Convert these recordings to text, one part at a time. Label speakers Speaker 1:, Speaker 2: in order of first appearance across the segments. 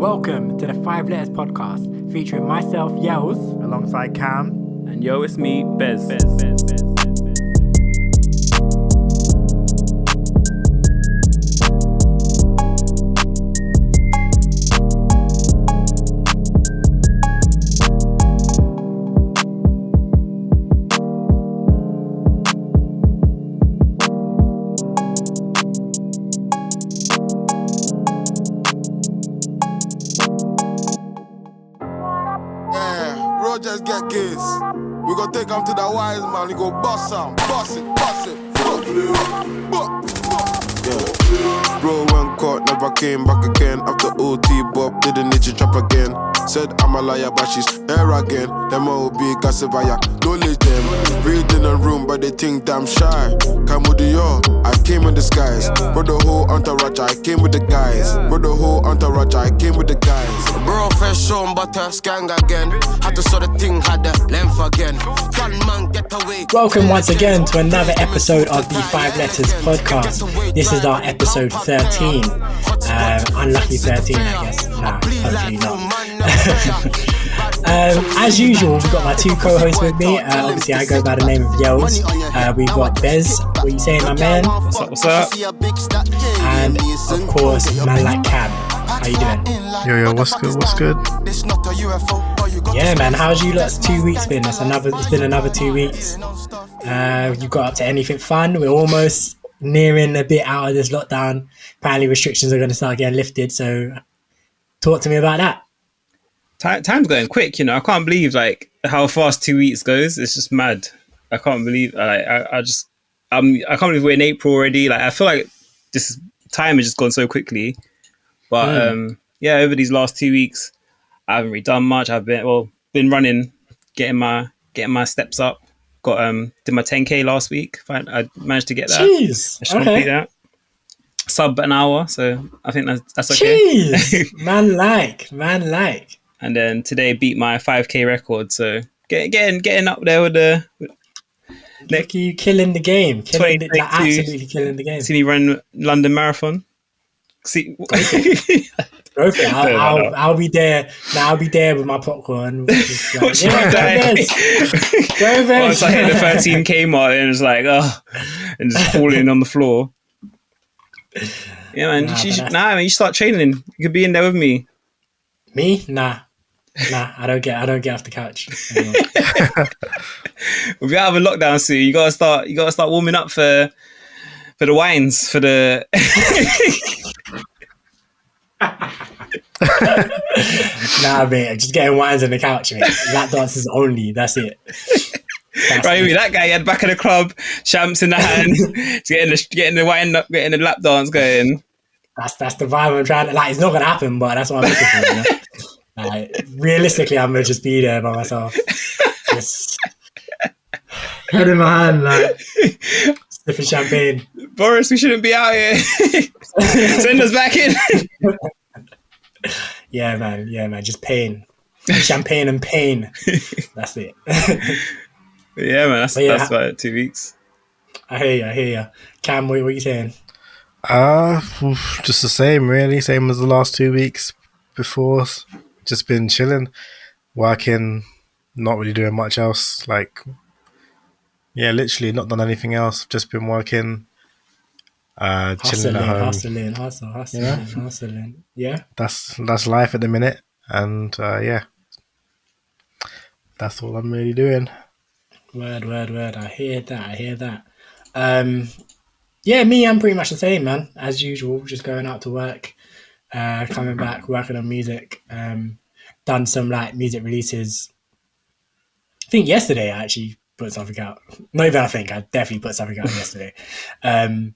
Speaker 1: Welcome to the 5 Letters Podcast, featuring myself, Yells,
Speaker 2: alongside Cam.
Speaker 3: And yo, it's me, Bez.
Speaker 4: Just get kids. We gon' take them to the wise man. We go bust some, bust it. Yeah. Bro went caught, never came back again. After OT Bop, didn't need to drop again. Said I'm a liar, but she's here again. Them all be Casavaya, knowledge them. Read in a room, but they think damn shy. Come with the yo, I came in disguise. Bro, the whole entourage, I came with the guys. Bro, the whole entourage, I came with the guys. Bro, fresh on butter, skang again. Had to sort of thing, had the length again. Gunman, get away.
Speaker 1: Welcome once again to another episode of the 5 Letters Podcast. This is our episode 13. Unlucky 13, I guess. Nah, hopefully not. As usual, we've got my two co-hosts with me. Obviously, I go by the name of Yells. We've got Bez. What are you saying, my man?
Speaker 3: What's up?
Speaker 1: And of course, man like Cam. How you doing?
Speaker 2: Yo, what's good?
Speaker 1: Yeah, man. How's you lot's 2 weeks been? It's been another 2 weeks. You got up to anything fun? We're almost nearing a bit out of this lockdown. Apparently, restrictions are going to start getting lifted. So, talk to me about that.
Speaker 3: Time's going quick, you know. I can't believe like how fast 2 weeks goes. It's just mad. I can't believe. I can't believe we're in April already. Like I feel like this time has just gone so quickly. But yeah, over these last 2 weeks, I haven't really done much. I've been running, getting my steps up. Did my 10k last week. I managed to get that.
Speaker 1: Jeez,
Speaker 3: I should complete that. Sub an hour, so I think that's okay.
Speaker 1: Jeez, man like.
Speaker 3: And then today beat my 5k record, so getting up there with the.
Speaker 1: Look, you killing the game, absolutely killing the game.
Speaker 3: See me run London Marathon. See,
Speaker 1: go for it. I'll be there. Now I'll be there with my popcorn. Go Bez.
Speaker 3: Once I hit the 13k mark, and it's like, and just falling on the floor. Yeah, man. Man, you start training. You could be in there with me.
Speaker 1: Me? Nah. I don't get off the couch anymore.
Speaker 3: We'll be out of a lockdown soon. You gotta start warming up for the wines, for the.
Speaker 1: Nah, mate. Just getting wines on the couch, mate. Lap dances only. That's it.
Speaker 3: Right, that guy had back of the club, champs in the hand, getting the wine up, getting the lap dance going.
Speaker 1: That's the vibe I'm trying to. Like, it's not gonna happen, but that's what I'm looking for. You know? Like, realistically, I'm gonna just be there by myself, just head in my hand, like sniffing champagne.
Speaker 3: Boris, we shouldn't be out here. Send us back in.
Speaker 1: Yeah, man. Just pain, champagne and pain. That's it.
Speaker 3: Yeah, man. That's about 2 weeks.
Speaker 1: I hear you. Cam, what are you saying?
Speaker 2: Just the same, really. Same as the last 2 weeks before. Just been chilling, working, not really doing much else. Like, yeah, literally not done anything else. Just been working, chilling at home.
Speaker 1: Hustling. Yeah.
Speaker 2: That's life at the minute, and yeah, that's all I'm really doing.
Speaker 1: Word. I hear that. Yeah, me, I'm pretty much the same, man. As usual, just going out to work, coming back, working on music, done some like music releases. I think yesterday I actually put something out. Not even I definitely put something out yesterday. So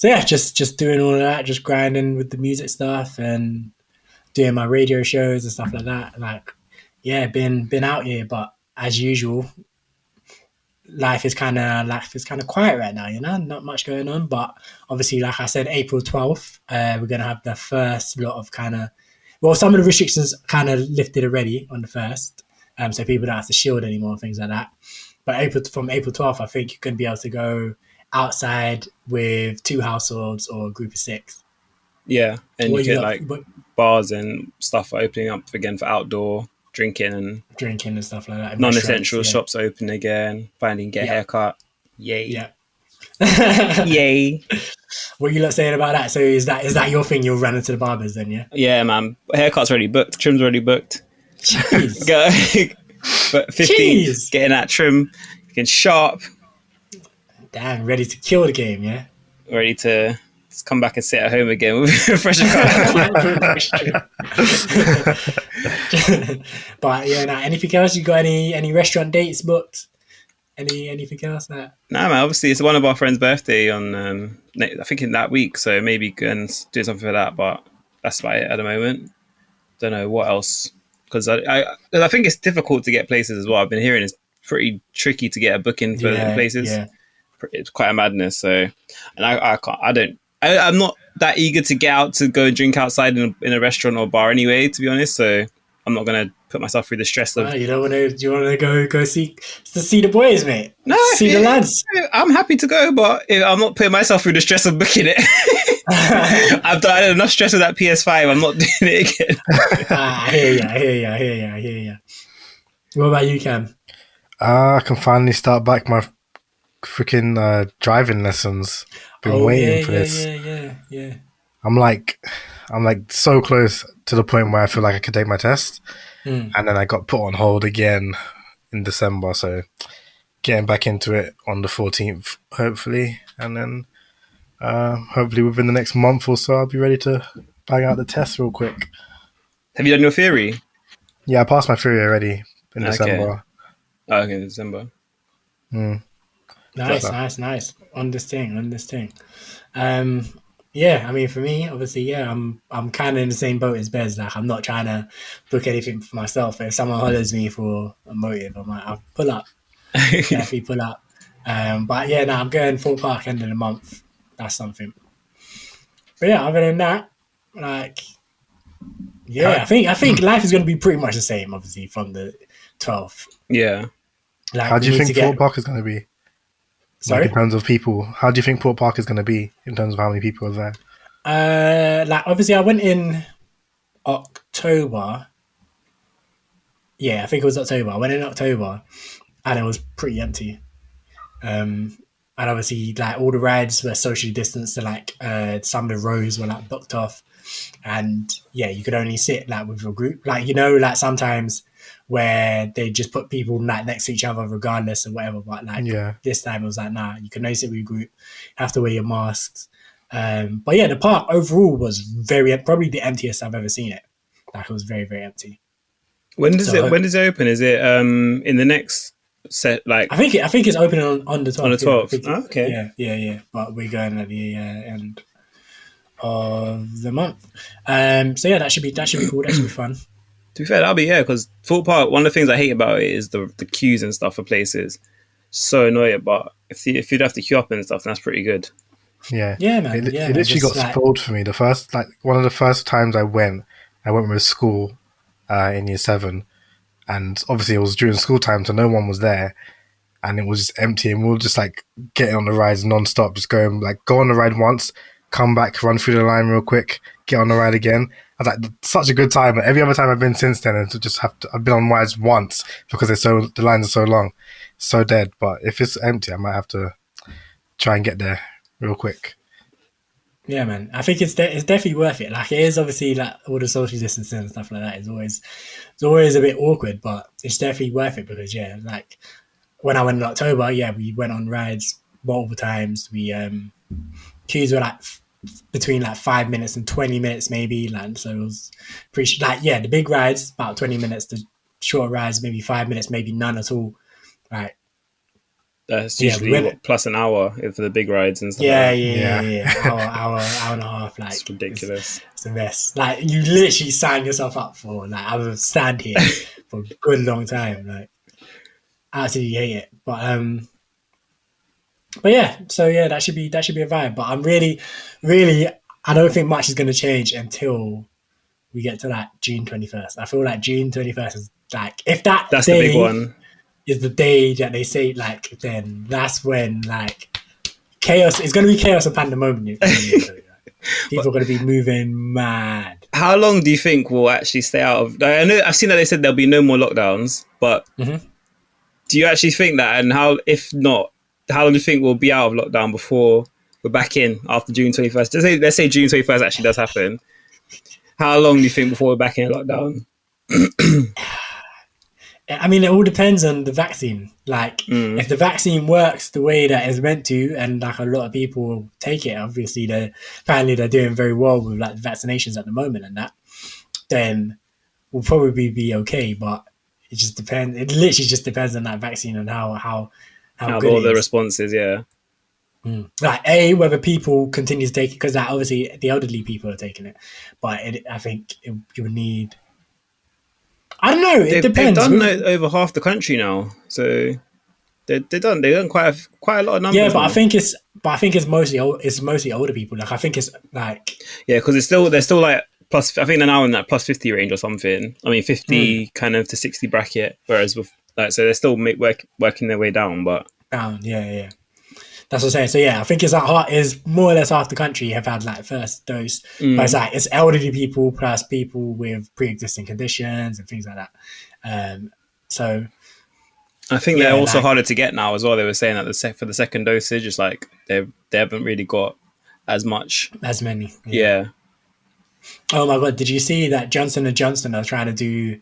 Speaker 1: yeah, just doing all of that, just grinding with the music stuff and doing my radio shows and stuff like that. Like, yeah, been out here, but as usual, life is kind of quiet right now, you know, not much going on. But obviously, like I said, April 12th, we're going to have the first lot of some of the restrictions kind of lifted already on the 1st. So people don't have to shield anymore and things like that. But from April 12th, I think you're going to be able to go outside with 2 households or a group of 6.
Speaker 3: Yeah, and you get bars and stuff are opening up again for outdoor drinking, and
Speaker 1: stuff like that.
Speaker 3: non-essential shops open again. Finally get a haircut. Yay.
Speaker 1: Yeah.
Speaker 3: Yay.
Speaker 1: What you lot saying about that? So is that your thing? You'll run into the barbers then, yeah?
Speaker 3: Yeah, man. Haircut's already booked. Trim's already booked.
Speaker 1: Jeez.
Speaker 3: But 15th, getting that trim, looking sharp.
Speaker 1: Damn, ready to kill the game, yeah?
Speaker 3: Ready to just come back and sit at home again with a fresh cut.
Speaker 1: But yeah, nah, anything else? You got any restaurant dates booked? Anything else? That?
Speaker 3: Nah, man. Obviously, it's one of our friends' birthday on, I think in that week. So maybe go and do something for that. But that's about it at the moment. Don't know what else. Because I think it's difficult to get places as well. I've been hearing it's pretty tricky to get a booking for places. Yeah. It's quite a madness. So, and I'm not that eager to get out to go and drink outside in a restaurant or bar anyway, to be honest. So I'm not going to put myself through the stress of...
Speaker 1: you don't want to... Do you want to go see the boys, mate?
Speaker 3: No,
Speaker 1: see the lads.
Speaker 3: I'm happy to go, but I'm not putting myself through the stress of booking it. I've done enough stress with that PS5. I'm not doing it again.
Speaker 1: I hear ya. What about you, Cam?
Speaker 2: I can finally start back my freaking driving lessons. Been waiting for this.
Speaker 1: Yeah.
Speaker 2: I'm like so close to the point where I feel like I could take my test, and then I got put on hold again in December. So getting back into it on the 14th, hopefully, and then hopefully within the next month or so, I'll be ready to bang out the test real quick.
Speaker 3: Have you done your theory?
Speaker 2: Yeah, I passed my theory already in December.
Speaker 3: Oh, okay, December.
Speaker 1: Nice. On this thing. Yeah, I mean, for me, obviously, yeah, I'm kind of in the same boat as Bez. Like, I'm not trying to book anything for myself. If someone hollers me for a motive, I'm like, I'll pull up. Definitely pull up. But yeah, I'm going Fort Park end of the month. That's something. But yeah, other than that, like, yeah, I think life is going to be pretty much the same, obviously, from the 12th.
Speaker 3: Yeah.
Speaker 2: Like, how do you think Fort Park is going to be?
Speaker 1: Sorry?
Speaker 2: Like in terms of people, how do you think Fort Park is going to be in terms of how many people are there?
Speaker 1: Like, obviously, I went in October. Yeah, I think it was October. I went in October, and it was pretty empty. And obviously, like, all the rides were socially distanced. So, like, some of the rows were like booked off, and yeah, you could only sit like with your group. Like, you know, like sometimes where they just put people like next to each other regardless of whatever. But like this time it was like, nah, you can only sit with your group, have to wear your masks. But yeah, the park overall was probably the emptiest I've ever seen it. Like, it was very, very empty.
Speaker 3: When does it open? Is it in the next set? Like,
Speaker 1: I think it's opening on the 12th.
Speaker 3: On the 12th. Oh, okay.
Speaker 1: Yeah. But we're going at the end of the month. So yeah, that should be cool. That should be fun.
Speaker 3: To be fair, that'll be because Fort Park. One of the things I hate about it is the queues and stuff for places. So annoying, but if you'd have to queue up and stuff, that's pretty good.
Speaker 2: Yeah,
Speaker 1: man.
Speaker 2: It literally got spoiled for me. One of the first times I went with school in year 7, and obviously it was during school time, so no one was there, and it was just empty, and we were just like getting on the rides non-stop, just going like go on the ride once, come back, run through the line real quick, get on the ride again. I was like, such a good time. But every other time I've been since then, I've been on rides once because the lines are so long, so dead. But if it's empty, I might have to try and get there real quick.
Speaker 1: Yeah, man. I think it's definitely worth it. Like, it is obviously like all the social distancing and stuff like that is always a bit awkward, but it's definitely worth it because like when I went in October, we went on rides multiple times. We queues were like between like 5 minutes and 20 minutes maybe, like, so it was pretty the big rides about 20 minutes, the short rides maybe 5 minutes, maybe none at all. Right.
Speaker 3: That's usually plus an hour for the big rides and stuff.
Speaker 1: Yeah. Hour and a half. Like,
Speaker 3: it's ridiculous.
Speaker 1: It's a mess. Like, you literally sign yourself up for like I will stand here for a good long time. Like, absolutely hate it. But yeah, so yeah, that should be a vibe. But I'm really, I don't think much is going to change until we get to that June 21st. I feel like June 21st is like, if that's the big one. Is the day that they say, like, then that's when like chaos. It's going to be chaos and pandemonium. People are going to be moving mad.
Speaker 3: how long do you think we'll actually stay out of? I know I've seen that they said there'll be no more lockdowns, but do you actually think that? And how, if not, how long do you think we'll be out of lockdown before we're back in after June 21st? Let's say June 21st actually does happen. How long do you think before we're back in lockdown?
Speaker 1: I mean, it all depends on the vaccine. Like, if the vaccine works the way that it's meant to, and like a lot of people take it, obviously apparently they're doing very well with like vaccinations at the moment and that, then we'll probably be okay. But it just depends. It literally just depends on that vaccine and how good
Speaker 3: all the responses, yeah.
Speaker 1: Like whether people continue to take it, because obviously the elderly people are taking it, but I think you would need. I don't know. It depends.
Speaker 3: They've done over half the country now, so they've done quite a lot of numbers.
Speaker 1: Yeah, but I think it's mostly older people. Like I think it's like
Speaker 3: because they're still like plus. I think they're now in that plus 50 range or something. I mean 50 kind of to 60 bracket, whereas with like so they're still working their way down, but
Speaker 1: down. Yeah. That's what I'm saying. So yeah, I think it's more or less half the country have had like first dose. But it's like it's elderly people plus people with pre-existing conditions and things like that. So
Speaker 3: I think they're also harder to get now as well. They were saying that for the second dosage, it's like they haven't really got as many. Yeah.
Speaker 1: Oh my god! Did you see that Johnson & Johnson are trying to do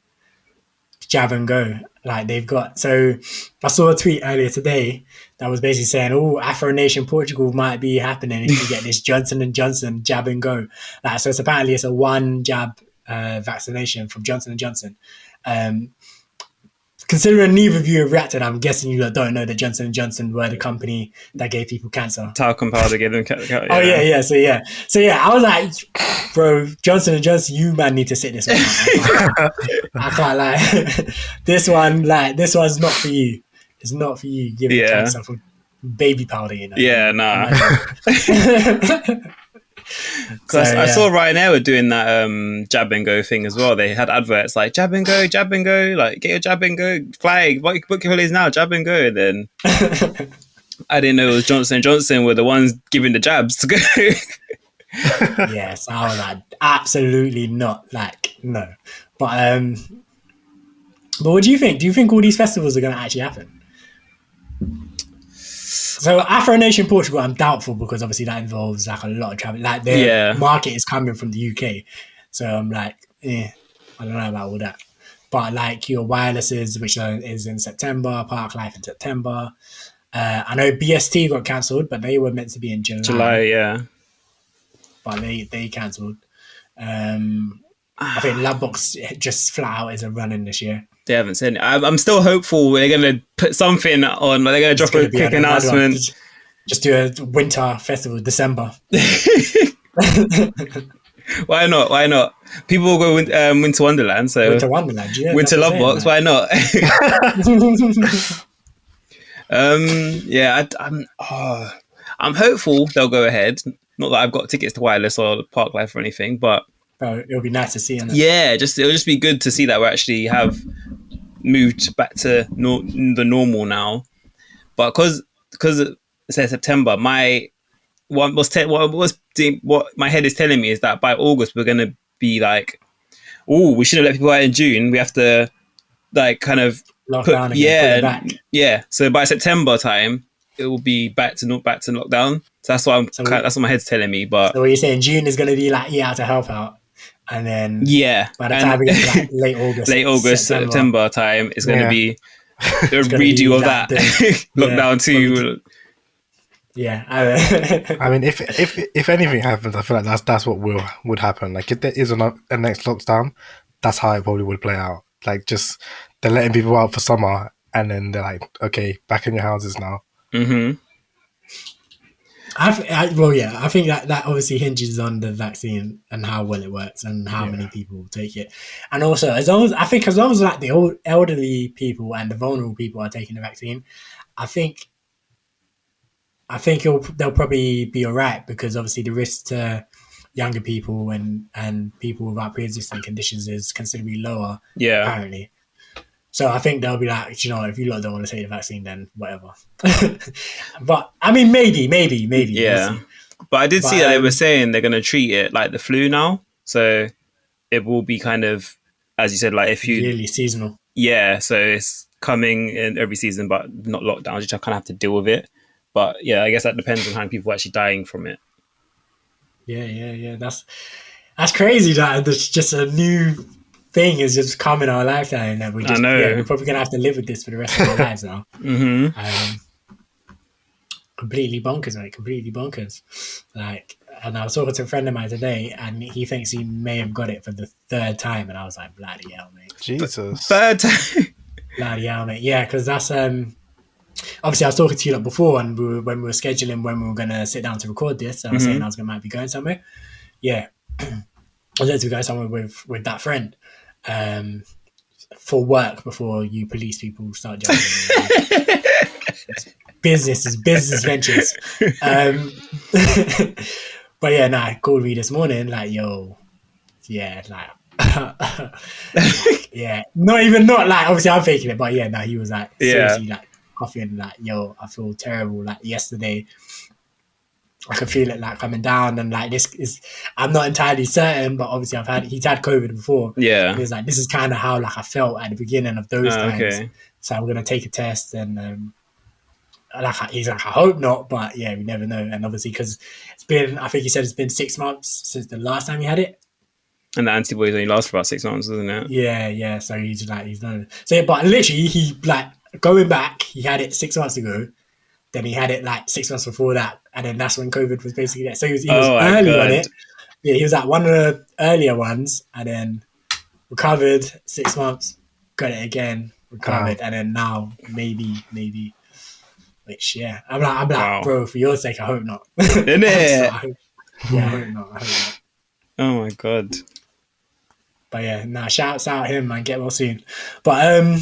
Speaker 1: jab and go? Like they've got. So I saw a tweet earlier today that was basically saying, "Oh, Afro Nation Portugal might be happening if you get this Johnson & Johnson jab and go." Like, so apparently it's a one jab vaccination from Johnson & Johnson. Considering neither of you have reacted, I'm guessing you don't know that Johnson & Johnson were the company that gave people cancer.
Speaker 3: Talcum powder gave them cancer.
Speaker 1: Oh yeah. So I was like, bro, Johnson & Johnson, you man need to sit this one out. I can't lie. This one's not for you. It's not for you. Giving cancer from baby powder, you know.
Speaker 3: Yeah, nah. Because I saw Ryanair were doing that jab and go thing as well. They had adverts like jab and go, like get your jab and go, fly, book your holidays now, jab and go. And then I didn't know it was Johnson & Johnson were the ones giving the jabs to go.
Speaker 1: Yes, I was like, absolutely not. Like, no. But what do you think? Do you think all these festivals are going to actually happen? So Afro Nation Portugal, I'm doubtful because obviously that involves like a lot of travel. Like their market is coming from the UK, so I'm like, I don't know about all that. But like your wirelesses, which is in September, Park Life in September. I know BST got cancelled, but they were meant to be in July.
Speaker 3: Yeah.
Speaker 1: But they cancelled. I think Labbox just flat out isn't running this year.
Speaker 3: They haven't said it. I'm still hopeful they're going to put something on. They're going to drop a quick announcement.
Speaker 1: Just do a winter festival, December.
Speaker 3: Why not? People will go Winter Wonderland. So
Speaker 1: Winter Wonderland, yeah.
Speaker 3: Winter Lovebox, why not? I'm hopeful they'll go ahead. Not that I've got tickets to Wireless or Park Life or anything, but
Speaker 1: it'll be nice to see.
Speaker 3: Yeah, it'll just be good to see that we actually have moved back to the normal now. But because it says September, what my head is telling me is that by August we're gonna be like, oh, we shouldn't let people out in June. We have to like kind of
Speaker 1: lock down again,
Speaker 3: pull it back. So by September time, it will be back to lockdown. So that's what that's what my head's telling me. But
Speaker 1: so what you're saying, June is going to be like to help out, and then by the time we get to like late August,
Speaker 3: September time, it's going to be a redo of that lockdown too.
Speaker 1: Yeah,
Speaker 2: I mean, if anything happens, I feel like that's what would happen. Like if there is a next lockdown, that's how it probably would play out. Like just they're letting people out for summer, and then they're like, okay, back in your houses now.
Speaker 3: Mm-hmm.
Speaker 1: I think that obviously hinges on the vaccine and how well it works and how many people take it, and also as long as like the old elderly people and the vulnerable people are taking the vaccine, I think they'll probably be all right, because obviously the risk to younger people and people without pre-existing conditions is considerably lower.
Speaker 3: Yeah,
Speaker 1: apparently. So I think they'll be like, you know, if you lot don't want to take the vaccine, then whatever. But I mean, maybe.
Speaker 3: Yeah. But I did see that they were saying they're going to treat it like the flu now. So it will be kind of, as you said, like if you,
Speaker 1: Yearly, seasonal.
Speaker 3: yeah, so it's coming in every season, but not lockdowns. You just kind of have to deal with it. But yeah, I guess that depends on how many people are actually dying from it.
Speaker 1: Yeah. That's crazy that there's just a new thing is just come in our lifetime that we just,
Speaker 3: I know.
Speaker 1: we're probably gonna have to live with this for the rest of our lives now. Completely bonkers, mate. Completely bonkers. Like, and I was talking to a friend of mine today, and he thinks he may have got it for the third time, and I was like, bloody hell, mate.
Speaker 2: Jesus.
Speaker 3: Third time.
Speaker 1: Bloody hell, mate. Yeah, because that's obviously I was talking to you like before, and when we were scheduling when we were gonna sit down to record this, I was saying I was might be going somewhere. Yeah, I was going to go somewhere with that friend for work before you police people start judging. Business ventures. But yeah, nah, he called me this morning like, yo, yeah, like, yeah, not like, obviously I'm faking it, but yeah, nah, he was like, seriously, like, coughing, like, yo, I feel terrible. Like, yesterday, I can feel it, like, coming down, and like, this is, I'm not entirely certain, but obviously he's had COVID before.
Speaker 3: Yeah.
Speaker 1: He was like, this is kind of how, like, I felt at the beginning of those times.
Speaker 3: Okay.
Speaker 1: So I'm going to take a test, and like, he's like, I hope not, but yeah, we never know. And obviously, because it's been, I think he said it's been 6 months since the last time he had it.
Speaker 3: And the antibodies only last for about 6 months, doesn't it?
Speaker 1: Yeah. So he's like, he's done. So yeah, but literally, he like going back, he had it 6 months ago. Then he had it like 6 months before that, and then that's when COVID was basically there. So he was early on it. Yeah, he was like one of the earlier ones, and then recovered 6 months, got it again, recovered, and then now maybe. Which yeah, I'm like, wow. Bro, for your sake, I hope not.
Speaker 3: Isn't it?
Speaker 1: I hope not.
Speaker 3: Oh my god.
Speaker 1: But yeah, nah, shouts out him, man. Get well soon. But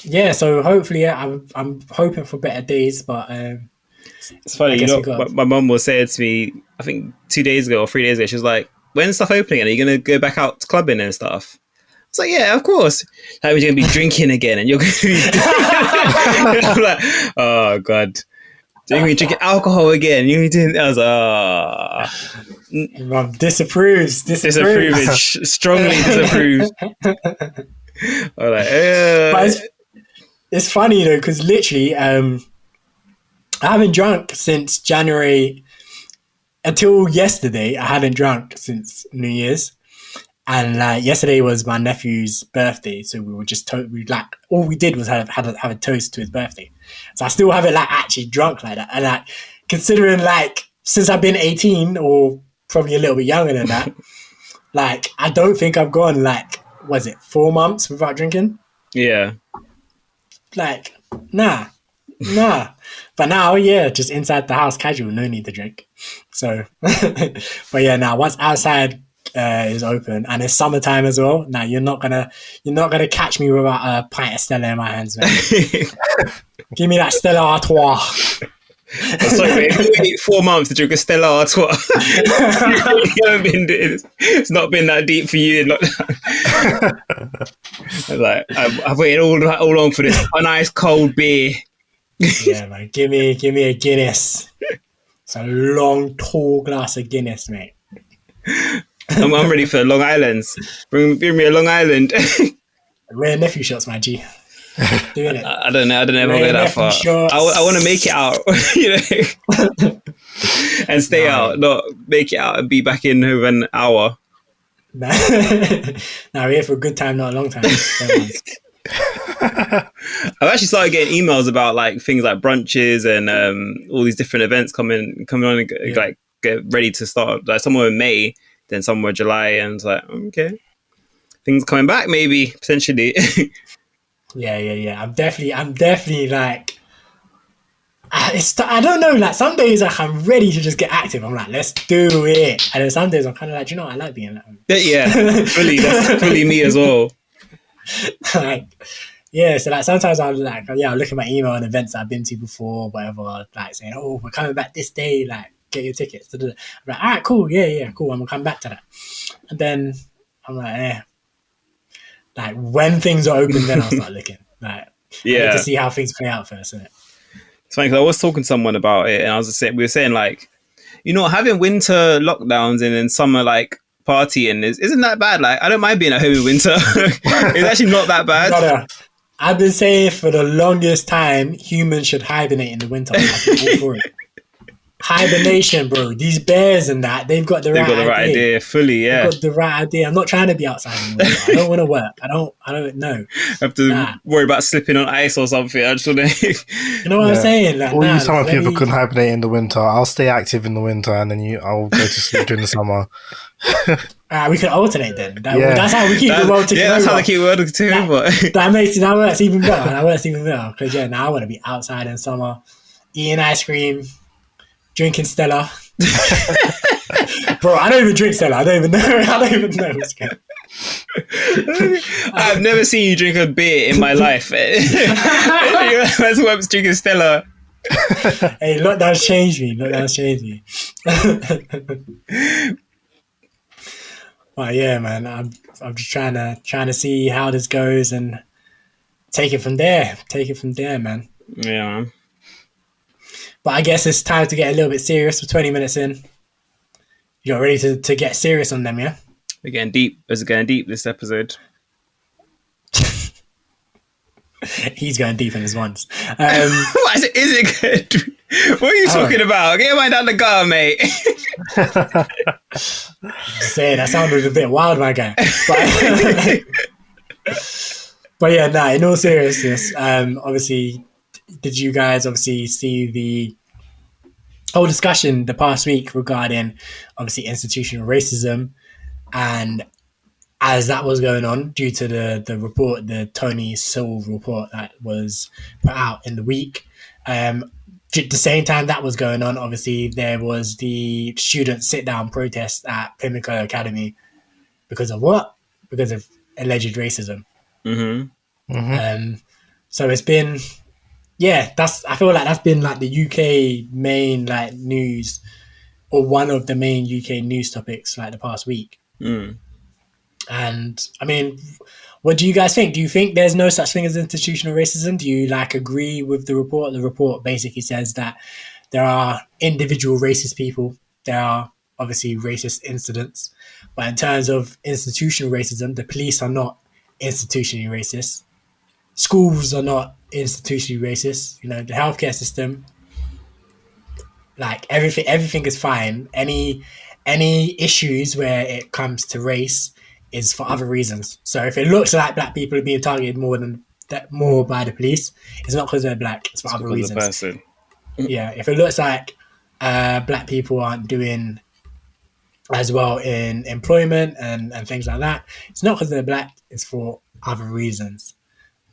Speaker 1: yeah, so hopefully, yeah, I'm hoping for better days. But
Speaker 3: it's funny, you know, my mum was saying to me, I think 2 days ago or 3 days ago, she was like, "When's stuff opening? Are you gonna go back out to clubbing and stuff?" It's like, yeah, of course. Like, we're going to be drinking again, and you're going to be. I'm like, oh god, you're going to be drinking alcohol again. You're doing. I was like,
Speaker 1: Mum disapproves.
Speaker 3: Strongly disapproves. I'm like,
Speaker 1: but it's funny though, because literally, I haven't drunk since January until yesterday. I hadn't drunk since New Year's. And yesterday was my nephew's birthday, so we were just all we did was have a toast to his birthday. So I still haven't like actually drunk like that. And like considering like since I've been 18 or probably a little bit younger than that, like I don't think I've gone like 4 months without drinking.
Speaker 3: Yeah.
Speaker 1: Like nah. But now, yeah, just inside the house, casual, no need to drink. So, but yeah, now once outside is open and it's summertime as well. Now you're not gonna catch me without a pint of Stella in my hands, man. Give me that Stella Artois.
Speaker 3: Sorry, mate, if you wait 4 months to drink a Stella Artois, it's not been that deep for you. Like I've waited all long for this a nice cold beer.
Speaker 1: Yeah, man, give me a Guinness. It's a long, tall glass of Guinness, mate.
Speaker 3: I'm ready for Long Island's. Bring me a Long Island.
Speaker 1: Rare nephew shots, my G. Doing it.
Speaker 3: I don't know if I'll go that far. I want to make it out, you know, and stay out, not make it out and be back in over an hour.
Speaker 1: Now we're here for a good time, not a long time.
Speaker 3: I've actually started getting emails about like things like brunches and all these different events coming on and like get ready to start. Like some were in May, then some were July, and it's like okay, things coming back maybe potentially.
Speaker 1: Yeah. I'm definitely like. I don't know. Like some days, like I'm ready to just get active. I'm like, let's do it. And then some days, I'm kind of like, you know, I like being at home.
Speaker 3: Yeah, that's fully me as well.
Speaker 1: Like, yeah. So like sometimes I'll like, I'll look at my email and events I've been to before, whatever. Like saying, oh, we're coming back this day. Like, get your tickets. I'm like, all right, cool. Yeah, cool. I'm gonna come back to that. And then I'm like, like when things are open, then I'll start looking. Like, I need to see how things play out first. Isn't it?
Speaker 3: It's funny because I was talking to someone about it, and we were saying like, you know, having winter lockdowns and then summer like partying isn't that bad. Like, I don't mind being at home in winter. It's actually not that bad.
Speaker 1: Brother, I've been saying for the longest time, humans should hibernate in the winter. I've been all for it. Hibernation, bro. These bears and that, they've got the right idea.
Speaker 3: Fully, yeah.
Speaker 1: They've got the right idea. I'm not trying to be outside in the winter. I don't want to work. I don't know.
Speaker 3: Have to worry about slipping on ice or something. I just want to...
Speaker 1: You know what I'm saying? Like,
Speaker 2: all you summer people can hibernate in the winter. I'll stay active in the winter, and then I'll go to sleep during the summer.
Speaker 1: We can alternate then. That's how we keep the world ticking over.
Speaker 3: That's how they keep the world ticking over.
Speaker 1: That works even better. Because I want to be outside in summer, eating ice cream, drinking Stella. Bro, I don't even drink Stella. I don't even know what's going on.
Speaker 3: I've never seen you drink a beer in my life. That's why I'm drinking Stella.
Speaker 1: Hey, lockdown's changed me. But yeah, man, I'm just trying to see how this goes and take it from there. Man.
Speaker 3: Yeah, man.
Speaker 1: But I guess it's time to get a little bit serious. We're 20 minutes in. You're ready to get serious on them, yeah?
Speaker 3: We're getting deep. Is it getting deep this episode?
Speaker 1: He's going deep in his ones.
Speaker 3: What is it good? What are you talking about? Get your mind out the gutter, mate.
Speaker 1: Just saying, that sounded a bit wild, my guy. But yeah, in all seriousness, obviously, did you guys see the whole discussion the past week regarding obviously institutional racism? And as that was going on, due to the report, the Tony Sewell report that was put out in the week, at the same time that was going on, obviously there was the student sit-down protest at Pimlico Academy. Because of what? Because of alleged racism.
Speaker 3: Mm-hmm.
Speaker 1: So it's been, I feel like that's been like the UK main like news, or one of the main UK news topics like the past week. And I mean, what do you guys think? Do you think there's no such thing as institutional racism? Do you agree with the report? The report basically says that there are individual racist people. There are obviously racist incidents. But in terms of institutional racism, the police are not institutionally racist. Schools are not institutionally racist. The healthcare system, everything is fine. Any issues where it comes to race is for other reasons. So if it looks like black people are being targeted more by the police, it's not because they're black, it's for other reasons. Yeah, if it looks like black people aren't doing as well in employment and things like that, it's not because they're black, it's for other reasons.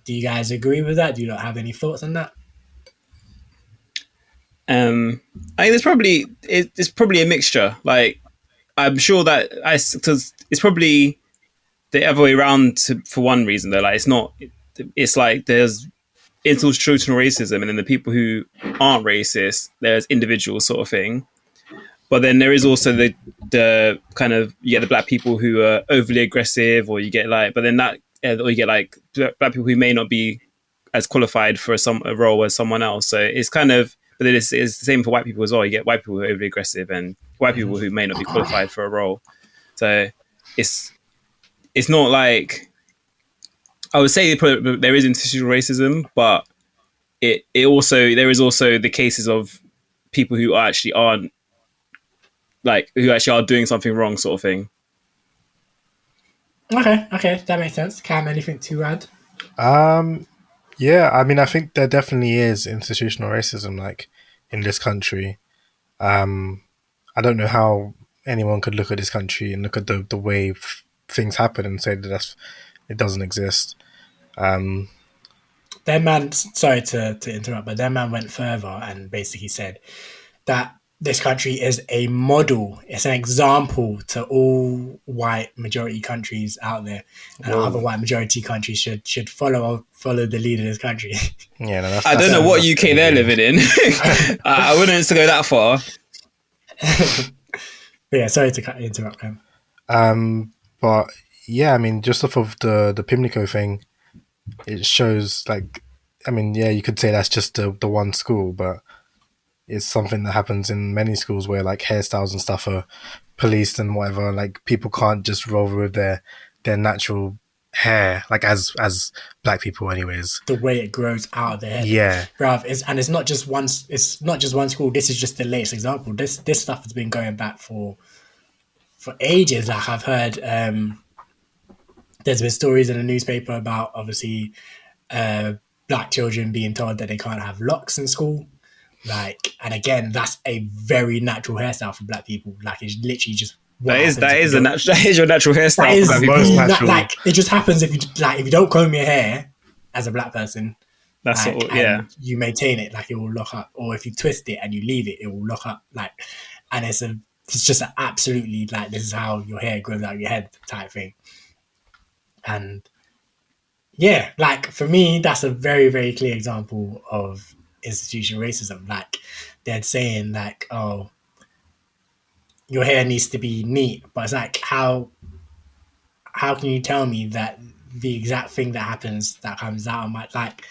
Speaker 1: Do you guys agree with that? Do you not have any thoughts on that?
Speaker 3: I think it's probably a mixture. Like, I'm sure that because it's probably the other way around for one reason though. Like, it's like there's institutional racism, and then the people who aren't racist, there's individual sort of thing. But then there is also the kind of, you get the black people who are overly aggressive, or you get black people who may not be as qualified for a role as someone else. So it's kind of, but it's the same for white people as well. You get white people who are overly aggressive and white people who may not be qualified for a role. So it's not like, I would say there is institutional racism, but there is also the cases of people who actually aren't, who actually are doing something wrong, sort of thing.
Speaker 1: Okay, that makes sense. Cam, anything to add?
Speaker 2: Yeah, I mean, I think there definitely is institutional racism, in this country. I don't know how anyone could look at this country and look at the way things happen and say that it doesn't exist.
Speaker 1: Their man, sorry to interrupt, but their man went further and basically said that this country is a model. It's an example to all white majority countries out there, and other white majority countries should follow the lead of this country.
Speaker 2: Yeah, no,
Speaker 3: I don't know what UK they're living in. I wouldn't go that far.
Speaker 1: But yeah, sorry to interrupt him.
Speaker 2: But yeah, I mean, just off of the Pimlico thing, it shows you could say that's just the one school, but it's something that happens in many schools where hairstyles and stuff are policed and whatever. Like people can't just roll with their natural hair, like as black people, anyways.
Speaker 1: The way it grows out of their head,
Speaker 2: Yeah,
Speaker 1: bruv, it's not just one. It's not just one school. This is just the latest example. This stuff has been going back for ages. Like I've heard, there's been stories in the newspaper about obviously black children being told that they can't have locks in school. Like, and again, that's a very natural hairstyle for black people. Like, it's literally just
Speaker 3: that is your natural hairstyle.
Speaker 1: That is
Speaker 3: for black
Speaker 2: most
Speaker 3: people.
Speaker 2: natural.
Speaker 1: Like, it just happens if you don't comb your hair as a black person.
Speaker 3: That's
Speaker 1: like,
Speaker 3: all, yeah.
Speaker 1: You maintain it, like it will lock up, or if you twist it and you leave it, it will lock up. Like, and it's just an absolutely like this is how your hair grows out of your head type thing. And yeah, like for me, that's a very, very clear example of institutional racism. Like they're saying like, oh, your hair needs to be neat, but it's like how can you tell me that the exact thing that happens that comes out of my, like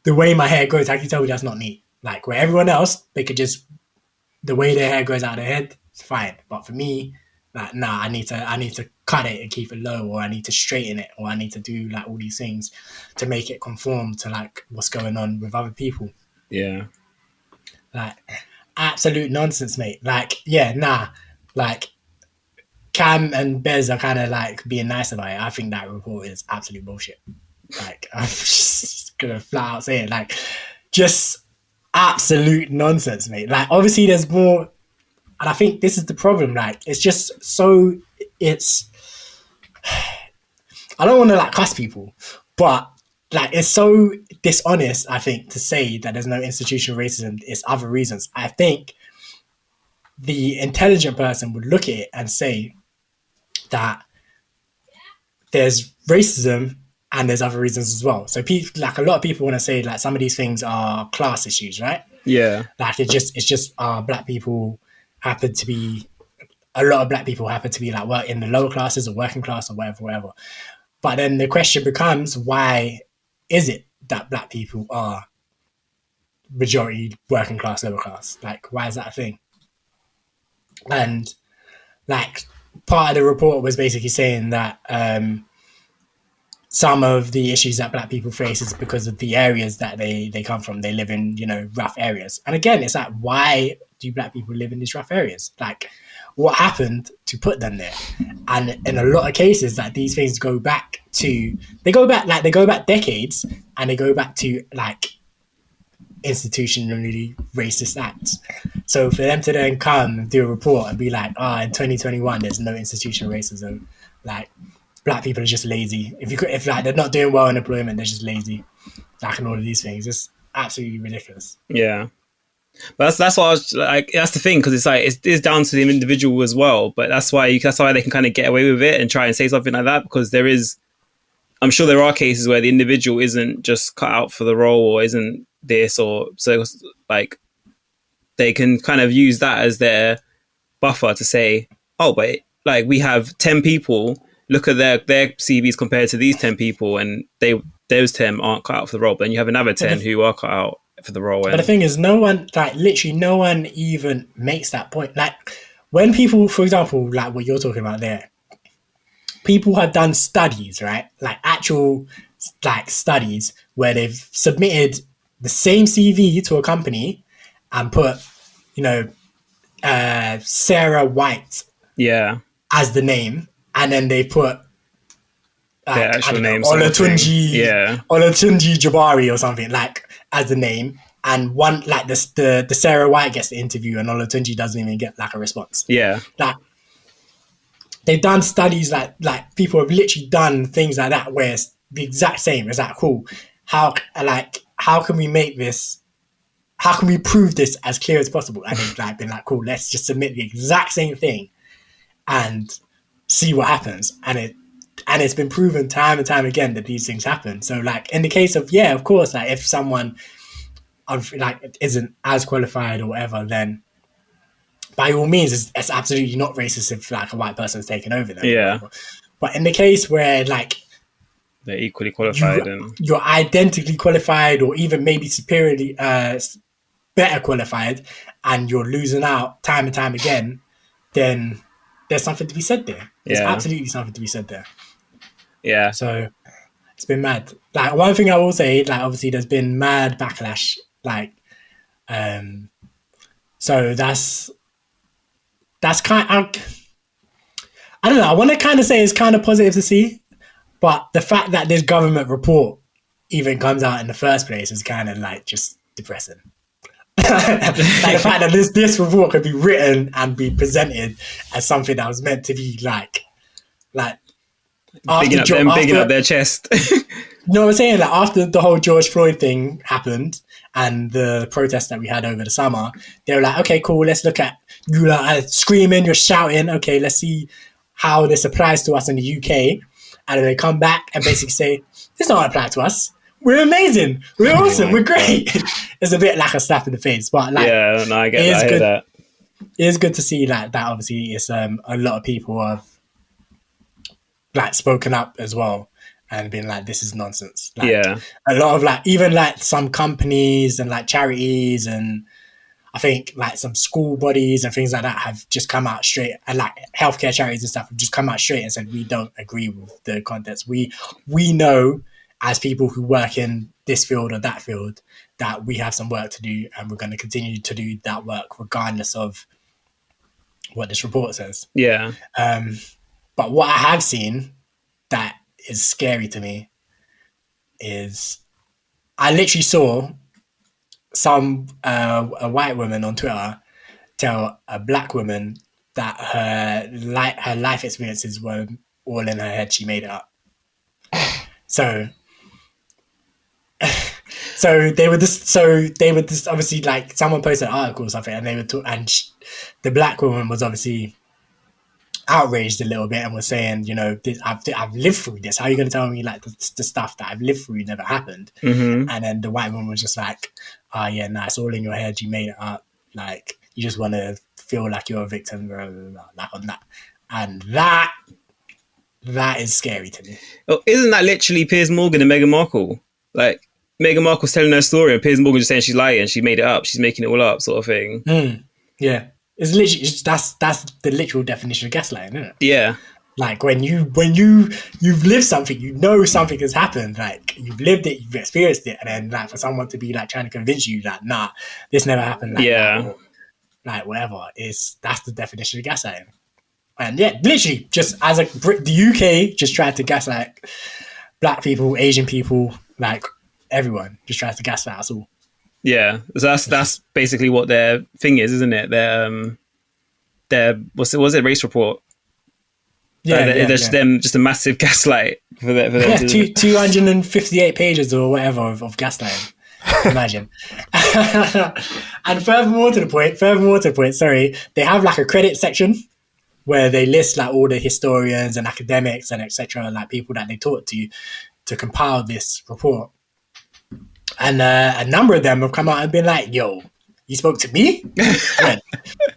Speaker 1: the way my hair grows, how can you tell me that's not neat? Like where everyone else, they could just, the way their hair grows out of their head, it's fine. But for me, like nah, I need to cut it and keep it low, or I need to straighten it, or I need to do like all these things to make it conform to like what's going on with other people.
Speaker 3: Yeah.
Speaker 1: Like absolute nonsense, mate. Like, yeah, nah. Like Cam and Bez are kind of like being nice about it. I think that report is absolute bullshit. Like I'm just gonna flat out say it. Like just absolute nonsense, mate. Like obviously there's more, and I think this is the problem. Like it's just so I don't want to like cuss people, but like it's so dishonest, I think, to say that there's no institutional racism. It's other reasons. I think the intelligent person would look at it and say that there's racism and there's other reasons as well. So people, like a lot of people want to say like some of these things are class issues, right?
Speaker 3: Yeah.
Speaker 1: Like it's just black people happen to be, a lot of black people happen to be like work in the lower classes or working class or whatever. But then the question becomes, why is it that black people are majority working class, lower class? Like, why is that a thing? And like part of the report was basically saying that some of the issues that black people face is because of the areas that they come from. They live in, rough areas. And again, it's like, why do black people live in these rough areas? Like, what happened to put them there? And in a lot of cases, like these things go back decades, and they go back to like institutionally racist acts. So for them to then come and do a report and be like, in 2021 there's no institutional racism, like black people are just lazy. If like they're not doing well in employment, they're just lazy. Like, and all of these things, it's absolutely ridiculous.
Speaker 3: Yeah. But that's what I was like. That's the thing, because it's like it's down to the individual as well. But that's why they can kind of get away with it and try and say something like that, because I'm sure there are cases where the individual isn't just cut out for the role or isn't this, or so like they can kind of use that as their buffer to say, oh, but like we have 10 people. Look at their CVs compared to these 10 people, and those 10 aren't cut out for the role. But then you have another 10 who are cut out for the role.
Speaker 1: But the thing is, no one even makes that point. Like when people, for example, like what you're talking about there, people have done studies, right? Like actual like studies where they've submitted the same CV to a company and put, Sarah White, as the name, and then they put
Speaker 3: their actual name,
Speaker 1: Olatunji Jabari or something like as the name, and one like the Sarah White gets the interview and Olatunji doesn't even get like a response.
Speaker 3: Yeah,
Speaker 1: like they've done studies like people have literally done things like that where it's the exact same. It's like, cool, how can we make this? How can we prove this as clear as possible? And they've like been like, cool, let's just submit the exact same thing and see what happens. And it's been proven time and time again that these things happen. So like in the case of, of course, like if someone like isn't as qualified or whatever, then by all means it's absolutely not racist if like a white person's taken over them.
Speaker 3: Yeah.
Speaker 1: But in the case where like
Speaker 3: they're equally qualified
Speaker 1: you're identically qualified or even maybe superiorly better qualified, and you're losing out time and time again, then there's something to be said there. There's
Speaker 3: Yeah.
Speaker 1: absolutely something to be said there.
Speaker 3: Yeah.
Speaker 1: So it's been mad. Like, one thing I will say, like, obviously there's been mad backlash. Like, so that's kind I don't know. I want to kind of say it's kind of positive to see, but the fact that this government report even comes out in the first place is kind of like just depressing. Like, the fact that this report could be written and be presented as something that was meant to be like
Speaker 3: Bigging up their chest.
Speaker 1: You know what I'm saying? Like, after the whole George Floyd thing happened and the protests that we had over the summer, they were like, okay, cool, let's look at you like screaming, you're shouting, okay, let's see how this applies to us in the UK. And then they come back and basically say, this don't apply to us. We're amazing. We're awesome. We're great. It's a bit like a slap in the face. But like,
Speaker 3: yeah, no, I get that. I hear that.
Speaker 1: It is good to see like that. Obviously, it's a lot of people have like spoken up as well and been like, this is nonsense. Like,
Speaker 3: Yeah.
Speaker 1: a lot of like, even like some companies and like charities and I think like some school bodies and things like that have just come out straight, and like healthcare charities and stuff have just come out straight and said, we don't agree with the contents. We know as people who work in this field or that field that we have some work to do, and we're going to continue to do that work regardless of what this report says.
Speaker 3: Yeah.
Speaker 1: But what I have seen that is scary to me is I literally saw a white woman on Twitter tell a black woman that her life experiences were all in her head. She made it up. So they were just obviously like someone posted an article or something, and they were the black woman was obviously outraged a little bit and was saying, you know, I've lived through this. How are you going to tell me like the stuff that I've lived through never happened?
Speaker 3: Mm-hmm.
Speaker 1: And then the white woman was just like, oh yeah, nah, it's all in your head. You made it up. Like, you just want to feel like you're a victim, blah, blah, blah, like on that. And that is scary to me.
Speaker 3: Oh, isn't that literally Piers Morgan and Meghan Markle? Like, Meghan Markle's telling her story and Piers Morgan just saying she's lying, she made it up, she's making it all up, sort of thing.
Speaker 1: Yeah. It's literally that's the literal definition of gaslighting, isn't it?
Speaker 3: Yeah.
Speaker 1: Like, when you've lived something, you know something has happened, like you've lived it, you've experienced it, and then like for someone to be like trying to convince you that nah, this never happened, like that, or, like whatever, that's the definition of gaslighting. And yeah, literally, just as the UK just tried to gaslight black people, Asian people, like everyone just tries to gaslight us all.
Speaker 3: Yeah, so that's basically what their thing is, isn't it? Their was it race report?
Speaker 1: Yeah,
Speaker 3: just a massive gaslight for them.
Speaker 1: Yeah, 258 pages or whatever of gaslighting. Imagine. And furthermore to the point, sorry, they have like a credit section where they list like all the historians and academics and etc., like people that they talked to compile this report. And a number of them have come out and been like, yo, you spoke to me?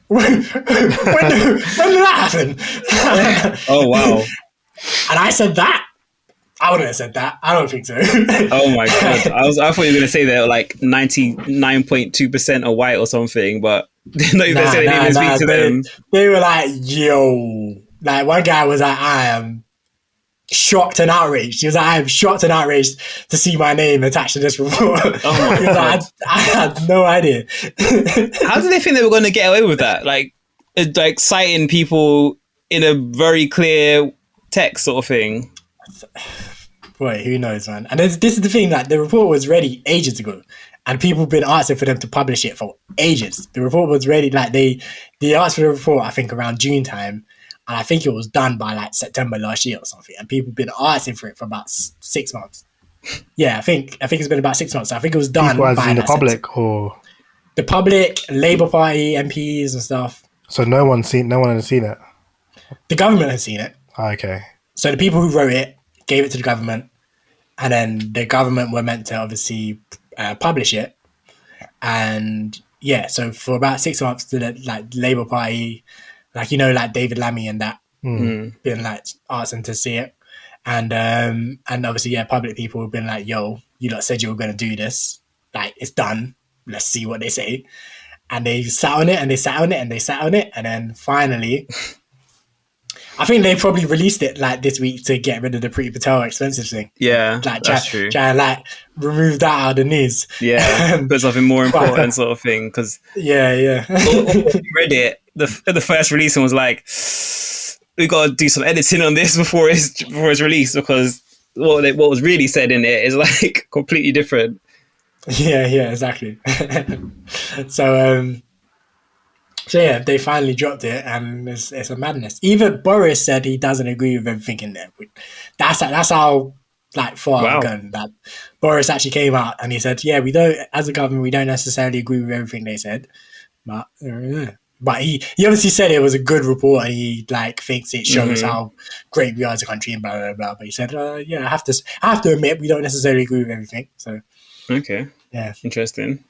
Speaker 1: When did that happen?
Speaker 3: Oh, wow.
Speaker 1: And I said that? I wouldn't have said that. I don't think so.
Speaker 3: Oh my God. I thought you were going to say they're like 99.2% are white or something, but not even speak to them.
Speaker 1: They were like, yo. Like, one guy was like, I am shocked and outraged. He was like, I am shocked and outraged to see my name attached to this report.
Speaker 3: Oh my God.
Speaker 1: Like, I had no idea.
Speaker 3: How did they think they were going to get away with that? Like citing people in a very clear text sort of thing.
Speaker 1: Boy, who knows, man. And this is the thing, like, the report was ready ages ago, and people have been asking for them to publish it for ages. The report was ready, like, they asked for the report, I think, around June time, and I think it was done by, like, September last year or something, and people have been asking for it for about 6 months. Yeah, I think it's been about 6 months. I think it was done
Speaker 2: people as
Speaker 1: by
Speaker 2: in the public,
Speaker 1: September.
Speaker 2: or
Speaker 1: the public, Labour Party, MPs and stuff.
Speaker 2: So no one has seen it.
Speaker 1: The government has seen it.
Speaker 2: Okay.
Speaker 1: So the people who wrote it gave it to the government, and then the government were meant to obviously publish it. And yeah, so for about 6 months, the Labour Party, like, you know, like David Lammy and that, been like asking to see it, and obviously, yeah, public people have been like, yo, you lot said you were going to do this, like, it's done, let's see what they say. And they sat on it and they sat on it and they sat on it, and then finally I think they probably released it like this week to get rid of the Priti Patel expensive thing.
Speaker 3: Yeah,
Speaker 1: Like
Speaker 3: that's true.
Speaker 1: try and like remove that out of the news.
Speaker 3: Yeah, put something more important sort of thing. Because
Speaker 1: yeah.
Speaker 3: Reddit, the first release was like, we got to do some editing on this before it's released, because what was really said in it is like completely different.
Speaker 1: Yeah, exactly. So yeah, they finally dropped it, and it's a madness. Even Boris said he doesn't agree with everything in there. That's how like far
Speaker 3: Wow.
Speaker 1: I've gone. That Boris actually came out and he said, "Yeah, we don't, as a government, we don't necessarily agree with everything they said, but he obviously said it was a good report, and he like thinks it shows how great we are as a country and blah blah blah." But he said, "Yeah, I have to admit we don't necessarily agree with everything." So
Speaker 3: okay,
Speaker 1: yeah,
Speaker 3: interesting.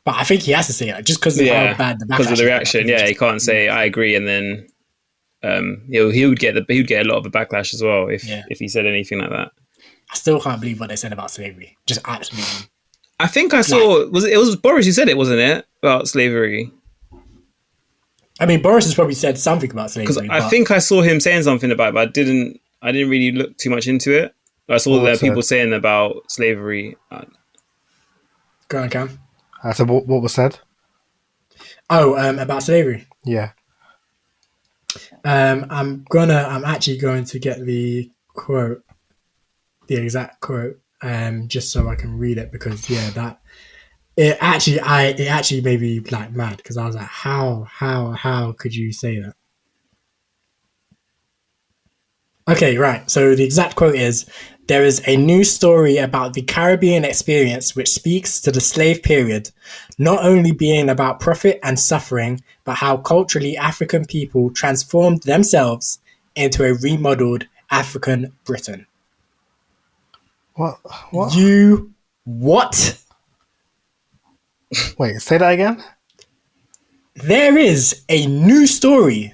Speaker 1: But I think he has to say it just because of how bad the backlash
Speaker 3: because of the reaction. Yeah, he can't say I agree, and then he would get a lot of the backlash as well if he said anything like that.
Speaker 1: I still can't believe what they said about slavery. Just absolutely.
Speaker 3: I think I saw it was Boris who said it, wasn't it, about slavery?
Speaker 1: I mean, Boris has probably said something about slavery.
Speaker 3: Because I think I saw him saying something about it, but I didn't really look too much into it. I saw there people saying about slavery.
Speaker 1: Go on, Cam.
Speaker 2: I said, what was said?
Speaker 1: Oh, about slavery.
Speaker 2: Yeah.
Speaker 1: I'm actually going to get the exact quote, just so I can read it, because it actually made me like mad, because I was like, how could you say that? Okay, right. So the exact quote is, "There is a new story about the Caribbean experience which speaks to the slave period, not only being about profit and suffering, but how culturally African people transformed themselves into a remodeled African Britain."
Speaker 2: What?
Speaker 1: You what?
Speaker 2: Wait, say that again?
Speaker 1: There is a new story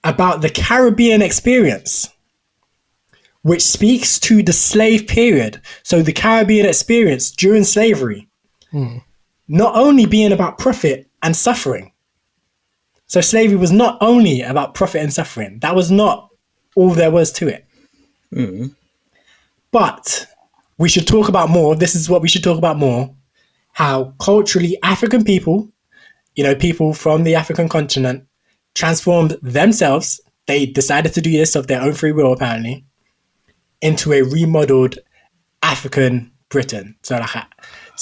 Speaker 1: about the Caribbean experience which speaks to the slave period. So the Caribbean experience during slavery, not only being about profit and suffering. So slavery was not only about profit and suffering. That was not all there was to it. But we should talk about more. This is what we should talk about more. How culturally African people, people from the African continent, transformed themselves. They decided to do this of their own free will, apparently, into a remodeled African Britain. So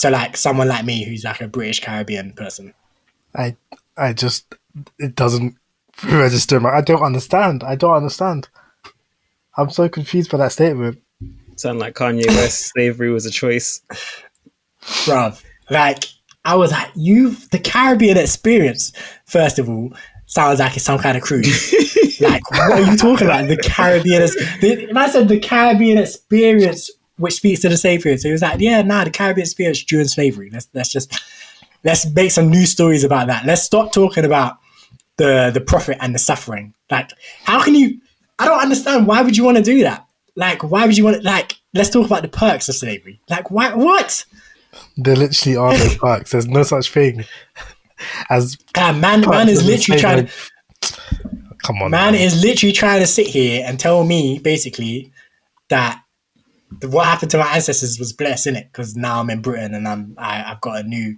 Speaker 1: like someone like me who's like a British Caribbean person.
Speaker 2: I just, it doesn't register. I don't understand. I'm so confused by that statement.
Speaker 3: Sound like Kanye West, slavery was a choice.
Speaker 1: Bruv, like, I was like, the Caribbean experience, first of all, sounds like it's some kind of cruise. Like, what are you talking about? The Caribbean I said the Caribbean experience, which speaks to the slave period. So he was like, the Caribbean experience during slavery. Let's make some news stories about that. Let's stop talking about the profit and the suffering. Like, how can you? I don't understand. Why would you want to do that? Like, why would you want to? Like, let's talk about the perks of slavery. Like, why? What?
Speaker 2: There literally are no perks. There's no such thing as
Speaker 1: man is literally trying to.
Speaker 2: Come on,
Speaker 1: man is literally trying to sit here and tell me basically that what happened to my ancestors was blessed, innit? Because now I'm in Britain and I've got a new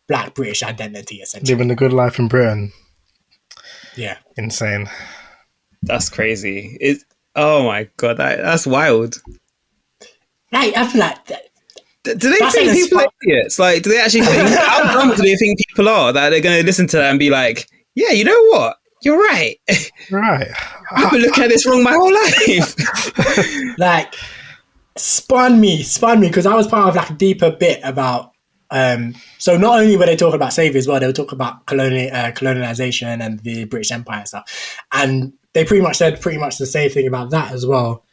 Speaker 1: Black British identity, essentially.
Speaker 2: Living a good life in Britain.
Speaker 1: Yeah,
Speaker 2: insane.
Speaker 3: That's crazy. Oh my god, that's wild.
Speaker 1: Like, I feel like.
Speaker 3: Do they think people are idiots? Like, do they actually think? How dumb do they think people are that they're going to listen to that and be like, "Yeah, you know what? You're right.
Speaker 2: Right.
Speaker 3: I've been looking at this wrong my whole life."
Speaker 1: Like, spun me, because I was part of like a deeper bit about. So not only were they talking about slavery as well, they were talking about colonization and the British Empire and stuff, and they pretty much said the same thing about that as well.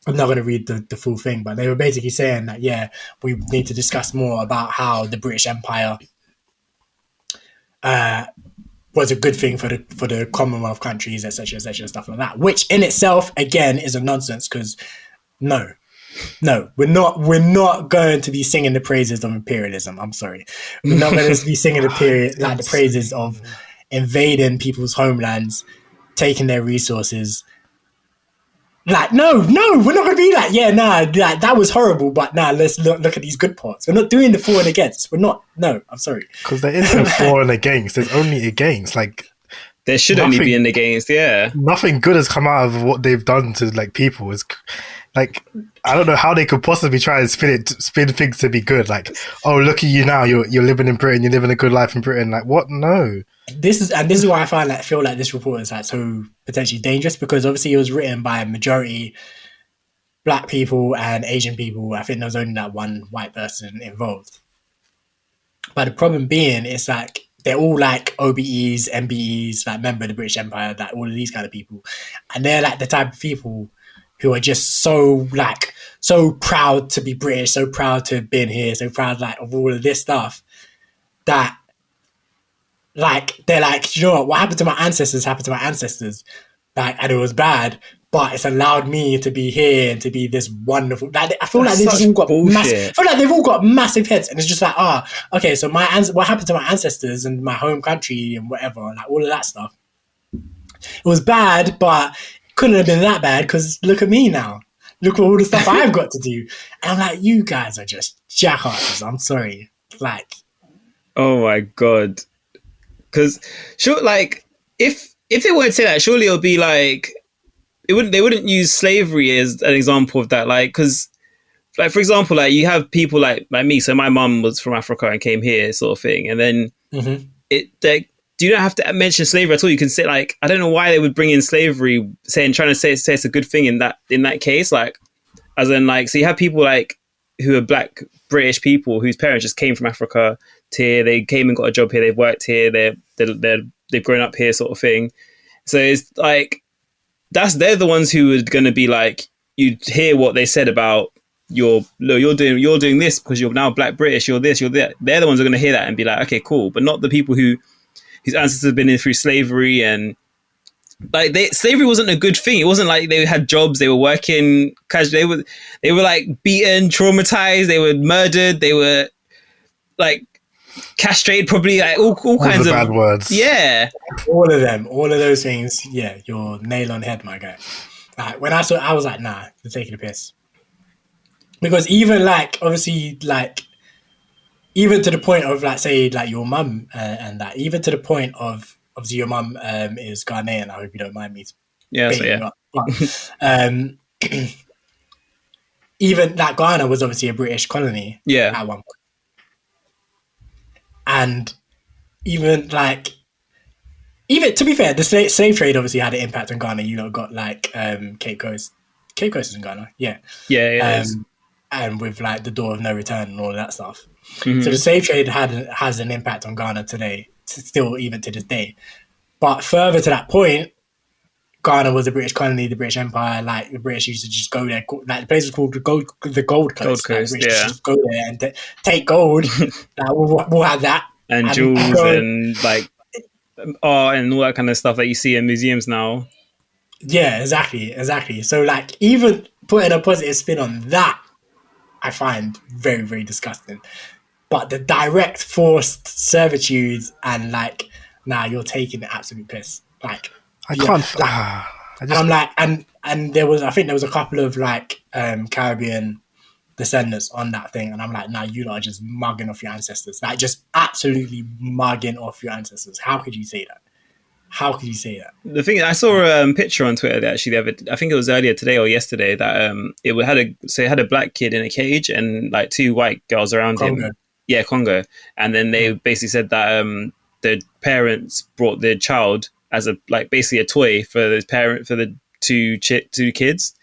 Speaker 1: I'm not going to read the full thing, but they were basically saying that, we need to discuss more about how the British Empire was a good thing for the Commonwealth countries, etc., stuff like that. Which in itself, again, is a nonsense, because no, we're not going to be singing the praises of imperialism. I'm sorry, we're not going to be singing the praises of invading people's homelands, taking their resources. Like, no, we're not going to be like, yeah, nah, like, that was horrible, but nah, let's look at these good parts. We're not doing the for and against. We're not, no, I'm sorry.
Speaker 2: Because there is no for and against. There's only against. Like,
Speaker 3: there should only be an against, yeah.
Speaker 2: Nothing good has come out of what they've done to like people. It's like, I don't know how they could possibly try and spin things to be good. Like, oh, look at you now. You're living in Britain. You're living a good life in Britain. Like, what? No.
Speaker 1: This is why I feel like this report is like so potentially dangerous, because obviously it was written by a majority Black people and Asian people. I think there was only that one white person involved. But the problem being, it's like they're all like OBEs, MBEs, like member of the British Empire, like all of these kind of people, and they're like the type of people who are just so proud to be British, so proud to have been here, so proud like of all of this stuff that. Like, they're like, you know what happened to my ancestors happened to my ancestors. Like, and it was bad, but it's allowed me to be here and to be this wonderful. Like, I feel like they've all got I feel like they've all got massive heads, and it's just like, okay, so what happened to my ancestors and my home country and whatever, like all of that stuff. It was bad, but it couldn't have been that bad because look at me now. Look at all the stuff I've got to do. And I'm like, you guys are just jackasses. I'm sorry. Like,
Speaker 3: oh my God. Because sure, like if they were to say that, surely it'll be like they wouldn't use slavery as an example of that. Like, because like for example, like you have people like me. So my mum was from Africa and came here, sort of thing. And then do you not have to mention slavery at all? You can say like, I don't know why they would bring in slavery, trying to say it's a good thing in that case. Like, as in like, so you have people like who are Black British people whose parents just came from Africa to here. They came and got a job here. They've worked here. They've grown up here, sort of thing. So it's like they're the ones who are going to be like, you hear what they said about you're doing this because you're now Black British. You're this. You're that. They're the ones who are going to hear that and be like, okay, cool. But not the people whose ancestors have been in through slavery and. Like slavery wasn't a good thing. It wasn't like they had jobs. They were working casually. They were like beaten, traumatized. They were murdered. They were like castrated, probably like all kinds of
Speaker 2: bad words.
Speaker 3: Yeah,
Speaker 1: all of them, all of those things. Yeah, you're nail on head, my guy. When I saw, I was like, nah, you're taking a piss. Because even like obviously like even to the point of like say like your mum and that even to the point of. Obviously, your mum is Ghanaian. I hope you don't mind me.
Speaker 3: Yeah, so yeah.
Speaker 1: But, even like Ghana was obviously a British colony.
Speaker 3: Yeah.
Speaker 1: At one point, and even to be fair, the slave trade obviously had an impact on Ghana. You know, got like Cape Coast. Cape Coast is in Ghana. Yeah.
Speaker 3: Yeah.
Speaker 1: And with like the door of no return and all of that stuff.
Speaker 3: Mm-hmm.
Speaker 1: So the slave trade has an impact on Ghana today. Still even to this day. But further to that point, Ghana was a British colony, the British Empire. Like the British used to just go there. Like the place was called the Gold Coast.
Speaker 3: Gold Coast,
Speaker 1: like, just go there and take gold. We'll have that
Speaker 3: and jewels and like art and all that kind of stuff that you see in museums now.
Speaker 1: Yeah, exactly. So like even putting a positive spin on that, I find very, very disgusting. But the direct forced servitude and like, nah, you're taking the absolute piss. Like,
Speaker 2: I can't.
Speaker 1: I'm like, and I think there was a couple of like Caribbean descendants on that thing, and I'm like, nah, you lot are just mugging off your ancestors, like just absolutely mugging off your ancestors. How could you say that? How could you say that?
Speaker 3: The thing, I saw a picture on Twitter that actually I think it was earlier today or yesterday that it had a Black kid in a cage and like two white girls around
Speaker 1: Congo.
Speaker 3: him. Yeah, Congo. And then they basically said that the parents brought their child as basically a toy for the two kids.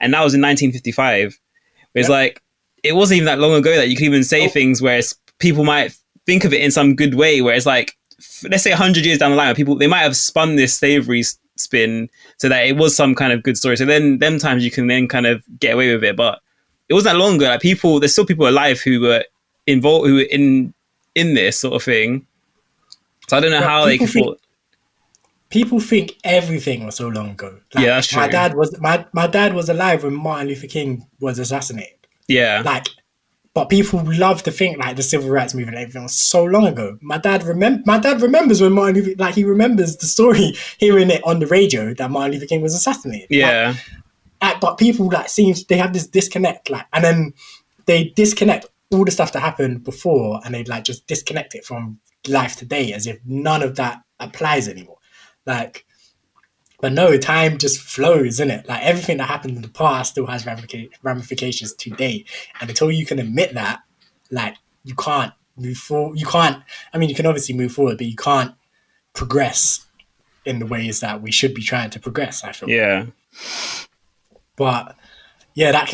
Speaker 3: And that was in 1955. It's like, it wasn't even that long ago that you could even say things where people might think of it in some good way, where it's like, let's say 100 years down the line, they might have spun this slavery spin so that it was some kind of good story. So then them times you can then kind of get away with it. But it wasn't that long ago. Like there's still people alive who were involved, who were in this sort of thing. So I don't know how they could.
Speaker 1: People think everything was so long ago. Like,
Speaker 3: yeah, that's true.
Speaker 1: My dad was alive when Martin Luther King was assassinated.
Speaker 3: Yeah,
Speaker 1: like But people love to think like the civil rights movement and everything was so long ago. My dad remembers when Martin Luther, like he remembers the story, hearing it on the radio that Martin Luther King was assassinated.
Speaker 3: Yeah.
Speaker 1: But people like they have this disconnect, like, and then they disconnect all the stuff that happened before, and they like just disconnect it from life today, as if none of that applies anymore. Like, but no, time just flows, isn't it? Like everything that happened in the past still has ramifications today, and until you can admit that, like you can't move forward. You can't. I mean, you can obviously move forward, but you can't progress in the ways that we should be trying to progress. I feel.
Speaker 3: Yeah.
Speaker 1: But yeah, that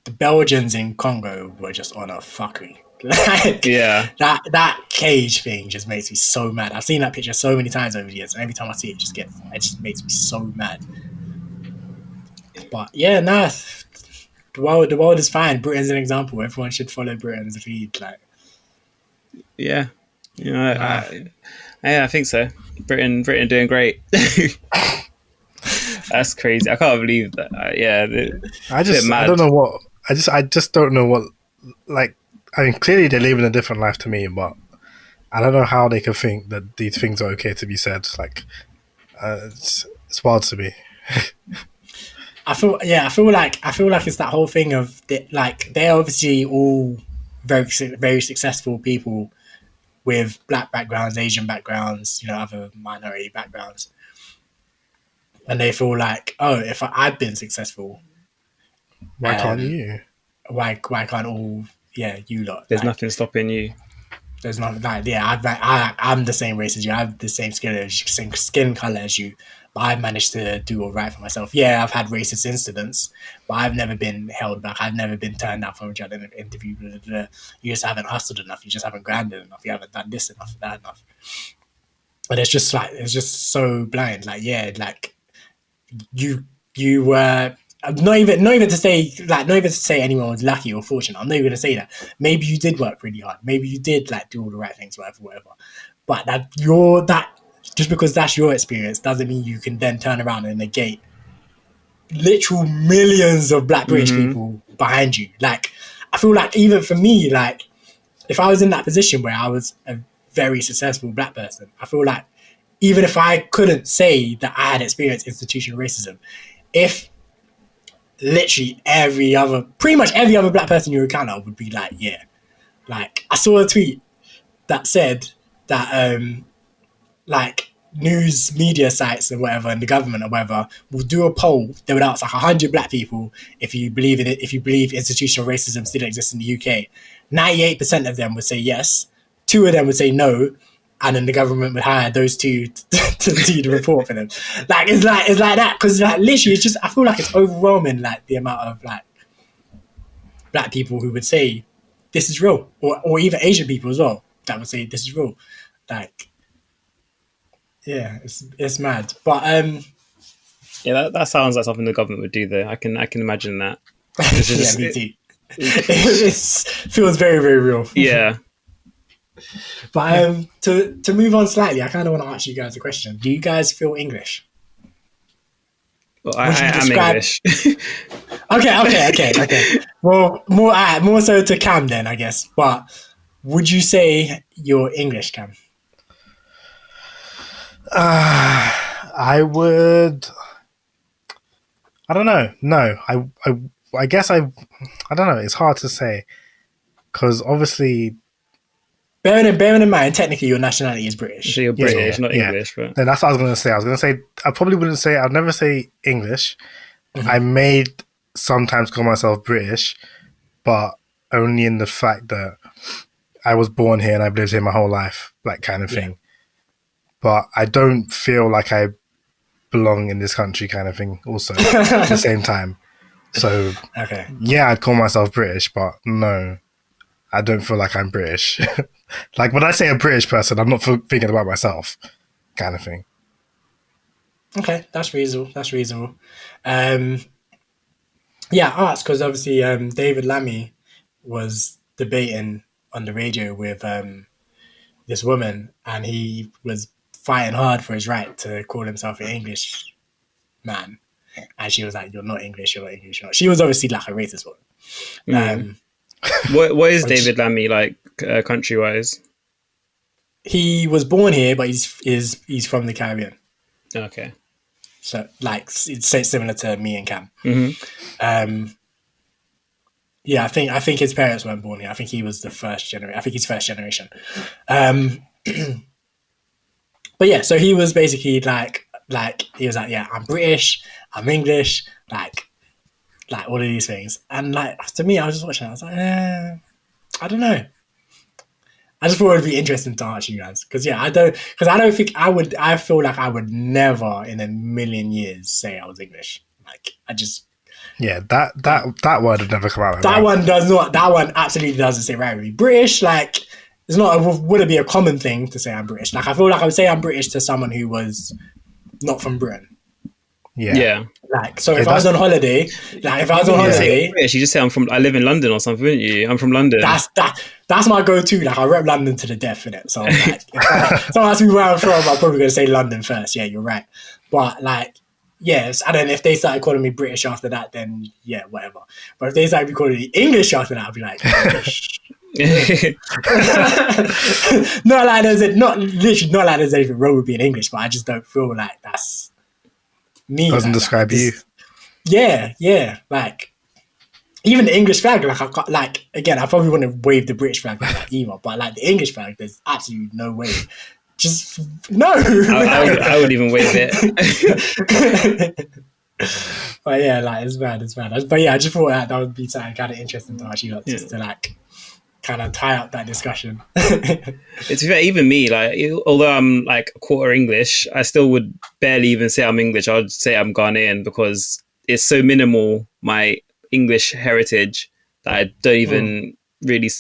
Speaker 1: the Belgians in Congo were just on a fuckery. Like,
Speaker 3: Yeah.
Speaker 1: that cage thing just makes me so mad. I've seen that picture so many times over the years, and every time I see it, it just makes me so mad. But yeah, nah, the world is fine. Britain's an example. Everyone should follow Britain's lead. Like,
Speaker 3: Yeah. You know, I think so. Britain doing great. That's crazy. I can't believe that.
Speaker 2: I don't know what. I just don't know what. Like, I mean, clearly they're living a different life to me, but I don't know how they could think that these things are okay to be said. Like, it's wild to me.
Speaker 1: I feel like it's that whole thing of like they're obviously all very very successful people with black backgrounds, Asian backgrounds, other minority backgrounds, and they feel like, oh, if I've been successful,
Speaker 2: why can't you?
Speaker 1: Why can't all you lot?
Speaker 3: There's nothing stopping you.
Speaker 1: There's not like I'm the same race as you. I have the same skin color as you, but I've managed to do all right for myself. Yeah, I've had racist incidents, but I've never been held back. I've never been turned down from a job in an interview. Blah, blah, blah. You just haven't hustled enough. You just haven't grinded enough. You haven't done this enough, that enough. But it's just so blind. Like, yeah, like you were. Not even to say anyone was lucky or fortunate. I'm not even going to say that. Maybe you did work really hard. Maybe you did like do all the right things, whatever. But just because that's your experience doesn't mean you can then turn around and negate literal millions of Black British people behind you. Like, I feel like even for me, like if I was in that position where I was a very successful Black person, I feel like even if I couldn't say that I had experienced institutional racism, if literally pretty much every other Black person you encounter would be like, yeah. Like, I saw a tweet that said that, like, news media sites and whatever, and the government or whatever, will do a poll. They would ask like 100 Black people if you believe in it, if you believe institutional racism still exists in the UK. 98% of them would say yes. 2 of them would say no. And then the government would hire those 2 to do the report for them. Like it's like that, because like literally, it's just, I feel like it's overwhelming, like the amount of like Black people who would say this is real, or even Asian people as well that would say this is real. Like, yeah, it's mad. But
Speaker 3: yeah, that sounds like something the government would do though. I can imagine that. It's just,
Speaker 1: yeah, me too. It feels very, very real.
Speaker 3: Yeah.
Speaker 1: But to move on slightly, I kind of want to ask you guys a question. Do you guys feel English?
Speaker 3: Well, I am English.
Speaker 1: Okay. Well, more so to Cam then, I guess. But would you say you're English, Cam?
Speaker 2: I would. I don't know. No, I guess I don't know. It's hard to say because obviously.
Speaker 1: Bearing in mind, technically your nationality is British.
Speaker 3: So you're British, not English. But
Speaker 2: then that's what I was going to say. I was going to say I probably wouldn't say. I'd never say English. Mm-hmm. I may sometimes call myself British, but only in the fact that I was born here and I've lived here my whole life, like kind of thing. But I don't feel like I belong in this country, kind of thing. Also, at the same time. So yeah, I'd call myself British, but no, I don't feel like I'm British. Like when I say a British person, I'm not thinking about myself, kind of thing.
Speaker 1: Okay, that's reasonable. Yeah, I asked because obviously David Lammy was debating on the radio with this woman, and he was fighting hard for his right to call himself an English man. And she was like, "You're not English. You're not English." You're not. She was obviously like a racist one.
Speaker 3: What is David Lammy like country wise?
Speaker 1: He was born here, but he's from the Caribbean.
Speaker 3: Okay.
Speaker 1: So like it's similar to me and Cam. Yeah, I think his parents weren't born here. I think he was the first generation. I think he's first generation. But yeah, so he was basically like he was like, yeah, I'm British, I'm English, like all of these things. And like to me, I was just watching. I was like, I don't know. I just thought it would be interesting to ask you guys because I don't think I would. I feel like I would never in a million years say I was English. Like I just.
Speaker 2: Yeah, that word would never come out.
Speaker 1: That one does not. That one absolutely doesn't say right with me. British, like, it's not. It wouldn't be a common thing to say I'm British. Like, I feel like I would say I'm British to someone who was not from Britain.
Speaker 2: Yeah.
Speaker 1: Like, so if I was on holiday,
Speaker 3: British, you just say I live in London or something, wouldn't you? I'm from London.
Speaker 1: That's my go-to. Like, I rep London to the death, innit? So, like, if someone asks me where I'm from, I'm probably going to say London first. Yeah, you're right. But like. Yes, and then if they started calling me British after that, then yeah, whatever. But if they started calling me English after that, I'd be like, not like there's anything wrong with being English, but I just don't feel like that's me.
Speaker 2: Doesn't
Speaker 1: like
Speaker 2: describe
Speaker 1: that.
Speaker 2: you.
Speaker 1: Yeah. Like even the English flag, like again, I probably wouldn't wave the British flag like that either, but like the English flag, there's absolutely no way. Just no.
Speaker 3: I wouldn't even wave it.
Speaker 1: But yeah, like it's bad. But yeah, I just thought that would be something kind of interesting to ask you, just to like kind of tie up that discussion.
Speaker 3: It's fair, even me, like although I'm like quarter English, I still would barely even say I'm English. I would say I'm Ghanaian because it's so minimal my English heritage that I don't even really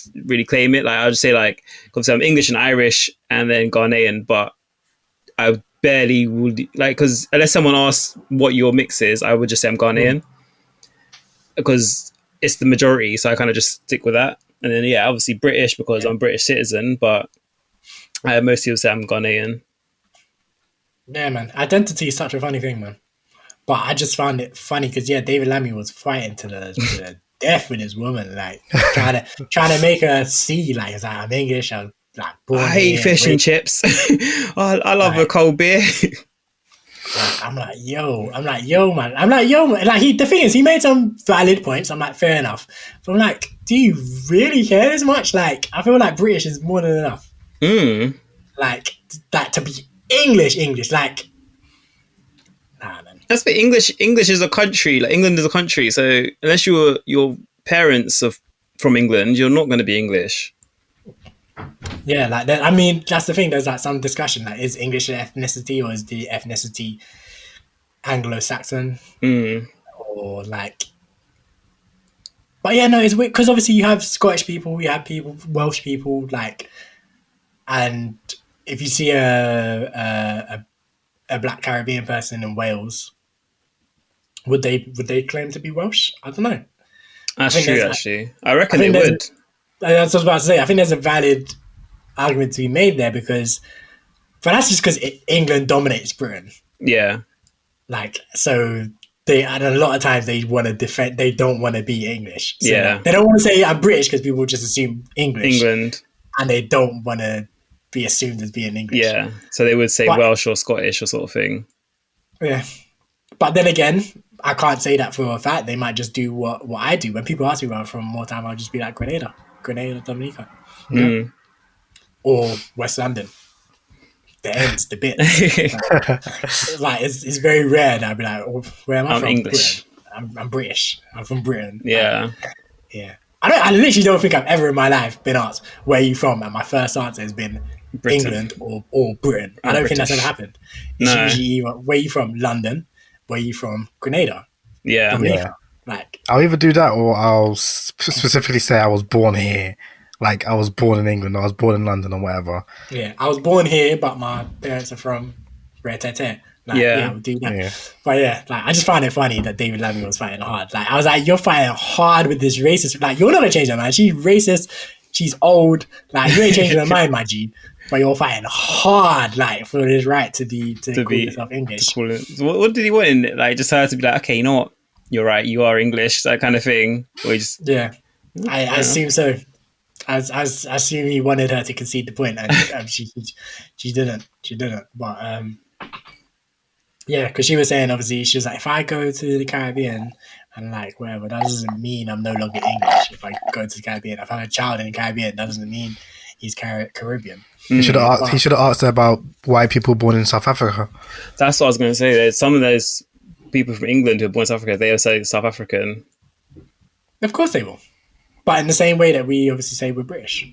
Speaker 3: claim it. Like I'll just say like, because I'm English and Irish and then Ghanaian, but I barely would like, because unless someone asks what your mix is, I would just say I'm Ghanaian because it's the majority, so I kind of just stick with that. And then yeah, obviously British because I'm British citizen, but I mostly would say I'm Ghanaian.
Speaker 1: Yeah, man, identity is such a funny thing, man. But I just found it funny because David Lammy was fighting to the death with his woman, like trying to make her see, like, it's like I'm English, I'm like born
Speaker 3: I hate fish and chips. I love a cold beer.
Speaker 1: I'm like, yo, man. Like the thing is, he made some valid points. I'm like, fair enough. But I'm like, do you really care this much? Like, I feel like British is more than enough. Like to be English, like, nah, man.
Speaker 3: That's what English is a country. Like England is a country. So unless your parents are from England, you're not going to be English.
Speaker 1: Yeah, like that. I mean, that's the thing. There's like some discussion. Like, is English an ethnicity or is the ethnicity Anglo-Saxon? Or like, but yeah, no, it's weird because obviously you have Scottish people, you have people, Welsh people, like, and if you see a Black Caribbean person in Wales, would they claim to be Welsh? I don't know.
Speaker 3: That's true, actually. I reckon they would.
Speaker 1: That's what I was about to say. I think there's a valid argument to be made there but that's just because England dominates Britain.
Speaker 3: Yeah.
Speaker 1: Like, so and a lot of times they want to defend, they don't want to be English. So
Speaker 3: yeah.
Speaker 1: They don't want to say I'm British because people just assume English.
Speaker 3: England.
Speaker 1: And they don't want to be assumed as being English.
Speaker 3: Yeah. So they would say Welsh or Scottish or sort of thing.
Speaker 1: Yeah. But then again, I can't say that for a fact. They might just do what I do. When people ask me where I'm from, more time I'll just be like Grenada, Dominica. Yeah. Or West London. The ends, the bits. Like it's very rare that I'd be like, oh, where am I from?
Speaker 3: English.
Speaker 1: I'm British. I'm from Britain.
Speaker 3: Yeah.
Speaker 1: Yeah. I literally don't think I've ever in my life been asked, where are you from? And my first answer has been Britain. England or Britain. I don't think that's ever happened. It's usually either, where are you from? London. Where are you from? Grenada.
Speaker 3: Yeah.
Speaker 1: Dominica. Like,
Speaker 2: I'll either do that or I'll specifically say I was born here. Like, I was born in England, I was born in London or whatever.
Speaker 1: Yeah, I was born here, but my parents are from Retete. Like, yeah, we'll do that. Yeah. But yeah, like, I just find it funny that David Lammy was fighting hard. Like, I was like, you're fighting hard with this racist. Like, you're not going to change her, man. She's racist. She's old. Like, you ain't changing her mind, my G. But you're fighting hard, like, for his right to call yourself English.
Speaker 3: What did he want in it? Like, just her to be like, okay, you know what? You're right. You are English. That kind of thing. Or just...
Speaker 1: Yeah. I assume so. I assume he wanted her to concede the point, and she didn't. She didn't. But yeah, because she was saying, obviously, she was like, if I go to the Caribbean and like whatever, that doesn't mean I'm no longer English. If I go to the Caribbean, if I have a child in the Caribbean, that doesn't mean he's Caribbean.
Speaker 2: He should have asked her about white people born in South Africa.
Speaker 3: That's what I was going to say. There's some of those people from England who are born in South Africa. They are say South African.
Speaker 1: Of course they will, but in the same way that we obviously say we're British,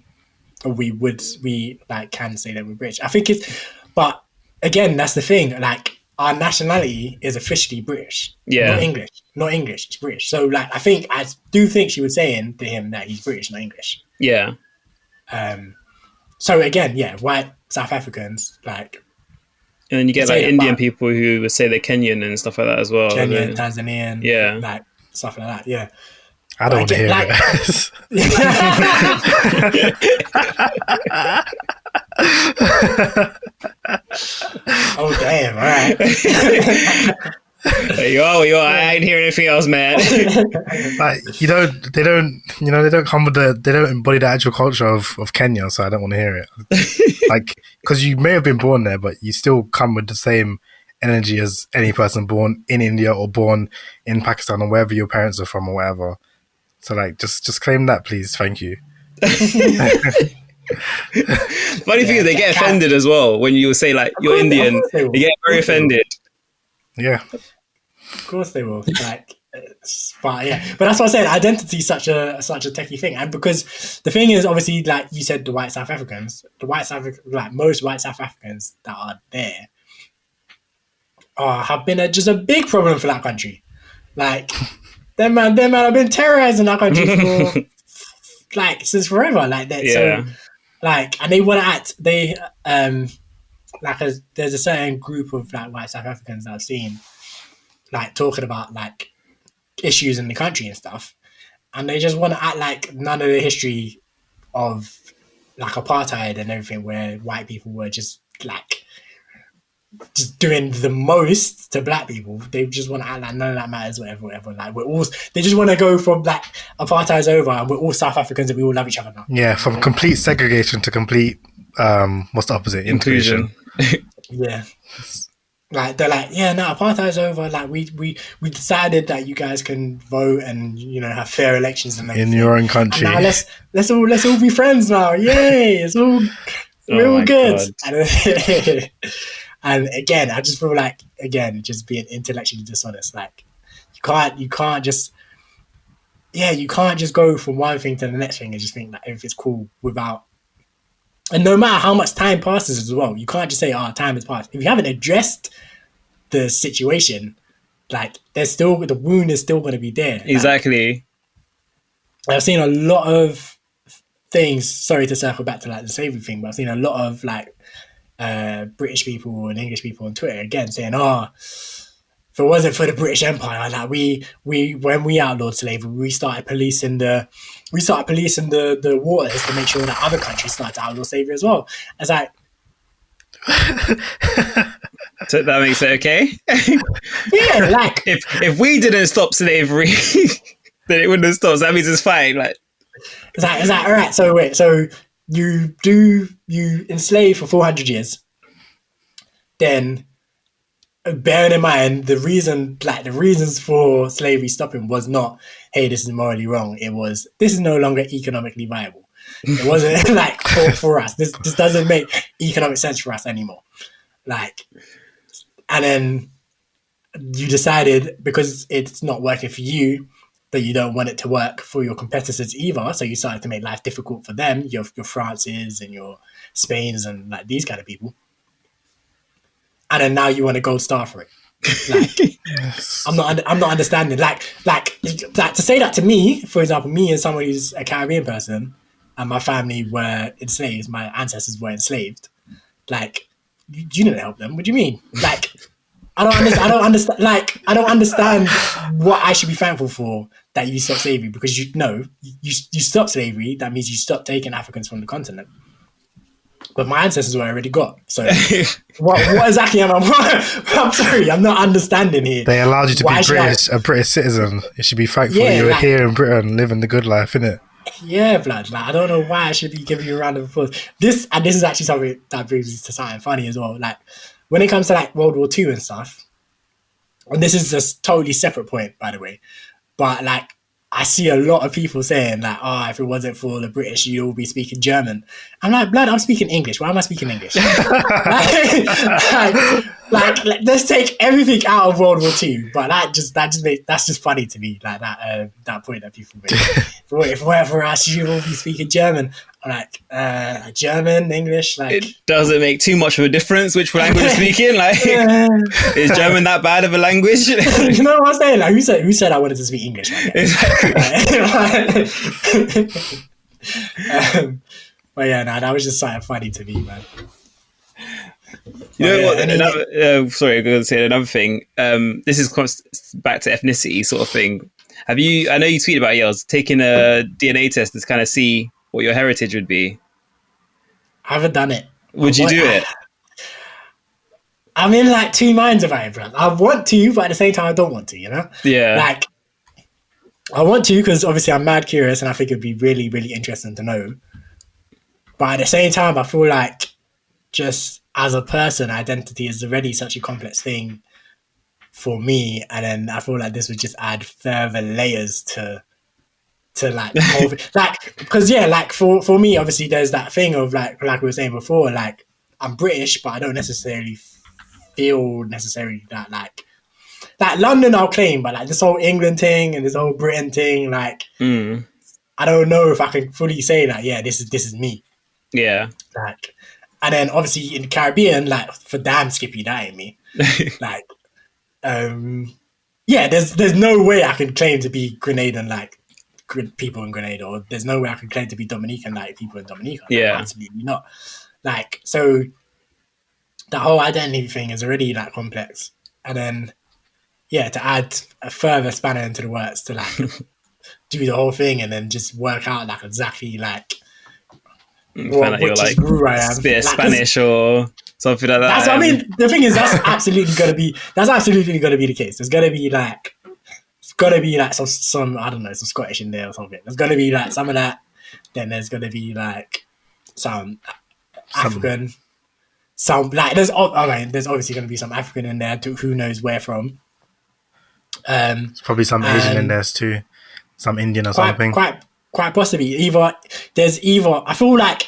Speaker 1: or we like can say that we're British. I think it's, but again, that's the thing. Like our nationality is officially British.
Speaker 3: Yeah,
Speaker 1: not English. It's British. So like, I do think she was saying to him that he's British, not English.
Speaker 3: Yeah.
Speaker 1: So again, yeah, white South Africans, like,
Speaker 3: and then you get like Indian people who would say they're Kenyan and stuff like that as well.
Speaker 1: Kenyan, Tanzanian,
Speaker 3: yeah,
Speaker 1: like stuff like that. Yeah,
Speaker 2: I don't want to hear it.
Speaker 1: Oh damn! All right.
Speaker 3: Yo, I ain't hearing anything else, man.
Speaker 2: Like they don't come with they don't embody the actual culture of Kenya, so I don't want to hear it. Like, because you may have been born there, but you still come with the same energy as any person born in India or born in Pakistan or wherever your parents are from or whatever. So like, just claim that, please. Thank you.
Speaker 3: Funny thing is, they get offended as well when you say like you're Indian. They get very offended.
Speaker 2: Yeah,
Speaker 1: of course they will. Like, but yeah, but that's what I said. Identity is such a techie thing, and because the thing is, obviously, like you said, the white South Africans, like most white South Africans that are there, have been just a big problem for that country. Like, them man have been terrorizing that country for like since forever. Like that,
Speaker 3: yeah.
Speaker 1: So like, and they want to act. They like there's a certain group of like white South Africans that I've seen like talking about like issues in the country and stuff, and they just want to act like none of the history of like apartheid and everything, where white people were just doing the most to black people. They just want to act like none of that matters, whatever. Like they just want to go from like apartheid's over and we're all South Africans and we all love each other now.
Speaker 2: Yeah, from complete segregation to complete what's the opposite? Inclusion.
Speaker 1: Yeah. Like they're like, yeah, no, apartheid's over. Like we decided that you guys can vote and have fair elections and everything.
Speaker 2: In your own country.
Speaker 1: And now let's all be friends now. Yay! We're all good. And again, I just feel like just being intellectually dishonest. Like you can't just go from one thing to the next thing and just think that everything's cool without. And no matter how much time passes as well, you can't just say, time has passed. If you haven't addressed the situation, like the wound is still going to be there.
Speaker 3: Exactly.
Speaker 1: Like, I've seen a lot of things, sorry to circle back to like the slavery thing, but I've seen a lot of like British people and English people on Twitter again saying, if it wasn't for the British Empire, like we when we outlawed slavery, we started policing the waters to make sure that other countries started to outlaw slavery as well. It's like,
Speaker 3: so that makes it okay.
Speaker 1: Yeah, like
Speaker 3: if we didn't stop slavery, then it wouldn't have stopped. So that means it's fine. Like
Speaker 1: it's like all right. So wait, so you enslave for 400 years, then. Bearing in mind the reasons for slavery stopping was not, hey, this is morally wrong. It was, this is no longer economically viable. It wasn't like for us. This doesn't make economic sense for us anymore. Like, and then you decided because it's not working for you that you don't want it to work for your competitors either. So you started to make life difficult for them, your Frances and your Spains and like these kind of people. And then now you want a gold star for it. Like, yes. I'm not understanding. Like to say that to me, for example, me as someone who's a Caribbean person, and my family were enslaved, my ancestors were enslaved. Like, you didn't help them. What do you mean? Like, I don't understand. Like, I don't understand what I should be thankful for that you stopped slavery, because you stopped slavery. That means you stopped taking Africans from the continent. But my ancestors were already got. So what exactly am I? I'm sorry, I'm not understanding here.
Speaker 2: They allowed you to be a British citizen. You should be thankful you were here in Britain living the good life, innit?
Speaker 1: yeah, blood. Like, I don't know why I should be giving you a round of applause. This is actually something that brings me to something funny as well. Like, when it comes to like World War II and stuff, and this is a totally separate point, by the way, but like, I see a lot of people saying like, "Oh, if it wasn't for the British, you'd all be speaking German." I'm like, blood, I'm speaking English. Why am I speaking English? like, let's take everything out of World War II. But that's just funny to me. Like that point that people make. If it weren't for us, you'd all be speaking German. I'm like, German, English, like.
Speaker 3: It doesn't make too much of a difference which language you're speaking. Like, is German that bad of a language?
Speaker 1: You know what I'm saying? Like, who said I wanted to speak English? Like, but yeah, no, that was just something funny to me, man.
Speaker 3: You know what? Sorry, I'm going to say another thing. This is back to ethnicity sort of thing. I know you tweeted about yours, taking a DNA test to kind of see what your heritage would be.
Speaker 1: I haven't done it.
Speaker 3: Would you do it?
Speaker 1: I'm in like two minds about it, bro. I want to, but at the same time, I don't want to, you know?
Speaker 3: Yeah.
Speaker 1: Like, I want to because obviously I'm mad curious and I think it'd be really, really interesting to know. But at the same time, I feel like just as a person, identity is already such a complex thing for me. And then I feel like this would just add further layers to like, like, because yeah, like for me, obviously there's that thing of like we were saying before, like I'm British, but I don't necessarily feel that like London I'll claim, but like this whole England thing and this whole Britain thing, like I don't know if I can fully say that, yeah, this is me.
Speaker 3: Yeah.
Speaker 1: Like, and then obviously in the Caribbean, like for damn Skippy, that ain't me. Like, yeah, there's no way I can claim to be Grenadian like people in Grenada, or there's no way I can claim to be Dominican like people in Dominica. Like,
Speaker 3: yeah,
Speaker 1: absolutely not. Like, so that whole identity thing is already like complex, and then yeah, to add a further spanner into the works to like do the whole thing and then just work out like exactly like
Speaker 3: what you're like bit of Spanish or something like that.
Speaker 1: That's what I mean. The thing is, that's absolutely gonna be the case. There's gonna be like some I don't know, some Scottish in there or something. There's gonna be like some of that. Then there's gonna be like some African. Some like there's obviously gonna be some African in there too, who knows where from.
Speaker 2: There's probably some Asian in there too, some Indian or something.
Speaker 1: Quite possibly. I feel like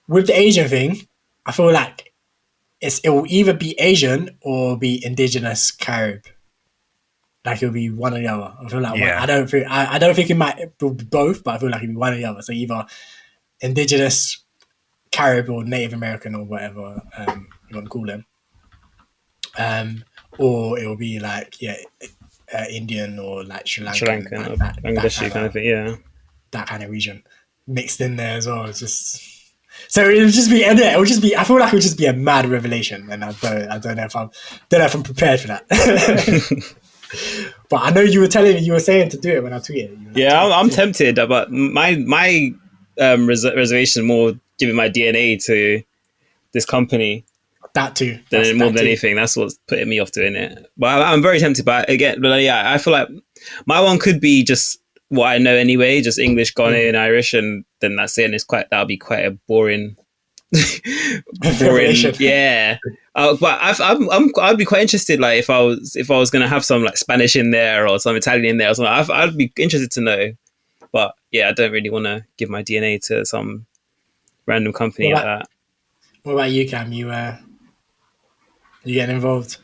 Speaker 1: with the Asian thing, I feel like it will either be Asian or be indigenous Carib. Like it'll be one or the other. I feel like I don't think it might be both, but I feel like it'll be one or the other. So either indigenous Carib or Native American or whatever you want to call them, or it will be like Indian or like Sri Lankan
Speaker 3: or Bangladeshi kind of thing. Yeah,
Speaker 1: that kind of region mixed in there as well. It's just. So it would just be, I feel like it would just be a mad revelation, and I don't know if I'm prepared for that. But I know you were saying to do it when I tweeted.
Speaker 3: Yeah, I'm tempted, but my reservation is more giving my DNA to this company.
Speaker 1: That too.
Speaker 3: More than anything, that's what's putting me off doing it. But I'm very tempted. But I feel like my one could be just what I know anyway, just English, Ghanaian, Irish, and then that's it. And that'll be quite a boring. Yeah. But I'd be quite interested, like if I was gonna have some like Spanish in there or some Italian in there or something. I'd be interested to know. But yeah, I don't really want to give my DNA to some random company like that.
Speaker 1: What about you, Cam? You getting involved?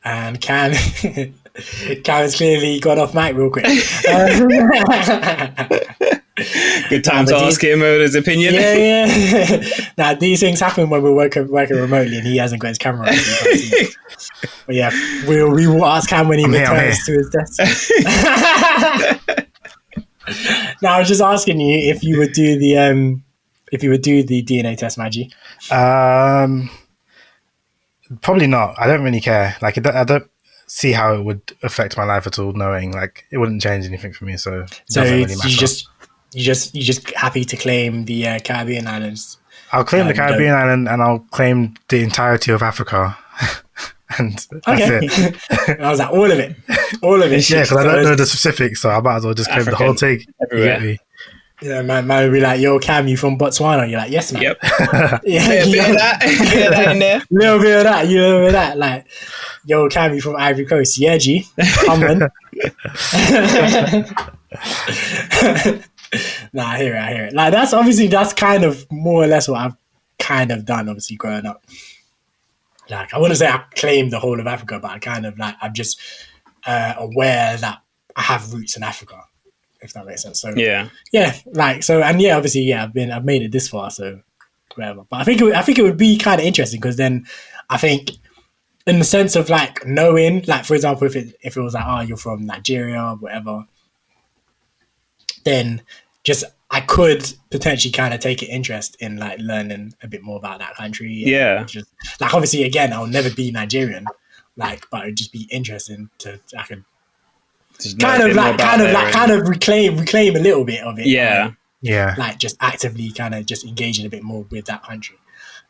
Speaker 1: And Cam has clearly got off mic real quick.
Speaker 3: Good time to ask him his opinion.
Speaker 1: Yeah. Now these things happen when we're working remotely, and he hasn't got his camera on. But yeah, we will ask Cam when he returns to his desk. Now I was just asking you if you would do the DNA test, Maggie.
Speaker 2: Probably not. I don't really care. Like I don't see how it would affect my life at all. Knowing like it wouldn't change anything for me, so it doesn't really matter.
Speaker 1: You just happy to claim the Caribbean islands.
Speaker 2: I'll claim the Caribbean island, and I'll claim the entirety of Africa, and that's it.
Speaker 1: I was like, all of it. All of it.
Speaker 2: Yeah, because I don't know the specifics, so I might as well just claim the whole thing. You
Speaker 3: everywhere.
Speaker 2: get me?
Speaker 1: Yeah, man will be like, yo, Cam, you from Botswana? You're like, yes, man.
Speaker 3: Yep.
Speaker 1: Yeah,
Speaker 3: Bit of that. Bit of that in there.
Speaker 1: little bit of that, you know, of that. Like, yo, Cam, you from Ivory Coast? Yeah, G. Come on. Nah, I hear it. Like, that's kind of more or less what I've kind of done, obviously, growing up. Like, I wouldn't say I claim the whole of Africa, but I kind of like, I'm just aware that I have roots in Africa, if that makes sense. So
Speaker 3: Yeah.
Speaker 1: like, so, and yeah, obviously, yeah, I've made it this far, so whatever. But I think it would be kind of interesting, because then I think in the sense of like knowing, like, for example, if it was like, oh, you're from Nigeria or whatever, then just I could potentially kind of take an interest in like learning a bit more about that country.
Speaker 3: Yeah.
Speaker 1: Just, like, obviously, again, I'll never be Nigerian, like, but it'd just be interesting to I could kind of reclaim a little bit of it.
Speaker 3: Yeah.
Speaker 1: Like,
Speaker 2: Yeah.
Speaker 1: like just actively kind of just engaging a bit more with that country,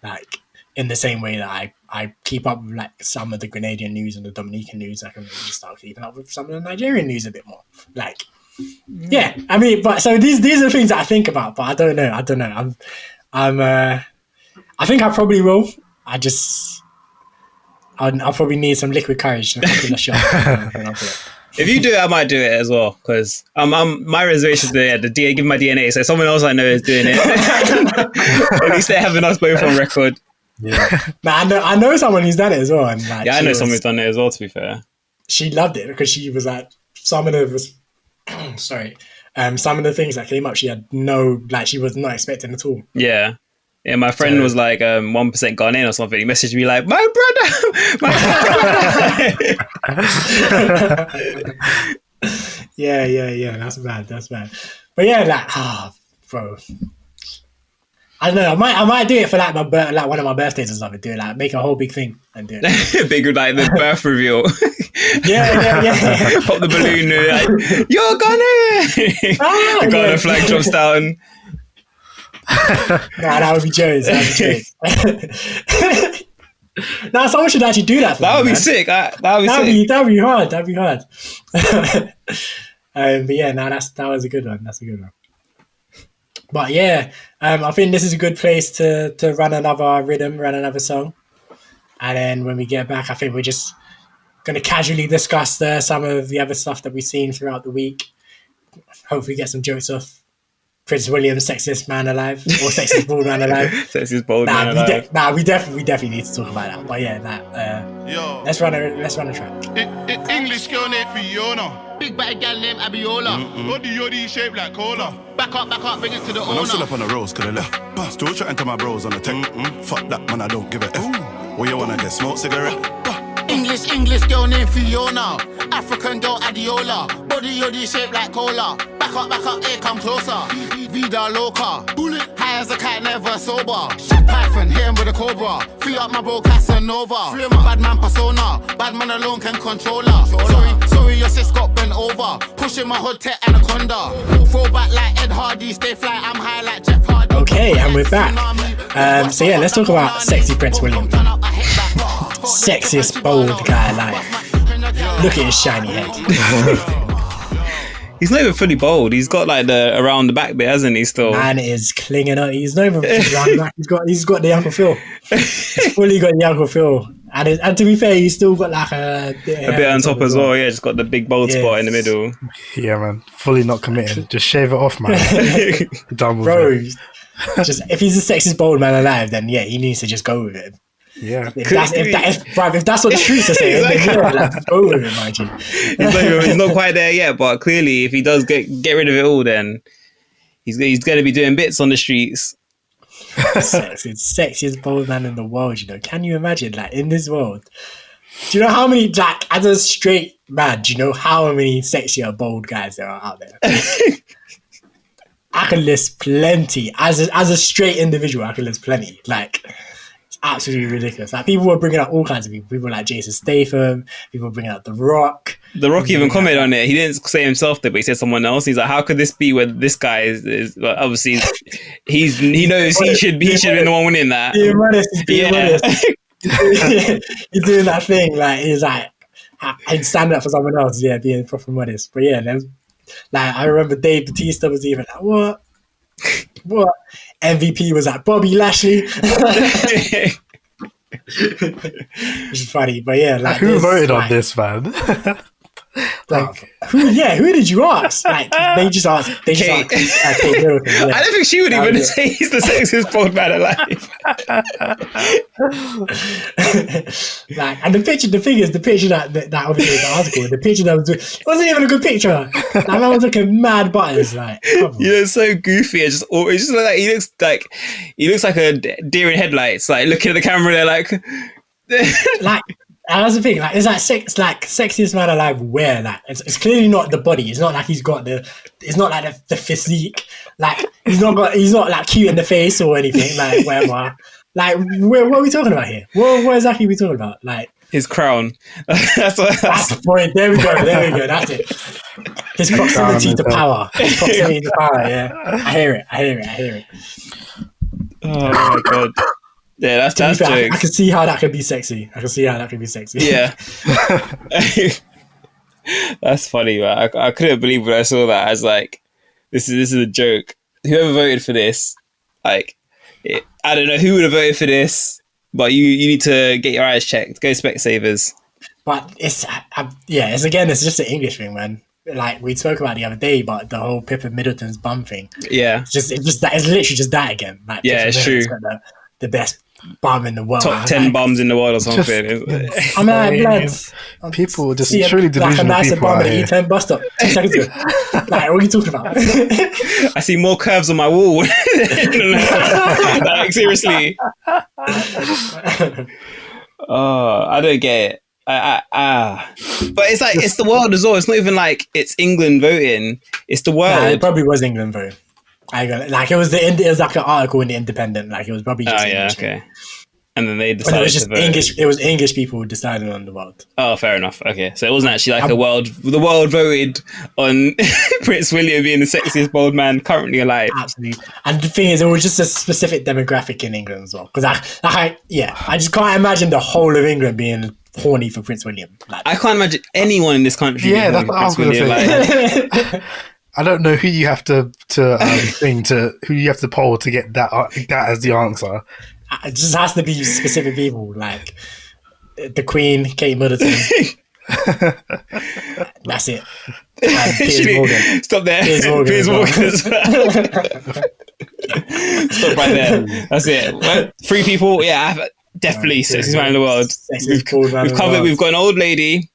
Speaker 1: like in the same way that I keep up with like some of the Grenadian news and the Dominican news. I can just start keeping up with some of the Nigerian news a bit more. Like, yeah, I mean, but so these are the things that I think about, but I don't know. I think I probably will. I'll probably need some liquid courage to fucking a shot.
Speaker 3: If you do it, I might do it as well, because my reservations there, give my DNA, so someone else I know is doing it. At least they're having us both on record.
Speaker 1: Yeah, I know someone who's done it as well, and like,
Speaker 3: Yeah, I know someone who's done it as well. To be fair,
Speaker 1: she loved it because she was like, some of the things that came up, she had she was not expecting at all.
Speaker 3: Yeah. Yeah, my friend was like 1% Ghanaian or something. He messaged me like, my brother.
Speaker 1: Yeah. That's bad. But yeah, like, bro. I don't know. I might do it for like one of my birthdays or something. Do it, like, make a whole big thing and do it.
Speaker 3: Big, like the birth reveal.
Speaker 1: Yeah.
Speaker 3: Pop the balloon. Like, you're Ghanaian. The Ghana flag drops down.
Speaker 1: Nah, that would be Joe's. Nah, someone should actually do that.
Speaker 3: That would be sick. That'd be
Speaker 1: hard. But yeah, that was a good one. That's a good one. But yeah, I think this is a good place to run another rhythm, run another song, and then when we get back, I think we're just going to casually discuss some of the other stuff that we've seen throughout the week. Hopefully, get some jokes off Prince William, sexiest man alive, or sexiest bald man alive.
Speaker 3: Sexiest bald man alive.
Speaker 1: We definitely need to talk about that. But yeah, let's run a track.
Speaker 5: English girl named Fiona. Big bad gal named Abiola. Body shaped like cola. Back up, bring it to the owner.
Speaker 6: I'm still up on the roads, could I left. Still chatting to my bros on the tech. Fuck that, man, I don't give a F. What you wanna get, smoke cigarette?
Speaker 5: English girl named Fiona. African girl Adiola. Body shaped like cola. Back up, here come closer. Vida loca. Bullet. High as a cat, never sober. Shit Python, hit him with a cobra. Free up my bro Casanova. Free my bad man persona. Bad man alone can control her. Sorry, your sis got bent over. Pushing my hood to anaconda. Throw back like Ed Hardy. Stay fly, I'm high like Jeff Hardy.
Speaker 1: Okay, and we're back. So yeah, let's talk about sexy Prince William. Sexiest bold guy alive. Look at his shiny head.
Speaker 3: He's not even fully bald. He's got like the around the back bit, hasn't he? Still,
Speaker 1: man is clinging up. He's not even around the back. He's got the Uncle Phil. He's fully got the Uncle Phil. And to be fair, he's still got like a bit
Speaker 3: on top as well. Yeah, just got the big bald spot in the middle.
Speaker 2: Yeah, man, fully not committing. Just shave it off, man. Done with it.
Speaker 1: Just if he's the sexiest bald man alive, then yeah, he needs to just go with it.
Speaker 2: Yeah.
Speaker 1: If that's what the truth is saying, then yeah, like, go with it, my G.
Speaker 3: He's not quite there yet, but clearly, if he does get rid of it all, then he's going to be doing bits on the streets.
Speaker 1: Sexiest bald man in the world, you know. Can you imagine, like, in this world? Do you know how many, like, as a straight man, do you know how many sexier bald guys there are out there? I can list plenty. As a straight individual, I can list plenty. Like, it's absolutely ridiculous. Like, people were bringing up all kinds of people. People like Jason Statham. People were bringing up The Rock.
Speaker 3: The Rock even commented on it. He didn't say himself there, but he said someone else. He's like, "How could this be where this guy is?" Well, obviously, he knows he should be the one winning that.
Speaker 1: Being honest, he's doing that thing. Like, he's like, I'd stand up for someone else, yeah, being proper modest. But yeah, then like I remember Dave Bautista was even like, what? MVP was like Bobby Lashley. Which is funny, but yeah, like
Speaker 2: who voted on this, man?
Speaker 1: Who did you ask? Like they just asked Kate Middleton, yeah.
Speaker 3: I don't think she would even say he's the sexiest bald man alive.
Speaker 1: Like, and the picture that obviously was the article, the picture that was doing, it wasn't even a good picture. That man was looking mad buttons, like
Speaker 3: so goofy. It's just like he looks like a deer in headlights, like looking at the camera. They're like,
Speaker 1: like. And that's the thing, like, it's like sexiest man alive where, like, it's clearly not the body. It's not like he's got it's not like the physique. Like, he's not like cute in the face or anything, like, whatever. Like, what are we talking about here? What exactly are we talking about? Like,
Speaker 3: his crown. That's
Speaker 1: the point. There we go. That's it. His proximity to power. Yeah. I hear it.
Speaker 3: Oh my God. Yeah, that's jokes.
Speaker 1: I can see how that could be sexy.
Speaker 3: Yeah. That's funny, man. I couldn't believe when I saw that. I was like, this is a joke. Whoever voted for this, like, I don't know who would have voted for this, but you need to get your eyes checked. Go Specsavers.
Speaker 1: But it's just an English thing, man. Like we spoke about the other day, but the whole Pippa Middleton's bum thing.
Speaker 3: Yeah.
Speaker 1: It's literally just that again. Like,
Speaker 3: yeah, it's true.
Speaker 1: The best bum in the world.
Speaker 3: Top 10 bums in the world or something.
Speaker 1: I'm like, lads.
Speaker 2: People just truly delusional
Speaker 1: like a nicer
Speaker 2: people
Speaker 1: bum
Speaker 2: out
Speaker 1: at
Speaker 2: here.
Speaker 1: E10 bus stop 2 seconds ago. Like, what are you talking about?
Speaker 3: I see more curves on my wall. Like, seriously. Oh, I don't get it. But it's like, it's the world as well. It's not even like it's England voting. It's the world.
Speaker 1: Nah, it probably was England voting. Like it was like an article in the Independent. Like it was probably just English.
Speaker 3: Okay. And then they decided
Speaker 1: it was just
Speaker 3: to vote.
Speaker 1: English. It was English people deciding on the world.
Speaker 3: Oh, fair enough. Okay, so it wasn't actually like the world voted on Prince William being the sexiest bald man currently alive.
Speaker 1: Absolutely. And the thing is, it was just a specific demographic in England as well. Because I just can't imagine the whole of England being horny for Prince William. Like,
Speaker 3: I can't imagine anyone in this country.
Speaker 2: Yeah, that's what I was going to say.
Speaker 3: Like,
Speaker 2: I don't know who you have to who you have to poll to get that as the answer.
Speaker 1: It just has to be specific people, like the Queen, Kate Middleton. That's it. And Piers Morgan.
Speaker 3: Stop there. Piers Morgan. Stop right there. That's it. Well, 3 people. Yeah, definitely sexiest man in the world. We've got an old lady,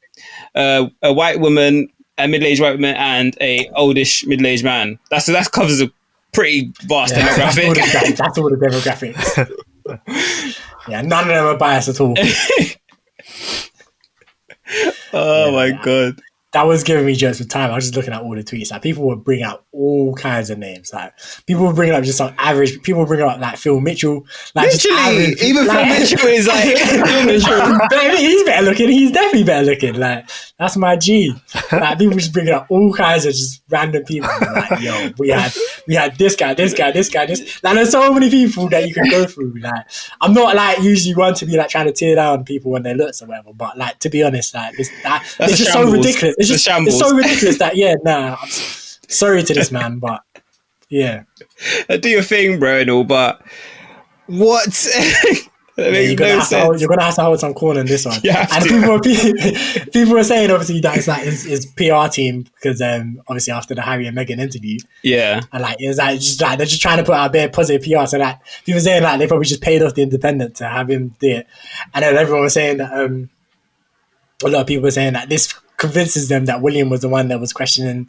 Speaker 3: a white woman, a middle-aged white woman, and a oldish middle-aged man. That covers a pretty vast demographic.
Speaker 1: That's all the demographics. Yeah, none of them are biased at all.
Speaker 3: Oh my God.
Speaker 1: That was giving me jokes for time. I was just looking at all the tweets. Like people would bring out all kinds of names. Like people would bring up just some average. People would bring up like Phil Mitchell. Like
Speaker 3: literally, even Phil Mitchell is like Phil Mitchell.
Speaker 1: He's better looking. He's definitely better looking. Like that's my G. Like people just bring up all kinds of just random people. Like yo, we had this guy. Like there's so many people that you can go through. Like I'm not like usually one to be like trying to tear down people when their looks or whatever. But like to be honest, like it's just so ridiculous. It's so ridiculous that I'm sorry to this man, but yeah.
Speaker 3: Do your thing, bro, and all, but what? That makes no sense.
Speaker 1: You're gonna have to hold some corner in this one.
Speaker 3: And
Speaker 1: people were saying obviously that it's like his PR team because obviously after the Harry and Meghan interview, and like it's like just like they're just trying to put out a bit of positive PR. So like people were saying like they probably just paid off the Independent to have him do it, and then everyone was saying that a lot of people were saying that this convinces them that William was the one that was questioning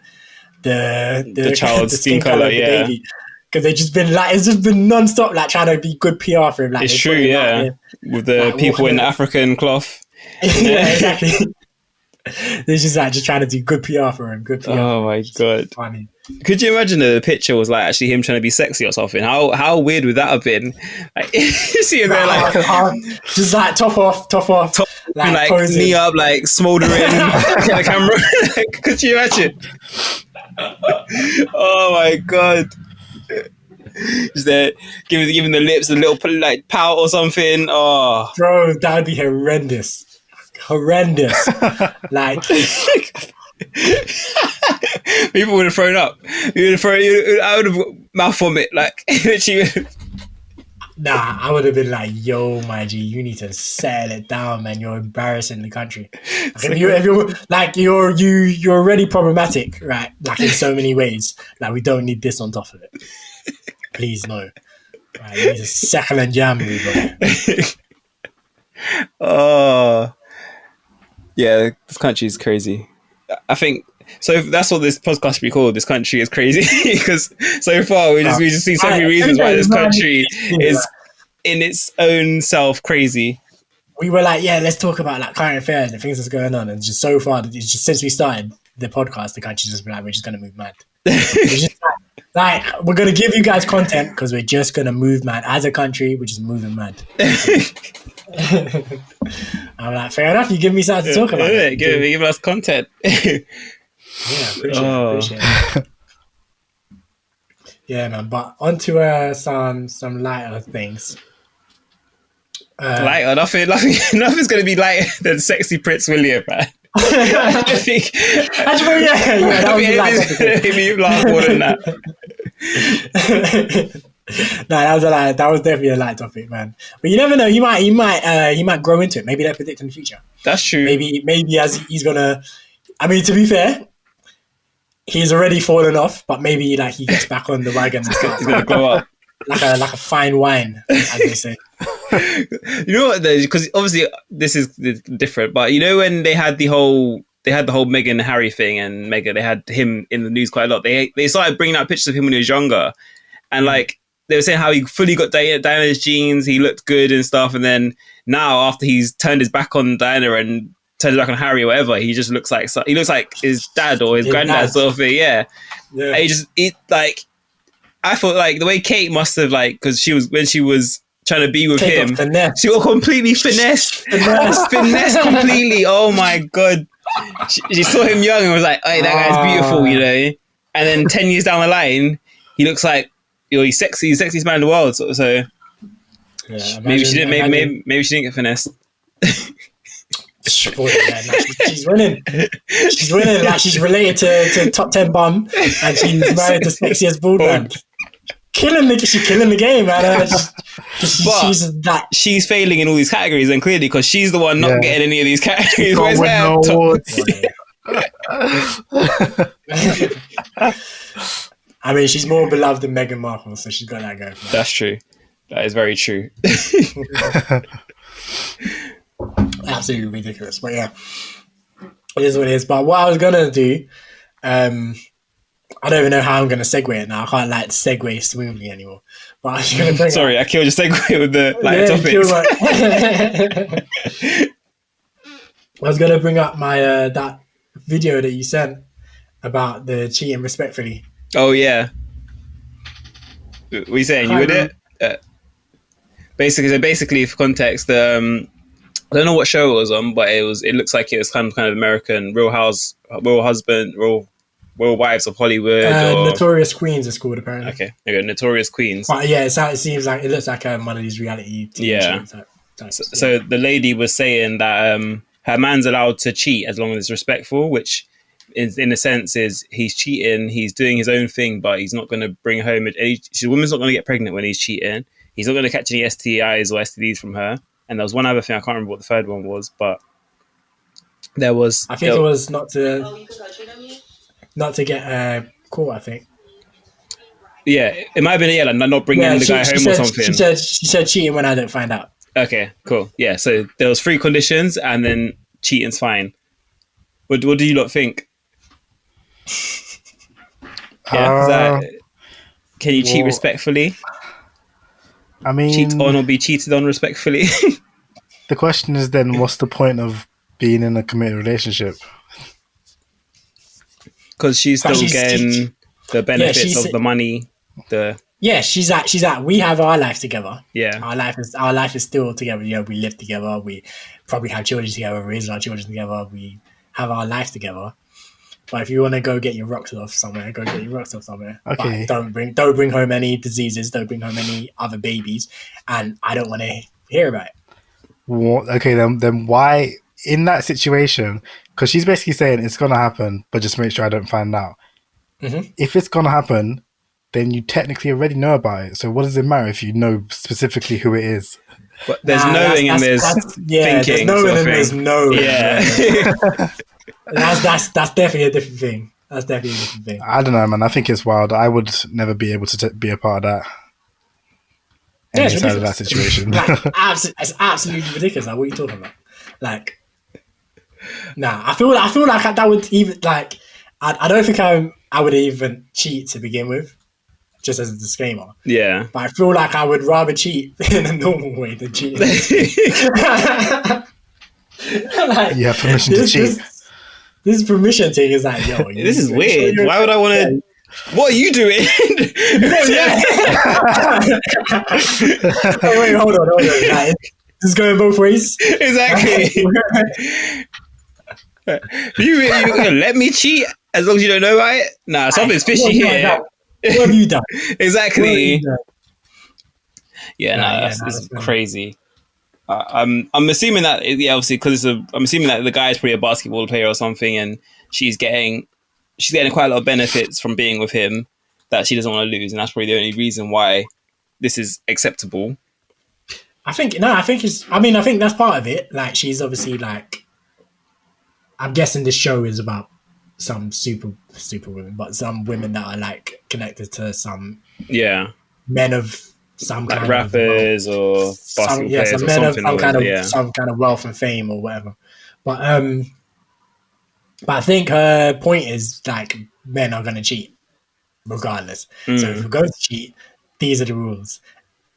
Speaker 1: the child's skin color of the baby. Because they've just been like, it's just been non-stop like trying to be good PR for him. Like,
Speaker 3: it's true, yeah. With the like, people in the African cloth.
Speaker 1: Yeah, exactly. They're just like trying to do good PR for him. Good PR.
Speaker 3: Oh my God.
Speaker 1: Funny.
Speaker 3: Could you imagine the picture was like actually him trying to be sexy or something? How weird would that have been? Like, you see him there like
Speaker 1: just like top off,
Speaker 3: like knee up, like smouldering the camera. Could you imagine? Oh my God. Just there giving the lips a little like pout or something. Oh,
Speaker 1: bro, that would be horrendous. horrendous. Like,
Speaker 3: people would have thrown up. I would have mouth vomit. Like, literally.
Speaker 1: nah, I would have been like, yo, my G, you need to settle it down, man. You're embarrassing the country. Like, if you're like you're already problematic, right? Like in so many ways. Like we don't need this on top of it. Please no. Right, you need to settle and jam me, bro.
Speaker 3: Oh, yeah, this country is crazy. I think so. That's what this podcast should be called. This country is crazy because so far we just see so many reasons why this country is in its own self crazy.
Speaker 1: We were like, yeah, let's talk about like current affairs and things that's going on, and just so far, it's just since we started the podcast, the country's just been like, we're just gonna move mad. We're just like we're gonna give you guys content because we're just gonna move mad as a country. We're just moving mad. I'm like, fair enough. You give me something to talk about.
Speaker 3: Yeah, give us content.
Speaker 1: Yeah, appreciate it. Yeah, man. But onto some lighter things.
Speaker 3: Lighter, nothing's gonna be lighter than sexy Prince William, man. I think.
Speaker 1: Actually, yeah, that was light.
Speaker 3: Maybe you laugh more than that.
Speaker 1: No, that was definitely a light topic, man. But you never know. He might grow into it. Maybe they're predicting the future.
Speaker 3: That's true.
Speaker 1: Maybe as he's gonna. I mean, to be fair, he's already fallen off. But maybe like he gets back on the wagon and starts
Speaker 3: He's gonna grow up.
Speaker 1: like a fine wine, as they say.
Speaker 3: You know what? Because obviously this is different. But you know when they had the whole Meghan and Harry thing, and Meghan, they had him in the news quite a lot. They started bringing out pictures of him when he was younger, and like. They were saying how he fully got Diana's genes, he looked good and stuff, and then now after he's turned his back on Diana and turned his back on Harry or whatever, he just looks like his dad or his granddad sort of thing. Yeah. I thought like the way Kate must have like because when she was trying to be with him, she got completely finessed completely. Oh my god, she saw him young and was like, "Hey, that guy's beautiful," you know. And then 10 years down the line, he looks like. He's sexy, he's the sexiest man in the world. So
Speaker 1: yeah,
Speaker 3: maybe she didn't. Maybe she didn't get finessed.
Speaker 1: She's winning. She's winning. Like she's related to top 10 bum, and she's married to sexiest bald man. She's killing the game, man.
Speaker 3: She's failing in all these categories, and clearly because she's the one not getting any of these categories.
Speaker 2: Where's
Speaker 1: I mean, she's more beloved than Meghan Markle, so she's got that going.
Speaker 3: That's true. That is very true.
Speaker 1: Absolutely ridiculous. But yeah, it is what it is. But what I was going to do, I don't even know how I'm going to segue it now. I can't like segue smoothly anymore. But I was going to bring
Speaker 3: Sorry, I killed your segue with the topics.
Speaker 1: I was going to bring up my that video that you sent about the cheating respectfully.
Speaker 3: Oh yeah, what are you saying? You with it? Basically, for context, I don't know what show it was on, but it looks like it was kind of American Real Wives of Hollywood.
Speaker 1: Notorious Queens is called apparently.
Speaker 3: Okay, there you go, Notorious Queens.
Speaker 1: But yeah, it looks like one of these reality TV shows types.
Speaker 3: So the lady was saying that her man's allowed to cheat as long as it's respectful, which. In a sense, is he's cheating. He's doing his own thing, but he's not going to bring home. The woman's not going to get pregnant when he's cheating. He's not going to catch any STIs or STDs from her. And there was one other thing I can't remember what the third one was, but there was.
Speaker 1: I think it was not to get caught. I think.
Speaker 3: Yeah, it might have been like not bringing the guy home or something.
Speaker 1: She said cheating when I don't find out.
Speaker 3: Okay, cool. Yeah, so there was 3 conditions, and then cheating's fine. What do you lot think? Yeah, can you cheat respectfully?
Speaker 2: I mean,
Speaker 3: cheat on or be cheated on respectfully.
Speaker 2: The question is then, what's the point of being in a committed relationship?
Speaker 3: Because she's still getting the benefits of the money.
Speaker 1: She's at. We have our life together.
Speaker 3: Yeah,
Speaker 1: our life is still together. You know, we live together. We probably have children together. We raise our children together. We have our life together. But if you want to go get your rocks off somewhere, go get your rocks off somewhere. Okay. But don't bring home any diseases. Don't bring home any other babies. And I don't want to hear about it.
Speaker 2: Well, okay, then why in that situation, because she's basically saying it's gonna happen, but just make sure I don't find out.
Speaker 1: Mhm.
Speaker 2: If it's gonna happen, then you technically already know about it. So what does it matter if you know specifically who it is?
Speaker 3: But there's
Speaker 1: Nah,
Speaker 3: knowing and there's
Speaker 1: yeah, there's
Speaker 3: thinking.
Speaker 1: knowing
Speaker 3: sort of
Speaker 1: and there's
Speaker 3: thing.
Speaker 1: knowing.
Speaker 3: Yeah.
Speaker 1: That's definitely a different thing. That's definitely a different thing.
Speaker 2: I don't know, man. I think it's wild. I would never be able to be a part of that.
Speaker 1: Yeah,
Speaker 2: Any
Speaker 1: it's
Speaker 2: side of that
Speaker 1: ridiculous.
Speaker 2: situation.
Speaker 1: It's absolutely ridiculous. Like, what are you talking about? Like, nah, I feel like that would even like. I don't think I would even cheat to begin with, just as a disclaimer.
Speaker 3: Yeah.
Speaker 1: But I feel like I would rather cheat in a normal way than cheat. Like,
Speaker 2: You have permission to cheat.
Speaker 1: This permission thing is like, yo,
Speaker 3: This is weird. Why would I want to? What are you doing?
Speaker 1: Yeah. Wait, hold on. Like, this is going both ways.
Speaker 3: Exactly. you let me cheat as long as you don't know about it? Nah, something's fishy here.
Speaker 1: What have you done?
Speaker 3: Exactly. Yeah,
Speaker 1: Nah,
Speaker 3: it's
Speaker 1: that's
Speaker 3: crazy. I'm assuming that obviously because I'm assuming that the guy is probably a basketball player or something, and she's getting quite a lot of benefits from being with him that she doesn't want to lose, and that's probably the only reason why this is acceptable.
Speaker 1: I think that's part of it. Like, she's obviously like, I'm guessing this show is about some super women, but some women that are like connected to some men of some
Speaker 3: like
Speaker 1: kind
Speaker 3: rappers or basketball players or
Speaker 1: men of
Speaker 3: something.
Speaker 1: some kind of wealth and fame or whatever. But I think her point is like, men are gonna cheat regardless. So if you're going to cheat, these are the rules.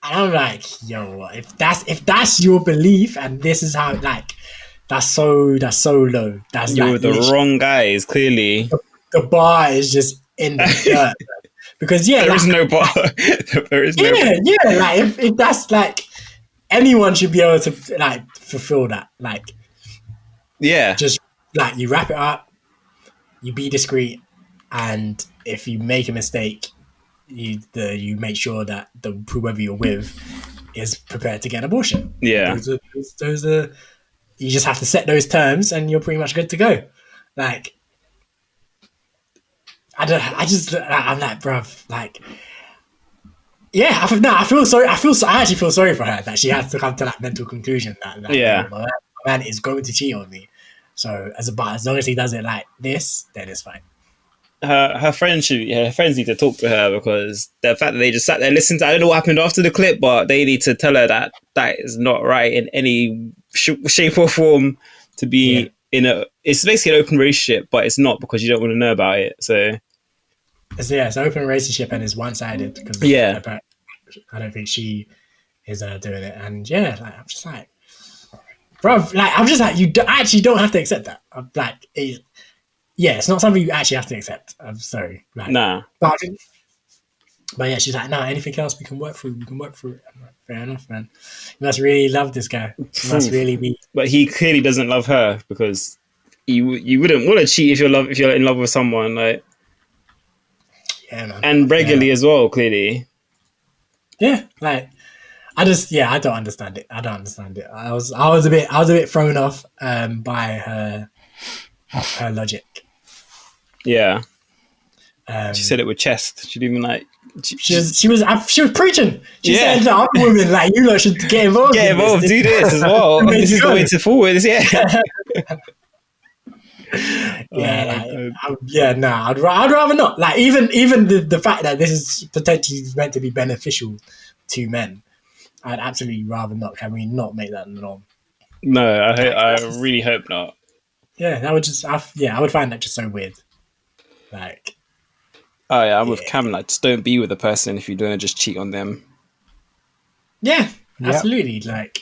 Speaker 1: And I'm like, yo, if that's your belief and this is how, like, that's so low. That's
Speaker 3: You're
Speaker 1: like,
Speaker 3: the wrong guys, clearly.
Speaker 1: the bar is just in the dirt. Because
Speaker 3: there is no bar. There is no bar.
Speaker 1: Yeah, like if that's like, anyone should be able to like fulfill that. Like,
Speaker 3: yeah,
Speaker 1: just like, you wrap it up, you be discreet, and if you make a mistake, you make sure that whoever you're with is prepared to get an abortion.
Speaker 3: Yeah,
Speaker 1: those are you just have to set those terms, and you're pretty much good to go. Like, I'm like, bruv, like, yeah, I feel sorry. I actually feel sorry for her that she has to come to that mental conclusion that my man is going to cheat on me. So as long as he does it like this, then it's fine.
Speaker 3: Her friends need to talk to her, because the fact that they just sat there and listened to, I don't know what happened after the clip, but they need to tell her that is not right in any shape or form to be it's basically an open relationship, but it's not, because you don't want to know about it. So
Speaker 1: it's an open relationship, and it's one-sided, because I don't think she is doing it. And like, I'm just like, bruv, like, I'm just like, you actually don't have to accept that. I'm like, it's not something you actually have to accept. I'm sorry. Like,
Speaker 3: nah.
Speaker 1: But yeah, she's like, no, anything else we can work through. I'm like, fair enough, man. You must really love this guy. You must really be.
Speaker 3: But he clearly doesn't love her, because you wouldn't want to cheat if you're in love with someone, like.
Speaker 1: Yeah, man.
Speaker 3: And regularly as well, clearly.
Speaker 1: Yeah, like, I don't understand it. I was a bit thrown off by her logic.
Speaker 3: Yeah. She said it with chest. She didn't even like.
Speaker 1: She was preaching. She said to other women, like, you lot should get involved.
Speaker 3: Get involved, do this as well. This is the way to forward.
Speaker 1: I'd rather not. Like, even the fact that this is potentially meant to be beneficial to men, I'd absolutely rather not. Can we not make that the norm?
Speaker 3: No, I really hope not.
Speaker 1: Yeah, that would just. I would find that just so weird. Like,
Speaker 3: oh yeah, I'm with Cam. Like, just don't be with a person if you're going to just cheat on them.
Speaker 1: Yeah, absolutely. Like,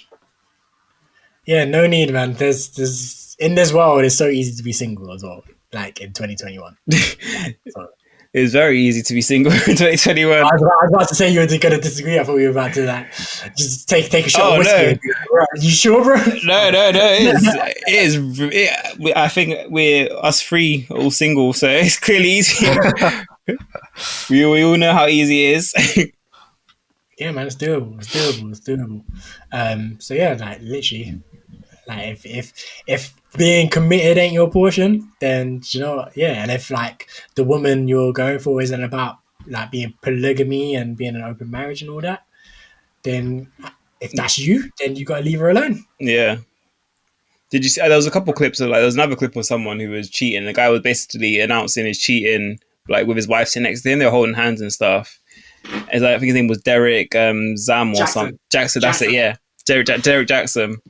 Speaker 1: yeah, no need, man. There's in this world, it's so easy to be single as well. Like, in 2021.
Speaker 3: It's very easy to be single in 2021.
Speaker 1: I was about to say you were going to disagree. I thought we were about to like just take a shot of whiskey. No. Are you sure, bro?
Speaker 3: No. I think we're us three all single, so it's clearly easy. we all know how easy it is.
Speaker 1: Yeah, man, it's doable. So yeah, like, literally, Like if being committed ain't your portion, then you know what? Yeah. And if like the woman you're going for isn't about like being polygamy and being an open marriage and all that, then if that's you, then you gotta leave her alone.
Speaker 3: Yeah. Did you see? There was a couple clips of like there was another clip of someone who was cheating. The guy was basically announcing his cheating, like with his wife sitting next to him. They were holding hands and stuff. It's like, I think his name was Derek Zam or something. Jackson. That's it. Yeah, Derek Jackson.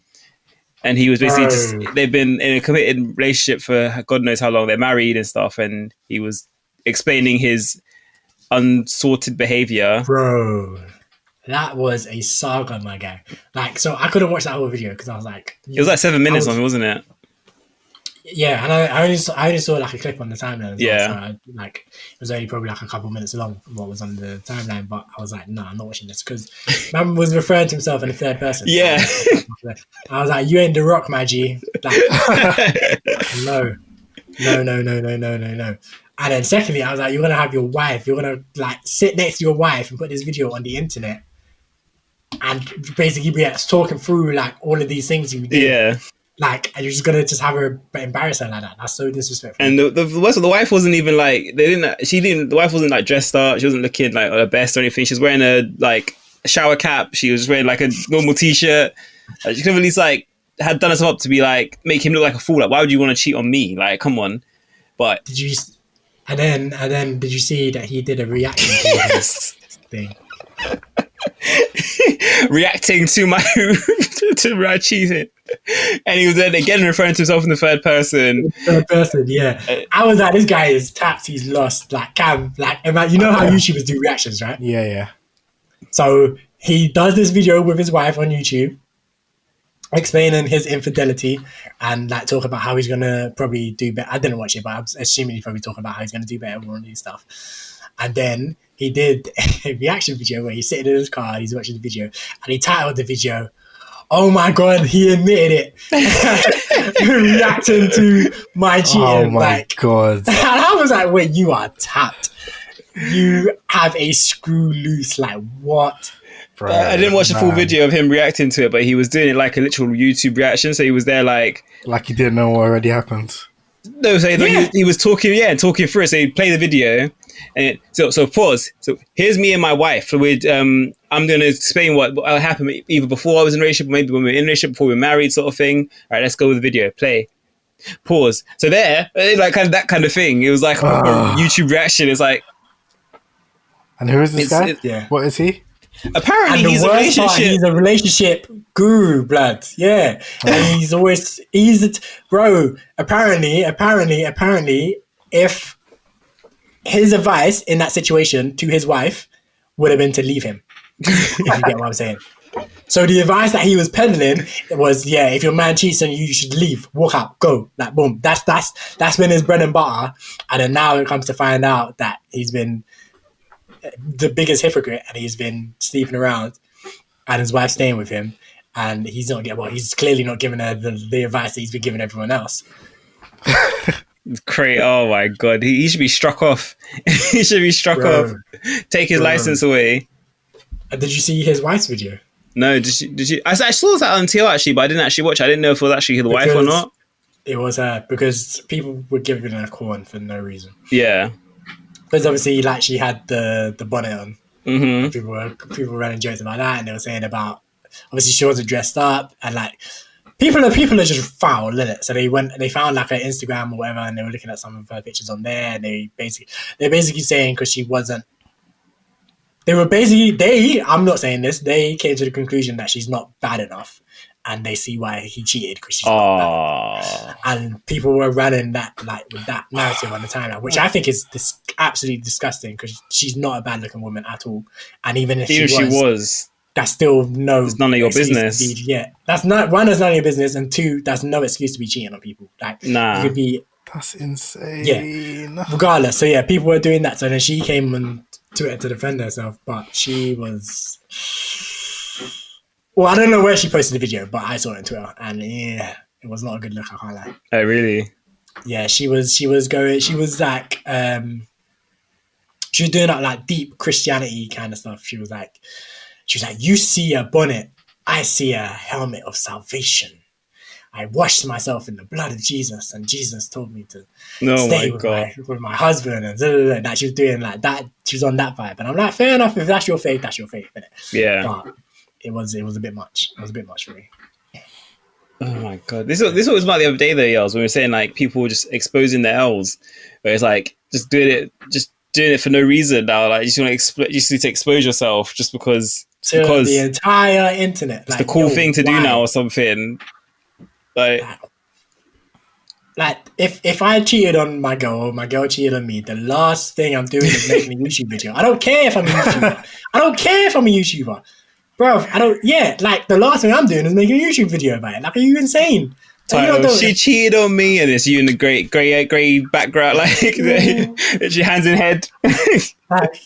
Speaker 3: And he was basically they've been in a committed relationship for God knows how long. They're married and stuff. And he was explaining his unsorted behavior.
Speaker 1: Bro, that was a saga, my guy. Like, so I couldn't watch that whole video because I was like,
Speaker 3: it was like 7 minutes on, wasn't it?
Speaker 1: Yeah, and I only saw like a clip on the timeline.
Speaker 3: Yeah,
Speaker 1: well, so like it was only probably like a couple minutes long what was on the timeline. But I was like, no, I'm not watching this because man was referring to himself in the third person.
Speaker 3: Yeah,
Speaker 1: I was like, you ain't the Rock, my G. Like, no. And then secondly, I was like, you're gonna have your wife. You're gonna like sit next to your wife and put this video on the internet, and basically be talking through like all of these things you did.
Speaker 3: Yeah.
Speaker 1: Like, and you're just gonna just have her embarrass her like that. That's so disrespectful.
Speaker 3: And the wife wasn't even like the wife wasn't like dressed up. She wasn't looking like her best or anything. She was wearing a shower cap. She was wearing like a normal t-shirt. She could have at least like had done herself up to be like make him look like a fool. Like, why would you want to cheat on me? Like, come on. But
Speaker 1: did you? And then did you see that he did a reaction to this thing?
Speaker 3: Reacting to my cheating, and he was then again referring to himself in the third person.
Speaker 1: Yeah. I was like, this guy is tapped. He's lost. Like Cam, like you know how YouTubers do reactions, right?
Speaker 2: Yeah.
Speaker 1: So he does this video with his wife on YouTube, explaining his infidelity and like talk about how he's gonna probably do better. I didn't watch it, but I'm assuming he's probably talking about how he's gonna do better on these stuff. And then he did a reaction video where he's sitting in his car and he's watching the video, and he titled the video, "Oh my God, he admitted it." Reacting to my cheating.
Speaker 2: Oh my God.
Speaker 1: And I was like, wait, you are tapped. You have a screw loose. Like, what?
Speaker 2: Bro,
Speaker 3: I didn't watch the full video of him reacting to it, but he was doing it like a literal YouTube reaction. So he was there like
Speaker 2: he didn't know what already happened.
Speaker 3: No, so he was talking through it. So he'd play the video, and so pause. So here's me and my wife. So I'm going to explain what happened either before I was in a relationship, or maybe when we were in a relationship, before we were married, sort of thing. All right, let's go with the video. Play. Pause. So there, like kind of that kind of thing. It was like a YouTube reaction. It's like,
Speaker 2: and who is this guy? What is he?
Speaker 3: Apparently, he's
Speaker 1: a relationship guru, blood. Yeah, and apparently, if his advice in that situation to his wife would have been to leave him, if you get what I'm saying. So the advice that he was peddling was, if your man cheats on you, you should leave, walk out, go, like boom. That's been his bread and butter, and then now it comes to find out that he's been the biggest hypocrite, and he's been sleeping around, and his wife's staying with him, and he's clearly not giving her the advice that he's been giving everyone else.
Speaker 3: Great! Oh my God, he should be struck off. He should be struck off. Take his license away.
Speaker 1: Did you see his wife's video?
Speaker 3: No, did you? I saw that on TL actually, but I didn't actually watch it. I didn't know if it was actually the wife or not.
Speaker 1: It was her, because people were giving her a corn for no reason.
Speaker 3: Yeah.
Speaker 1: Because obviously, like, she had the bonnet on.
Speaker 3: Mm-hmm.
Speaker 1: People were running jokes about that, and they were saying about, obviously she wasn't dressed up, and like people are just foul, isn't it? So they found like her Instagram or whatever, and they were looking at some of her pictures on there, and they're basically saying because she wasn't. I'm not saying this. They came to the conclusion that she's not bad enough, and they see why he cheated, because she's not bad. And people were running that with that narrative on the timeline, which I think is absolutely disgusting, because she's not a bad looking woman at all. And even if she was, that's still it's
Speaker 3: none of your business.
Speaker 1: That's not one. That's none of your business, and two, that's no excuse to be cheating on people. Like,
Speaker 3: nah,
Speaker 1: you could be.
Speaker 2: That's insane.
Speaker 1: Yeah. Regardless, so people were doing that. So then she came on Twitter to defend herself, but she was. Well, I don't know where she posted the video, but I saw it on Twitter, and it was not a good look. I can't lie.
Speaker 3: Oh, really?
Speaker 1: Yeah, she was doing that like deep Christianity kind of stuff. She was like, you see a bonnet, I see a helmet of salvation. I washed myself in the blood of Jesus, and Jesus told me to
Speaker 3: Oh
Speaker 1: stay
Speaker 3: my
Speaker 1: with
Speaker 3: God.
Speaker 1: my husband, and that she was doing like that. She was on that vibe, and I'm like, fair enough. If that's your faith, innit?
Speaker 3: Yeah.
Speaker 1: But it was a bit much. It was a bit much for me.
Speaker 3: Oh my God. This was about the other day though, Yels, when we were saying like people just exposing their L's, where it's like just doing it for no reason now. Like you just want to you just need to expose yourself just because
Speaker 1: The entire internet.
Speaker 3: It's the cool thing to do now or something. Like
Speaker 1: if I cheated on my girl or my girl cheated on me, the last thing I'm doing is making a YouTube video. I don't care if I'm a YouTuber. Bro, like the last thing I'm doing is making a YouTube video about it. Like, are you insane?
Speaker 3: She cheated on me, and it's you in the grey background, like she hands in head.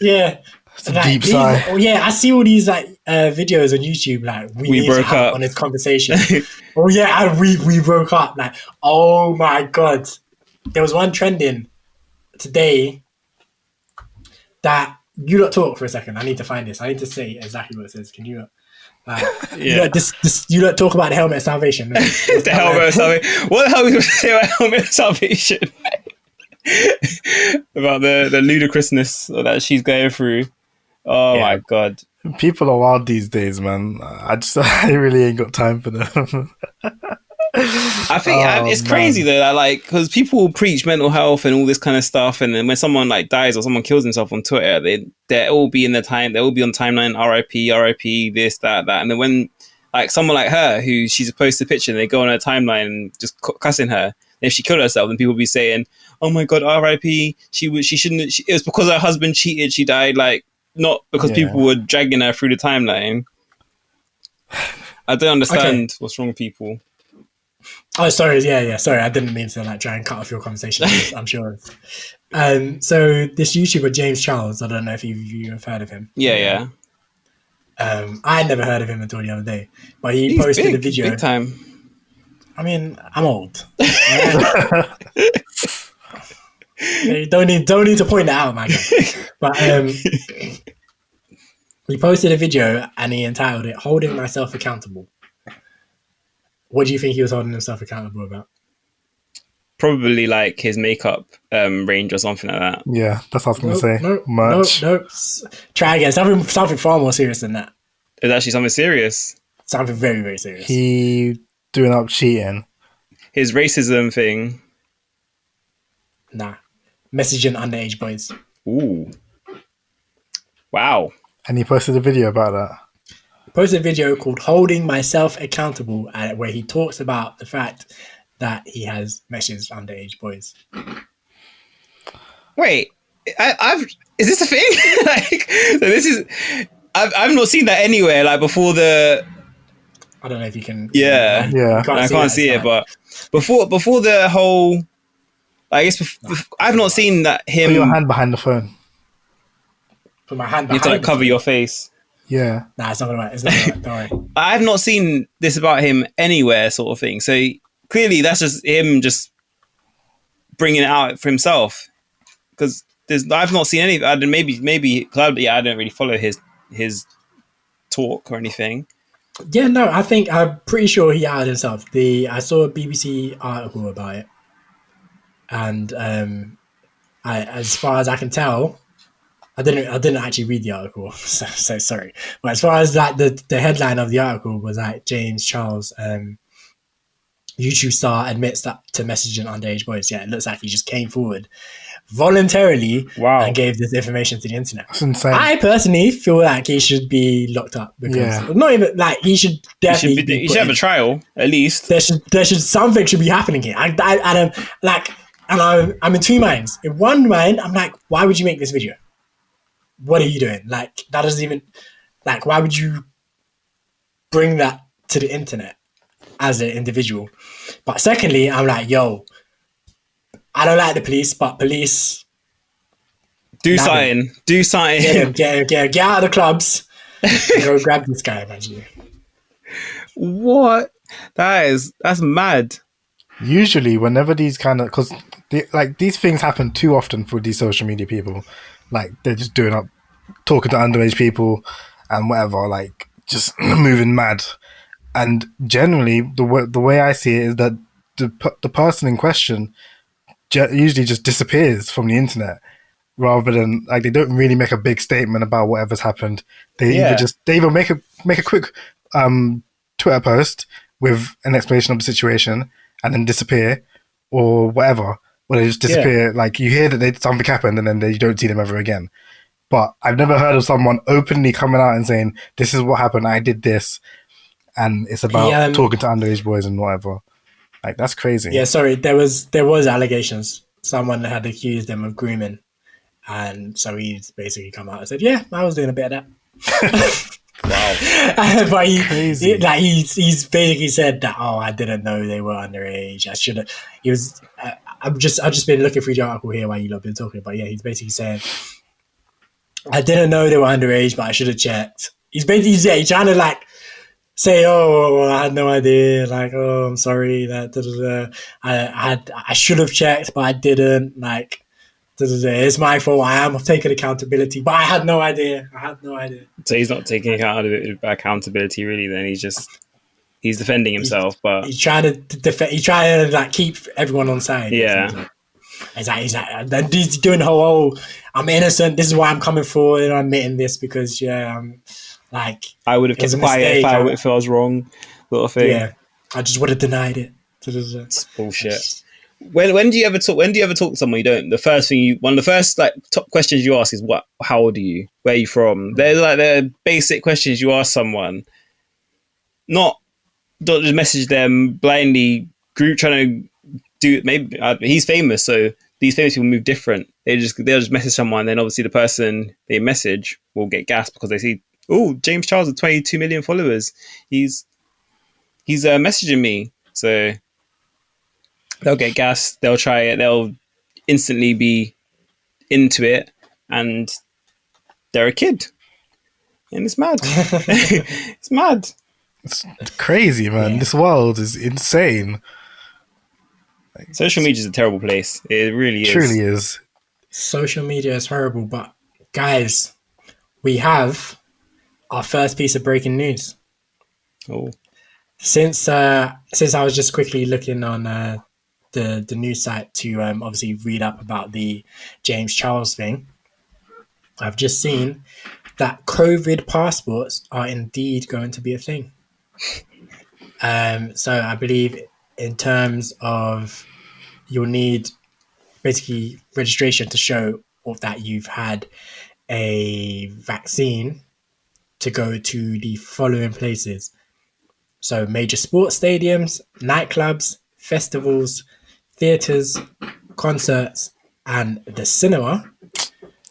Speaker 1: Yeah.
Speaker 2: It's a deep sigh.
Speaker 1: I see all these like videos on YouTube. Like we broke to have up on this conversation. We broke up. Like, oh my God, there was one trending today that you lot talk for a second. I need to find this. I need to say exactly what it says. Can you? You lot talk about the helmet of salvation.
Speaker 3: The helmet of salvation. What the hell are we going to say about helmet of salvation? About the ludicrousness that she's going through. Oh my God.
Speaker 2: People are wild these days, man. I really ain't got time for them.
Speaker 3: I think it's crazy though, like because people preach mental health and all this kind of stuff, and then when someone like dies or someone kills himself on Twitter, they'll all be on timeline, RIP, this, that, and then when like someone like her who she's posted a picture and they go on her timeline and just cussing her, and if she killed herself, then people will be saying, "Oh my God, RIP, she shouldn't. It was because her husband cheated, she died." Like not because people were dragging her through the timeline. I don't understand what's wrong with people.
Speaker 1: Oh, sorry. Yeah. Sorry, I didn't mean to like try and cut off your conversation. I'm sure. So this YouTuber James Charles, I don't know if you've heard of him.
Speaker 3: Yeah.
Speaker 1: I never heard of him until the other day, but he's posted a video.
Speaker 3: Big time.
Speaker 1: I mean, I'm old. You don't need to point that out, my guy. But he posted a video and he entitled it "Holding Myself Accountable." What do you think he was holding himself accountable about?
Speaker 3: Probably like his makeup range or something like that.
Speaker 2: Yeah, that's what I was going to say.
Speaker 1: Nope. Try again. Something far more serious than that.
Speaker 3: It's actually something serious.
Speaker 1: Something very, very serious.
Speaker 2: He doing up cheating.
Speaker 3: His racism thing.
Speaker 1: Nah. Messaging underage boys.
Speaker 3: Ooh. Wow.
Speaker 2: And he posted a video about that.
Speaker 1: Posted a video called "Holding Myself Accountable," where he talks about the fact that he has messaged underage boys.
Speaker 3: Wait, is this a thing? I've not seen that anywhere. Like before the.
Speaker 1: I don't know if you can.
Speaker 3: Yeah. I can't see it, but before the whole. I guess I've not seen that him.
Speaker 2: Put your hand behind the phone.
Speaker 1: Put my hand.
Speaker 3: You have to like cover your face.
Speaker 2: Yeah.
Speaker 1: Nah, it's not gonna. Don't worry.
Speaker 3: I've not seen this about him anywhere, sort of thing. So clearly, that's just him just bringing it out for himself. Because I've not seen any. Maybe I don't really follow his talk or anything.
Speaker 1: Yeah, no, I'm pretty sure he outed himself. I saw a BBC article about it, and as far as I can tell. I didn't actually read the article, so sorry. But as far as like the headline of the article was like James Charles, YouTube star admits that to messaging underage boys. Yeah, it looks like he just came forward voluntarily and gave this information to the internet.
Speaker 2: That's insane.
Speaker 1: I personally feel like he should be locked up because not even like he should definitely
Speaker 3: he should have a trial at least.
Speaker 1: There should something should be happening here. I'm in two minds. In one mind, I'm like, why would you make this video? What are you doing? Like, that doesn't even... Like, why would you bring that to the internet as an individual? But secondly, I'm like, yo, I don't like the police, but police...
Speaker 3: Do something.
Speaker 1: Get out of the clubs and go grab this guy, imagine.
Speaker 3: What? That's mad.
Speaker 2: Usually, whenever these kind of... Because, these things happen too often for these social media people. Like, they're just talking to underage people and whatever, like, just moving mad. And generally, the way I see it is that the person in question usually just disappears from the internet, rather than like they don't really make a big statement about whatever's happened. They either make a quick Twitter post with an explanation of the situation and then disappear, or whatever, or they just disappear. Like you hear that something happened and then you don't see them ever again. But I've never heard of someone openly coming out and saying, "This is what happened. I did this," and it's about talking to underage boys and whatever. Like that's crazy.
Speaker 1: Yeah, sorry. There was allegations. Someone had accused him of grooming, and so he's basically come out and said, "Yeah, I was doing a bit of that." Wow. But he's basically said that, "Oh, I didn't know they were underage. I should have." He was. I've just been looking through the article here while you've been talking, but yeah, he's basically saying, "I didn't know they were underage, but I should have checked." He's basically trying to like say, "Oh, I had no idea." Like, "Oh, I'm sorry that I should have checked, but I didn't." Like, it's my fault. I've taken accountability, but I had no idea.
Speaker 3: So he's not taking accountability, really. Then he's defending himself, but
Speaker 1: he's trying to defend. He's trying to like keep everyone on side.
Speaker 3: Yeah.
Speaker 1: Then he's doing the whole, I'm innocent. This is why I'm coming forward and I'm admitting this because I'm like,
Speaker 3: I would have kept quiet if I was wrong, sort of thing.
Speaker 1: Yeah, I just would have denied it.
Speaker 3: It's bullshit. When do you ever talk to someone you don't? One of the first like top questions you ask is what? How old are you? Where are you from? They're like the basic questions you ask someone. Not just message them blindly. Group trying to do maybe he's famous, so these famous people move different. They'll just message someone, then obviously the person they message will get gassed because they see, oh, James Charles with 22 million followers. He's messaging me, so they'll get gassed. They'll try it. They'll instantly be into it, and they're a kid, and it's mad. It's mad.
Speaker 2: It's crazy, man. Yeah. This world is insane.
Speaker 3: Social media is a terrible place. It really is.
Speaker 2: Truly is.
Speaker 1: Social media is horrible, but guys, we have our first piece of breaking news.
Speaker 3: Oh.
Speaker 1: Since I was just quickly looking on the news site to obviously read up about the James Charles thing, I've just seen that COVID passports are indeed going to be a thing. So I believe in terms of you'll need basically registration to show that you've had a vaccine to go to the following places. So major sports stadiums, nightclubs, festivals, theatres, concerts, and the cinema.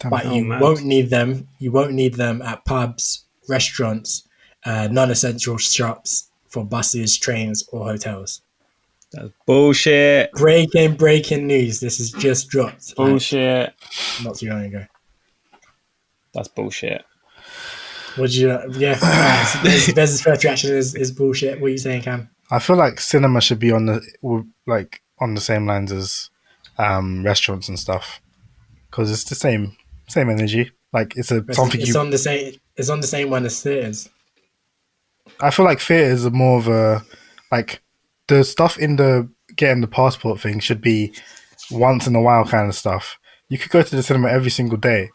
Speaker 1: But you won't need them. You won't need them at pubs, restaurants, non-essential shops, for buses, trains, or hotels.
Speaker 3: That's bullshit.
Speaker 1: Breaking news. This is just dropped.
Speaker 3: Bullshit.
Speaker 1: Not too long ago.
Speaker 3: That's bullshit.
Speaker 1: Would you? Yeah. Bez's first reaction is bullshit. What are you saying, Cam?
Speaker 2: I feel like cinema should be on the same lines as restaurants and stuff, because it's the same energy. Like it's on the
Speaker 1: same one as theaters.
Speaker 2: I feel like theaters are more of a like the stuff in the getting the passport thing should be once in a while kind of stuff. You could go to the cinema every single day.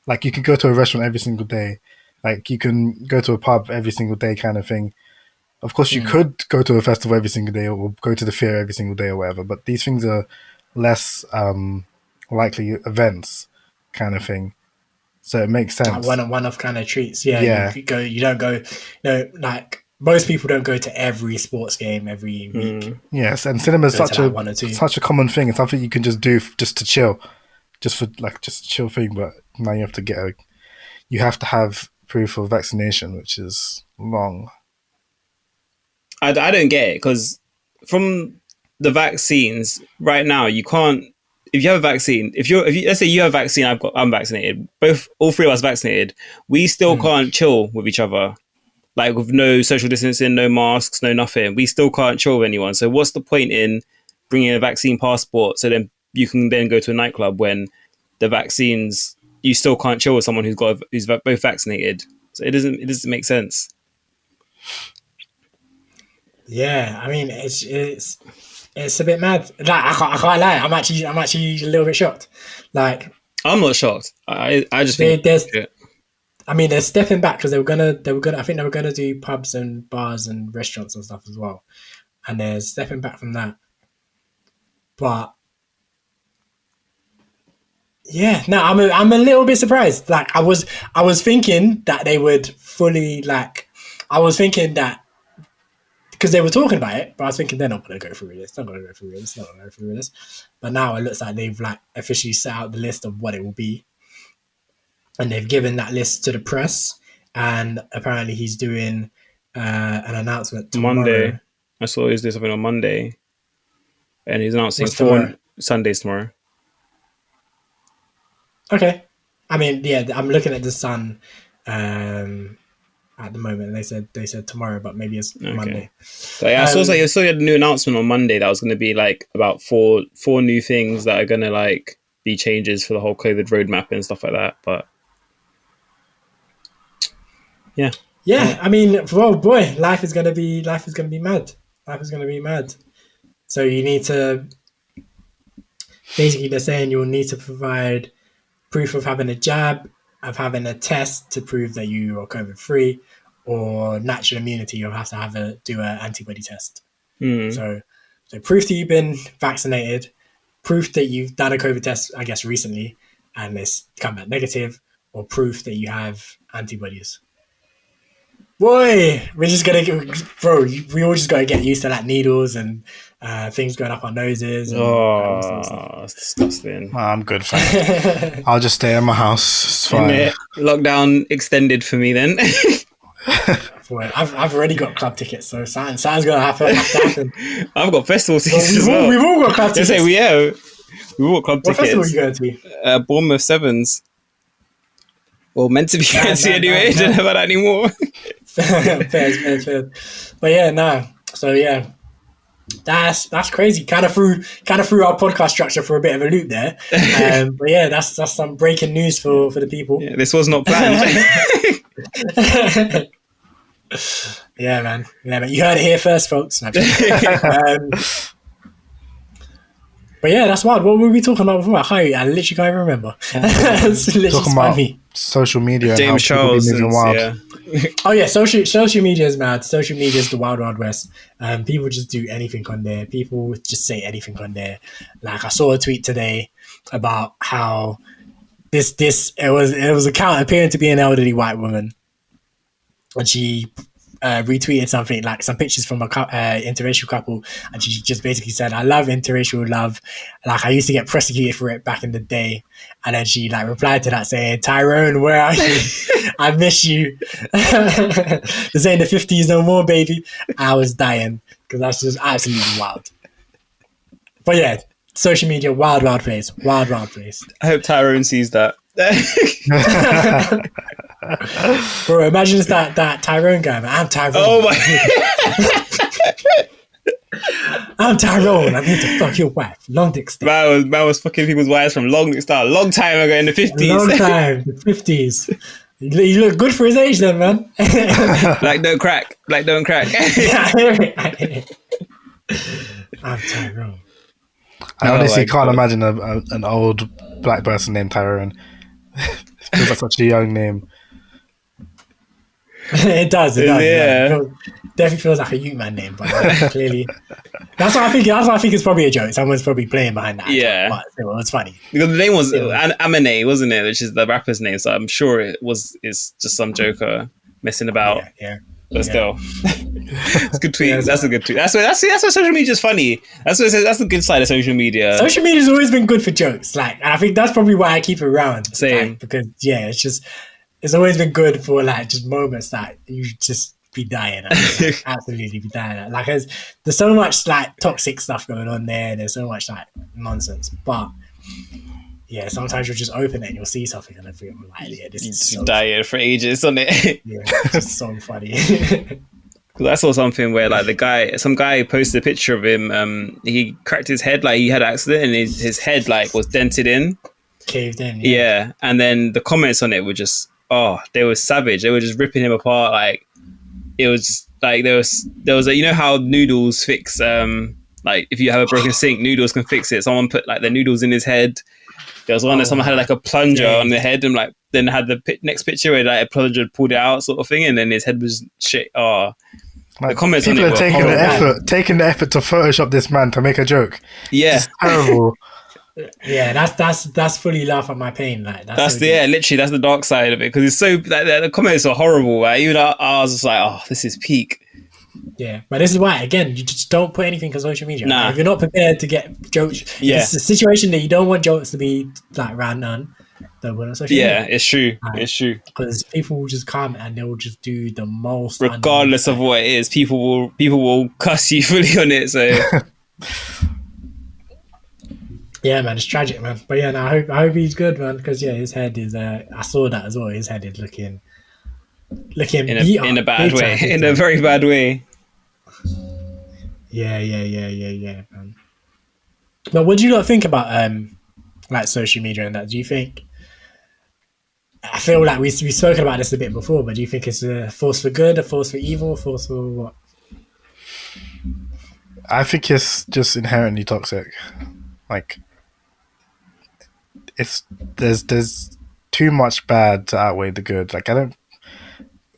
Speaker 2: Like you could go to a restaurant every single day. Like you can go to a pub every single day kind of thing. Of course, you could go to a festival every single day or go to the theater every single day or whatever. But these things are less likely events kind of thing. So it makes sense.
Speaker 1: Like one-off kind of treats. Yeah. You don't go, like most people don't go to every sports game every week.
Speaker 2: Yes, and cinema is such a common thing. It's something you can just do just to chill, just a chill thing. But now you have to have proof of vaccination, which is long.
Speaker 3: I don't get it because from the vaccines right now, you can't. If you have a vaccine, if let's say you have a vaccine, I'm vaccinated. All three of us vaccinated. We still can't chill with each other, like with no social distancing, no masks, no nothing. We still can't chill with anyone. So what's the point in bringing a vaccine passport so then you can then go to a nightclub when the vaccines you still can't chill with someone who's both vaccinated? So it doesn't make sense.
Speaker 1: Yeah, I mean, it's a bit mad. Like, I can't lie. I'm actually a little bit shocked. Like,
Speaker 3: I'm not shocked. I just
Speaker 1: they,
Speaker 3: think
Speaker 1: there's,
Speaker 3: shit.
Speaker 1: I mean, they're stepping back because they were gonna. I think they were gonna do pubs and bars and restaurants and stuff as well, and they're stepping back from that. But yeah, no, I'm a little bit surprised. Like, I was thinking that they would fully like. I was thinking that because they were talking about it, but I was thinking they're not going to go through with this. They're not going to go through with this. They're not going to go through with this. But now it looks like they've like officially set out the list of what it will be, and they've given that list to the press. And apparently, he's doing an announcement tomorrow.
Speaker 3: Monday. I saw he's doing something on Monday, and he's announcing
Speaker 1: What's tomorrow?
Speaker 3: Sundays tomorrow.
Speaker 1: Okay, I mean, yeah, I'm looking at the Sun at the moment. And they said tomorrow, but maybe it's Monday.
Speaker 3: So yeah, I saw you had a new announcement on Monday that was going to be like about four new things that are going to like be changes for the whole COVID roadmap and stuff like that. But yeah,
Speaker 1: I mean, well, boy, life is gonna be mad. Life is gonna be mad. So you need to basically, they're saying you'll need to provide proof of having a jab, of having a test to prove that you are COVID free, or natural immunity. You'll have to do an antibody test. So proof that you've been vaccinated, proof that you've done a COVID test, I guess recently, and it's come back negative, or proof that you have antibodies. Boy, we're just gonna, we all just gotta get used to like needles and things going up our noses. And,
Speaker 3: it's disgusting.
Speaker 2: I'm good, thanks. I'll just stay in my house. It's fine.
Speaker 3: Lockdown extended for me then.
Speaker 1: Boy, I've already got club tickets, so something's gonna have to happen.
Speaker 3: I've got festival tickets as well.
Speaker 1: We've all got club tickets.
Speaker 3: Say we've all got club
Speaker 1: What
Speaker 3: tickets.
Speaker 1: festival are you going to?
Speaker 3: Bournemouth Sevens. Well, meant to be fancy anyway. Don't know about that anymore.
Speaker 1: fair. But yeah, no. So yeah, that's crazy. Kind of threw our podcast structure for a bit of a loop there. But yeah, that's some breaking news for the people.
Speaker 3: Yeah, this was not planned.
Speaker 1: Yeah, man. You heard it here first, folks. But yeah, that's wild. What were we talking about before? I literally can't even remember. It's literally
Speaker 2: Talking about
Speaker 1: me.
Speaker 2: social media
Speaker 3: James
Speaker 2: and how people
Speaker 3: Charles.
Speaker 2: be moving wild.
Speaker 3: Yeah.
Speaker 1: Oh yeah, social media is mad. Social media is the wild west. People just do anything on there. People just say anything on there. Like I saw a tweet today about how it was account appearing to be an elderly white woman, and she retweeted something like some pictures from a interracial couple, and she just basically said, "I love interracial love. Like I used to get prosecuted for it back in the day." And then she like replied to that saying, "Tyrone, where are you? I miss you." This ain't the 50s no more, baby. I was dying because that's just absolutely wild. But yeah, social media, wild place. Wild place.
Speaker 3: I hope Tyrone sees that.
Speaker 1: Bro, imagine it's that Tyrone guy, man. I'm Tyrone.
Speaker 3: Oh my.
Speaker 1: I'm Tyrone. I need to fuck your wife. Long dick stick.
Speaker 3: Man was fucking people's wives from long time ago in the 50s.
Speaker 1: Long time, the 50s. He look good for his age then, man.
Speaker 3: Black don't crack.
Speaker 1: I'm Tyrone.
Speaker 2: I honestly can't imagine an old black person named Tyrone. Feels like such a young name.
Speaker 1: It does.
Speaker 3: Yeah.
Speaker 1: Definitely feels like a youth man name, but clearly that's what I think it's probably a joke. Someone's probably playing behind that.
Speaker 3: Yeah,
Speaker 1: but it's funny
Speaker 3: because the name was Amine, wasn't it? Which is the rapper's name. So I'm sure it's just some joker messing about.
Speaker 1: Yeah.
Speaker 3: But still, it's a good tweet. That's a good tweet. That's why social media is funny. That's the good side of social media.
Speaker 1: Social media has always been good for jokes. Like, and I think that's probably why I keep it around.
Speaker 3: Same.
Speaker 1: Like, because it's always been good for like just moments that you just be dying at. Absolutely be dying at. Like there's so much like toxic stuff going on there. There's so much like nonsense. But yeah, sometimes you'll just open it and you'll see something and I feel like, yeah, this is so
Speaker 3: dying for ages, isn't it?
Speaker 1: Yeah, it's just so funny.
Speaker 3: Because I saw something where like some guy posted a picture of him. He cracked his head, like he had an accident, and his head like was dented in,
Speaker 1: caved in.
Speaker 3: Yeah, and then the comments on it were just, they were savage. They were just ripping him apart. Like it was just like there was a, you know how noodles fix like if you have a broken sink, noodles can fix it. Someone put like the noodles in his head. There was one that someone had like a plunger on the head, and like then had the next picture where like a plunger pulled it out, sort of thing, and then his head was shit. Oh,
Speaker 2: Like,
Speaker 3: the comments on
Speaker 2: people
Speaker 3: it
Speaker 2: are
Speaker 3: were
Speaker 2: taking the effort to Photoshop this man to make a joke.
Speaker 3: yeah.
Speaker 2: It's terrible.
Speaker 1: Yeah, that's fully laugh at my pain. Like
Speaker 3: That's literally that's the dark side of it, because it's so like, the comments are horrible. Like, even I was just like, oh, this is peak.
Speaker 1: Yeah, but this is why, again, you just don't put anything on social media.
Speaker 3: Nah.
Speaker 1: If you're not prepared to get jokes, it's a situation that you don't want jokes to be like random. Don't put it on social media.
Speaker 3: Yeah, it's true.
Speaker 1: Like,
Speaker 3: it's true.
Speaker 1: Because people will just come and they will just do the most.
Speaker 3: Regardless of what it is, people will cuss you fully on it. So
Speaker 1: yeah, man, it's tragic, man. But yeah, no, I hope he's good, man. Because yeah, his head is. I saw that as well. His head is looking
Speaker 3: in a bad way, in a very bad way.
Speaker 1: Yeah, man. But what do you not think about like social media and that? Do you think? I feel like we've spoken about this a bit before, but do you think it's a force for good, a force for evil, a force for what?
Speaker 2: I think it's just inherently toxic. Like, there's too much bad to outweigh the good. Like, I don't,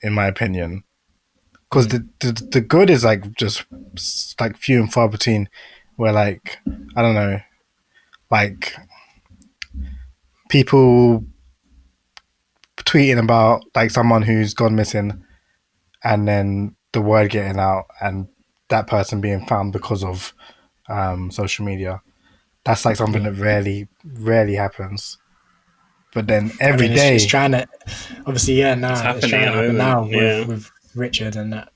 Speaker 2: in my opinion, because the good is like just like few and far between. Where like, I don't know, like people tweeting about like someone who's gone missing, and then the word getting out and that person being found because of social media. That's like something that rarely happens. But then every day,
Speaker 1: it's trying to, obviously, yeah, now
Speaker 3: it's
Speaker 1: it's trying to happen now with Richard and that.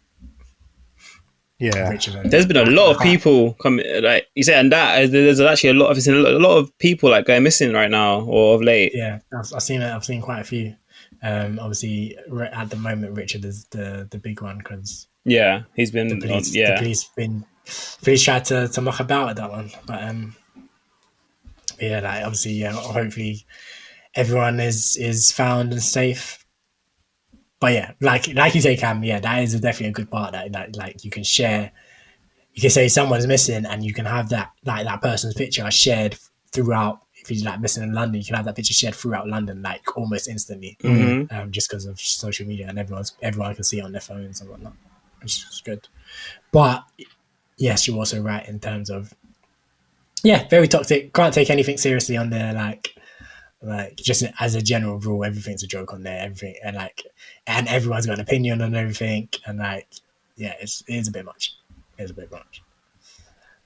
Speaker 2: Yeah,
Speaker 3: there's been a lot of people come, like you said, and that there's actually a lot of people like going missing right now or of late.
Speaker 1: Yeah, I've seen it. I've seen quite a few. Obviously, at the moment, Richard is the big one because
Speaker 3: he's been
Speaker 1: the police tried to muck about at that one, but yeah, like obviously, hopefully everyone is found and safe. But yeah, like you say, Cam, yeah, that is definitely a good part that like you can share. You can say someone's missing, and you can have that like that person's picture shared throughout. If he's like missing in London, you can have that picture shared throughout London, like almost instantly, just because of social media and everyone can see it on their phones and whatnot, which is good. But yes, you're also right in terms of very toxic. Can't take anything seriously on there, like just as a general rule, everything's a joke on there. Everything and everyone's got an opinion on everything, and it is a bit much. It's a bit much.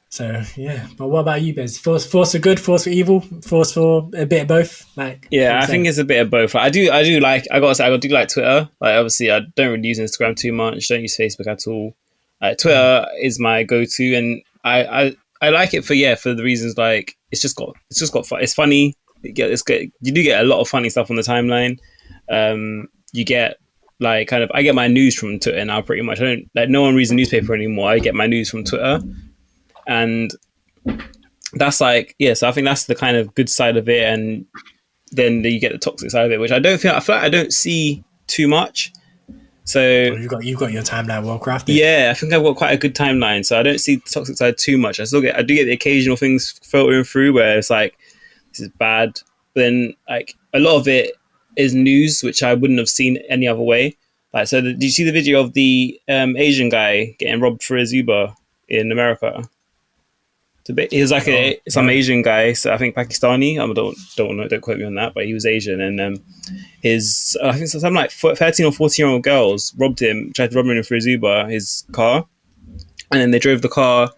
Speaker 1: So yeah, but what about you, Bez? Force for good, force for evil, force for a bit of both. Like
Speaker 3: I think it's a bit of both. Like, I do like. I gotta say, I do like Twitter. Like obviously, I don't really use Instagram too much. Don't use Facebook at all. Twitter is my go-to, and I like it for the reasons like it's just got it's funny. You do get a lot of funny stuff on the timeline. You get like kind of I get my news from Twitter now. Pretty much, I don't like no one reads a newspaper anymore. I get my news from Twitter. And that's like, so I think that's the kind of good side of it. And then you get the toxic side of it, which I feel like I don't see too much. So
Speaker 1: you've got your timeline well crafted.
Speaker 3: Yeah, I think I've got quite a good timeline. So I don't see the toxic side too much. I do get the occasional things filtering through where it's like, this is bad. But then like a lot of it is news, which I wouldn't have seen any other way. Like, so did you see the video of the Asian guy getting robbed for his Uber in America? He was like some Asian guy, so I think Pakistani. I don't know, don't quote me on that, but he was Asian, and I think some like 13 or 14-year-old girls tried to rob him for his Uber, his car, and then they drove the car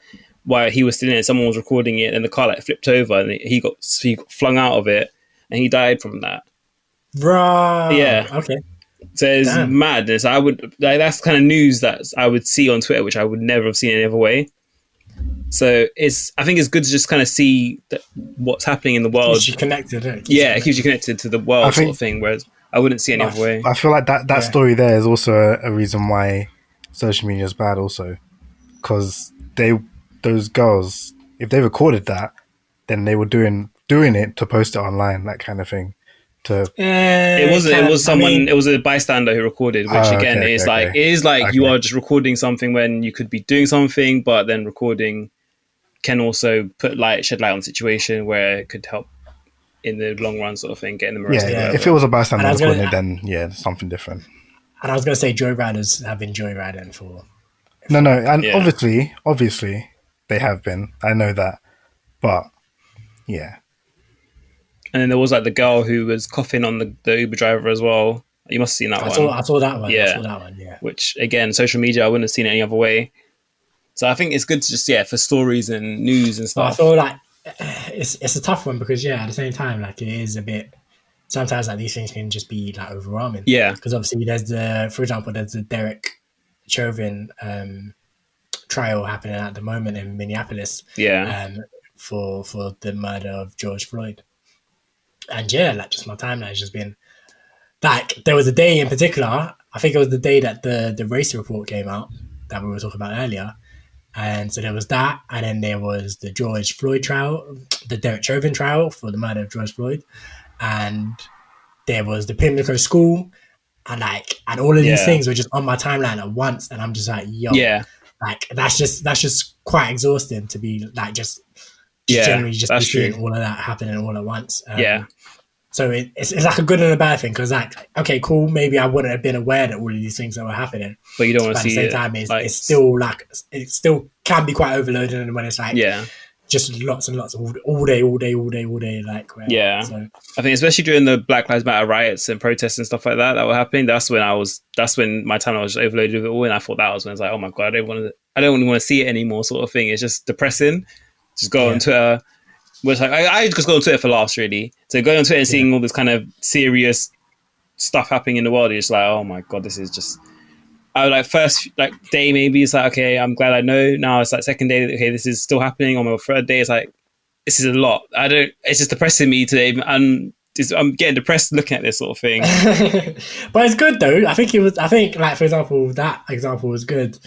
Speaker 3: while he was still in it. Someone was recording it, and the car like flipped over, and he got flung out of it, and he died from that.
Speaker 1: Right.
Speaker 3: Yeah.
Speaker 1: Okay.
Speaker 3: So it's madness. I would that's the kind of news that I would see on Twitter, which I would never have seen any other way. So I think it's good to just kind of see what's happening in the world.
Speaker 1: Keeps you connected.
Speaker 3: It keeps you connected to the world sort of thing, whereas I wouldn't see any other way.
Speaker 2: I feel like that story there is also a reason why social media is bad also. Because those girls, if they recorded that, then they were doing it to post it online, that kind of thing. to.
Speaker 3: It was someone. It was a bystander who recorded, which again
Speaker 2: okay,
Speaker 3: is
Speaker 2: okay,
Speaker 3: like
Speaker 2: okay.
Speaker 3: it is like you are just recording something when you could be doing something, but then recording can also shed light on the situation where it could help in the long run, sort of thing, getting them arrested.
Speaker 2: Yeah,
Speaker 3: or
Speaker 2: if it was a bystander
Speaker 1: And I was
Speaker 2: recording
Speaker 1: gonna-
Speaker 2: it, then it's something different.
Speaker 1: And I was going to say joyriders have been joyriding for...
Speaker 2: No, and
Speaker 3: Yeah.
Speaker 2: obviously, they have been. I know that, but yeah,
Speaker 3: And then there was like the girl who was coughing on the Uber driver as well. You must have seen that
Speaker 1: I
Speaker 3: one.
Speaker 1: saw that one.
Speaker 3: Yeah.
Speaker 1: I saw that one, yeah.
Speaker 3: Which again, social media, I wouldn't have seen it any other way. So I think it's good to just for stories and news and
Speaker 1: But I
Speaker 3: stuff.
Speaker 1: feel like it's a tough one because at the same time, like it is a bit. Sometimes like these things can just be like overwhelming.
Speaker 3: Yeah.
Speaker 1: Because obviously there's the Derek Chauvin trial happening at the moment in Minneapolis.
Speaker 3: Yeah.
Speaker 1: For the murder of George Floyd. And like just my timeline has just been like there was a day in particular. I think it was the day that the race report came out that we were talking about earlier. And so there was that, and then there was the George Floyd trial, the Derek Chauvin trial for the murder of George Floyd, and there was the Pimlico school, and all of these things were just on my timeline at once, and I'm just like, yo, like that's just quite exhausting to be like just generally just be seeing all of that happening all at once. So it's like a good and a bad thing because like, okay, cool, maybe I wouldn't have been aware that all of these things that were happening.
Speaker 3: But you don't want to see it.
Speaker 1: At the same time, it's still like, it still can be quite overloading and when it's like, just lots and lots of all day, like, whatever. So
Speaker 3: I think especially during the Black Lives Matter riots and protests and stuff like that were happening, that's when my time I was just overloaded with it all, and I thought that was when it's like, oh my God, I don't really want to see it anymore, sort of thing. It's just depressing. Just go on Twitter. Which I just go on Twitter for laughs, really. So going on Twitter and seeing all this kind of serious stuff happening in the world, it's like, oh my God, this is just. I would first day maybe it's like, okay, I'm glad I know. Now it's like second day, okay, this is still happening. On my third day, it's like, this is a lot. It's just depressing me today. I'm getting depressed looking at this sort of thing.
Speaker 1: But it's good though. I think for example, that example was good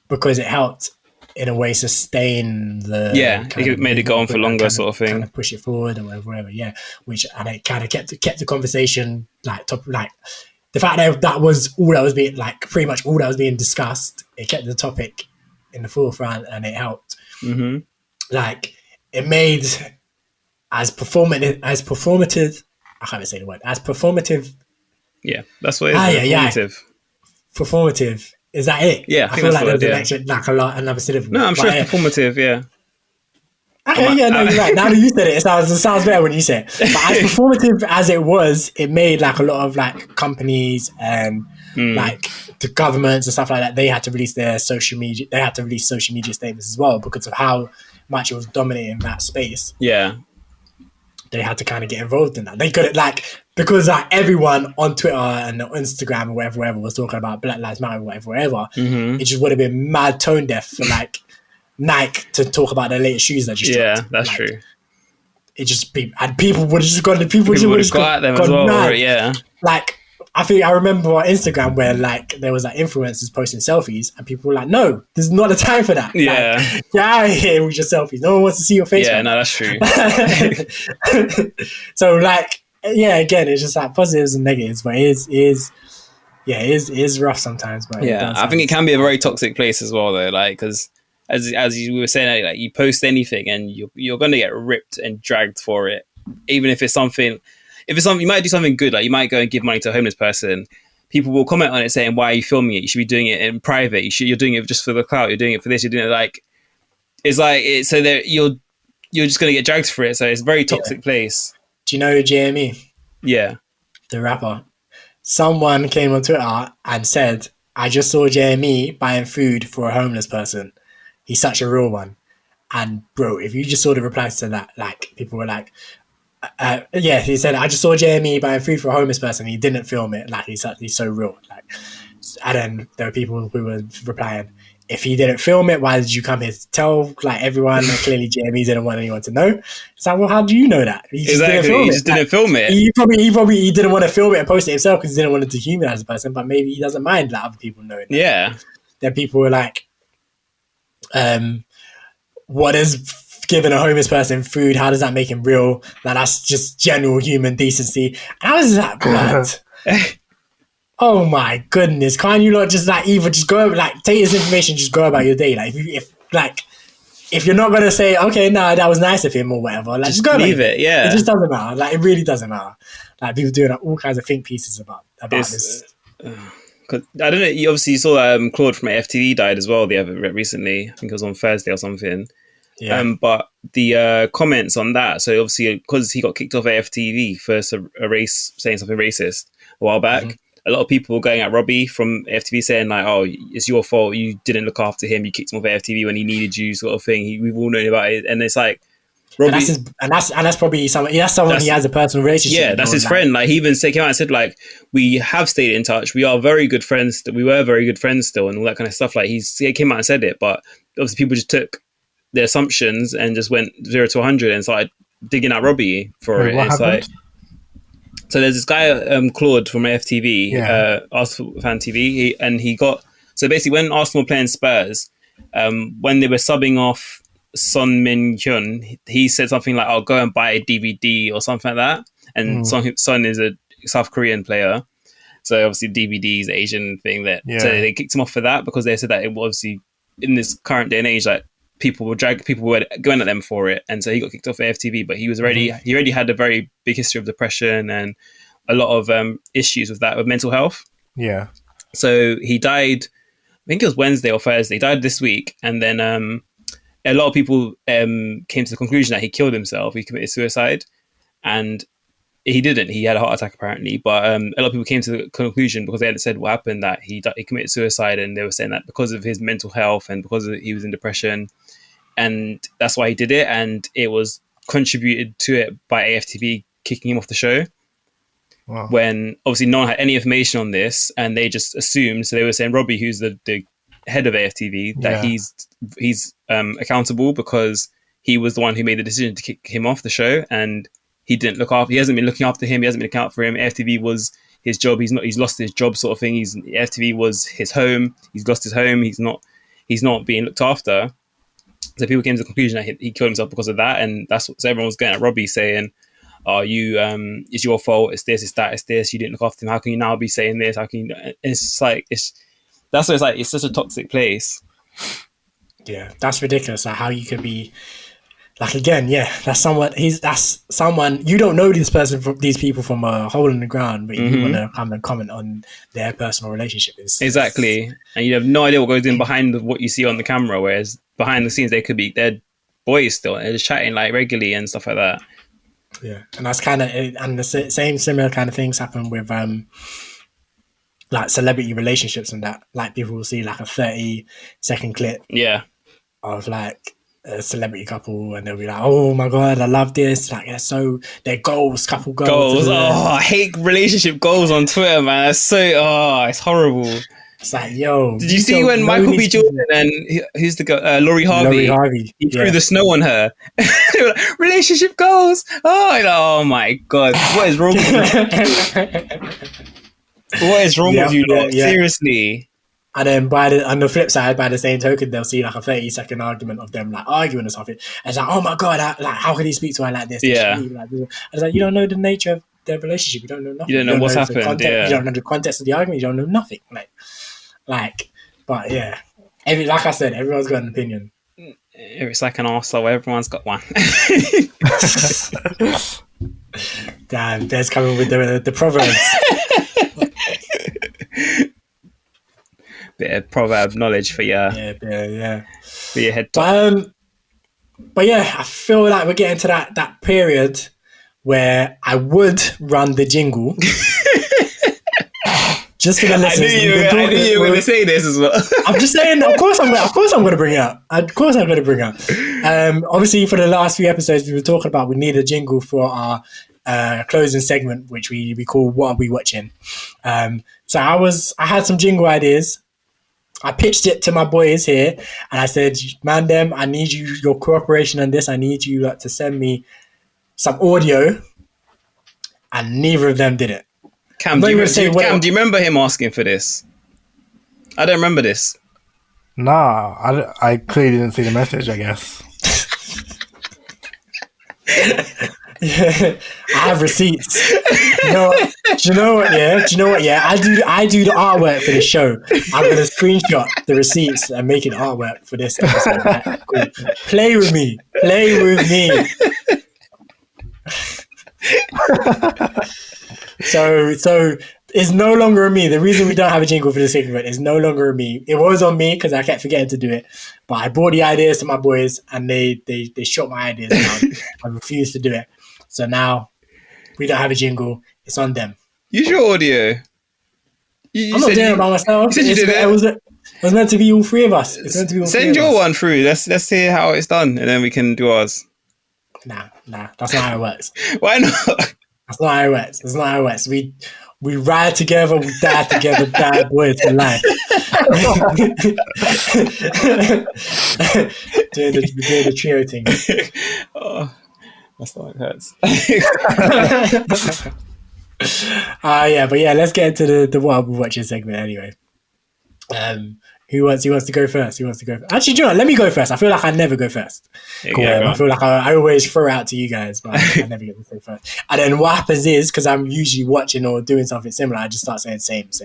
Speaker 1: because it helped in a way sustain the
Speaker 3: it made it go on for longer, sort of thing,
Speaker 1: kind of push it forward or whatever, which and it kind of kept the conversation the fact that was all that was being pretty much all that was being discussed. It kept the topic in the forefront and it helped.
Speaker 3: Mm-hmm.
Speaker 1: It made as performative. I can't even say the word. As performative.
Speaker 3: Yeah, that's what it is. Performative.
Speaker 1: Performative. Is that it?
Speaker 3: Yeah,
Speaker 1: I feel like there's an extra, another syllable.
Speaker 3: No, I'm sure it's performative. Yeah.
Speaker 1: Okay, you're right. Now that you said it, it sounds better when you say it. But as performative as it was, it made a lot of companies and the governments and stuff like that. They had to release their social media. They had to release social media statements as well because of how much it was dominating that space.
Speaker 3: Yeah.
Speaker 1: They had to kind of get involved in that. They couldn't because everyone on Twitter and Instagram or wherever was talking about Black Lives Matter or whatever.
Speaker 3: Mm-hmm.
Speaker 1: It just would have been mad tone deaf for Nike to talk about their latest shoes that just dropped.
Speaker 3: Yeah, that's true.
Speaker 1: It just people would have just gone. People would have
Speaker 3: got at them as well.
Speaker 1: Mad.
Speaker 3: Yeah.
Speaker 1: I remember on Instagram where there was influencers posting selfies and people were like, "No, there's not a time for that."
Speaker 3: Yeah.
Speaker 1: Get out of here with your selfies. No one wants to see your face.
Speaker 3: Yeah, no, that's true.
Speaker 1: So again, it's just positives and negatives, but it is rough sometimes. But
Speaker 3: I think it can be a very toxic place as well, though. Because as you were saying, you post anything and you're going to get ripped and dragged for it, even if it's something. If it's something, you might do something good, you might go and give money to a homeless person. People will comment on it saying, "Why are you filming it? You should be doing it in private. You're doing it just for the clout. You're doing it for this. You're doing it so that you're just going to get dragged for it. So it's a very toxic place."
Speaker 1: Do you know JME?
Speaker 3: Yeah,
Speaker 1: the rapper. Someone came on Twitter and said, "I just saw JME buying food for a homeless person. He's such a real one." And bro, if you just saw the replies to that, people were like. He said, "I just saw JME buying food for a homeless person. He didn't film it. He's so real." And then there were people who were replying, "If he didn't film it, why did you come here to tell everyone that clearly JME didn't want anyone to know?" It's well, how do you know that? He just didn't film it. He probably he didn't want to film it and post it himself because he didn't want to dehumanize the person. But maybe he doesn't mind other people knowing.
Speaker 3: Yeah.
Speaker 1: Then people were like, "What does giving a homeless person food, how does that make him real? Like, that's just general human decency. And I was like, blood. Oh my goodness. Can't you not just like either just go, like, take this information, just go about your day? Like, if you're not gonna say, okay, no, that was nice of him or whatever, like, just go
Speaker 3: leave it. Yeah,
Speaker 1: it just doesn't matter. Like, it really doesn't matter. Like, people doing all kinds of think pieces about this.
Speaker 3: Cause I don't know. You obviously saw Claude from FTV died as well. Recently, I think it was on Thursday or something.
Speaker 1: Yeah.
Speaker 3: But the comments on that. So obviously, because he got kicked off FTV for a race saying something racist a while back. A lot of people were going at Robbie from FTV saying like, "Oh, it's your fault. You didn't look after him. You kicked him off FTV when he needed you," sort of thing. We've all known about it, and it's like, Robbie,
Speaker 1: and that's probably someone. That's someone he has a personal relationship.
Speaker 3: Yeah, that's his friend. Like, he even came out and said like, "We have stayed in touch. We are very good friends. We were very good friends still, and all that kind of stuff." Like, he came out and said it, but obviously people just took their assumptions and just went 0 to 100 and started digging at Robbie for it.
Speaker 2: What happened?
Speaker 3: Like, so there's this guy, Claude from FTV, Arsenal Fan TV, he got, so basically when Arsenal were playing Spurs, when they were subbing off Son Min-hyun, he said something like, "I'll go and buy a DVD" or something like that. And Son is a South Korean player. So obviously DVD is an Asian thing so they kicked him off for that because they said that it was obviously in this current day and age, like, people were going at them for it, and so he got kicked off FTV. But he already had a very big history of depression and a lot of issues with that, with mental health.
Speaker 2: Yeah.
Speaker 3: So he died, I think it was Wednesday or Thursday. He died this week, and then a lot of people came to the conclusion that he killed himself. He committed suicide, and he didn't. He had a heart attack apparently, but a lot of people came to the conclusion because they hadn't said what happened that he committed suicide, and they were saying that because of his mental health and because he was in depression, and that's why he did it, and it was contributed to it by AFTV kicking him off the show.
Speaker 2: Wow.
Speaker 3: When obviously no one had any information on this, and they just assumed. So they were saying Robbie, who's the head of AFTV, that he's accountable because he was the one who made the decision to kick him off the show, and he didn't look after. He hasn't been looking after him. He hasn't been looking out for him. AFTV was his job. He's lost his job, sort of thing. AFTV was his home. He's lost his home. He's not being looked after. So people came to the conclusion that he killed himself because of that, and so everyone was going at Robbie saying, "Oh, it's your fault. It's this. It's that. It's this. You didn't look after him. How can you now be saying this? How can you?" It's like that's what it's like. It's such a toxic place.
Speaker 1: Yeah, that's ridiculous. Like, how you could be, like, again, that's someone you don't know these people from a hole in the ground, but you want to come and comment on their personal relationship.
Speaker 3: Exactly, and you have no idea what goes in behind what you see on the camera. Whereas behind the scenes, they're boys still, and they're just chatting like regularly and stuff like that.
Speaker 1: Yeah, and that's kind of, and the same similar kind of things happen with like celebrity relationships and that. Like, people will see like a 30-second clip, of like a celebrity couple, and they'll be like, "Oh my god, I love this!" Like, they're couple goals.
Speaker 3: I hate relationship goals on Twitter, man. It's it's horrible.
Speaker 1: It's like, yo.
Speaker 3: Did you see when Michael B. Jordan and who's the guy, Laurie Harvey? He threw the snow on her. Relationship goals. Oh my god, what is wrong with you? What is wrong with you, lot? Seriously. And
Speaker 1: then on the flip side, by the same token, they'll see like a 30-second argument of them like arguing or something. And it's like, "Oh my god, how can he speak to her like this?"
Speaker 3: Yeah.
Speaker 1: And it's like, you don't know the nature of their relationship. You don't know nothing.
Speaker 3: You don't know what's happened.
Speaker 1: You don't know the context of the argument. You don't know nothing. But yeah, like I said, everyone's got an opinion.
Speaker 3: It's like an arsehole. Everyone's got one.
Speaker 1: Damn, Des coming with the proverbs.
Speaker 3: Bit of proverb knowledge for your for your head top.
Speaker 1: But yeah, I feel like we're getting to that period where I would run the jingle. Just for the listeners.
Speaker 3: I knew you were going to say this as well.
Speaker 1: I'm just saying, of course I'm going to bring it up. Obviously, for the last few episodes, we were talking about we need a jingle for our closing segment, which we call "What Are We Watching?" So I had some jingle ideas. I pitched it to my boys here, and I said, "Man, them, I need your cooperation on this. I need you to send me some audio," and neither of them did it.
Speaker 3: Cam, do you remember him asking for this? I don't remember this.
Speaker 2: Nah, I clearly didn't see the message, I guess.
Speaker 1: I have receipts. Do you know what? Yeah. Do you know what? Yeah. I do the artwork for the show. I'm gonna screenshot the receipts and make it artwork for this episode. Right? Cool. Play with me. Play with me. So it's no longer on me. The reason we don't have a jingle for this segment is no longer on me. It was on me because I kept forgetting to do it. But I brought the ideas to my boys and they shot my ideas down. I refused to do it. So now we don't have a jingle. It's on them.
Speaker 3: Use your audio.
Speaker 1: I'm not doing it by myself.
Speaker 3: You said you did it.
Speaker 1: It was meant to be all three of us. It's meant to be all
Speaker 3: Send
Speaker 1: three
Speaker 3: your
Speaker 1: of us.
Speaker 3: one through. Let's hear how it's done, and then we can do ours.
Speaker 1: Nah. That's not how it works.
Speaker 3: Why not?
Speaker 1: That's not how it works. That's not how it works. We ride together, we die together, bad boys for life. doing the trio thing.
Speaker 3: Oh, my stomach hurts.
Speaker 1: Yeah, but yeah, let's get into the what we're watching segment anyway. Who wants to go first? Actually, do you know what? Let me go first. I feel like I never go first.
Speaker 3: Yeah,
Speaker 1: I feel like I always throw out to you guys, but I never get to say first. And then what happens is, because I'm usually watching or doing something similar, I just start saying same. So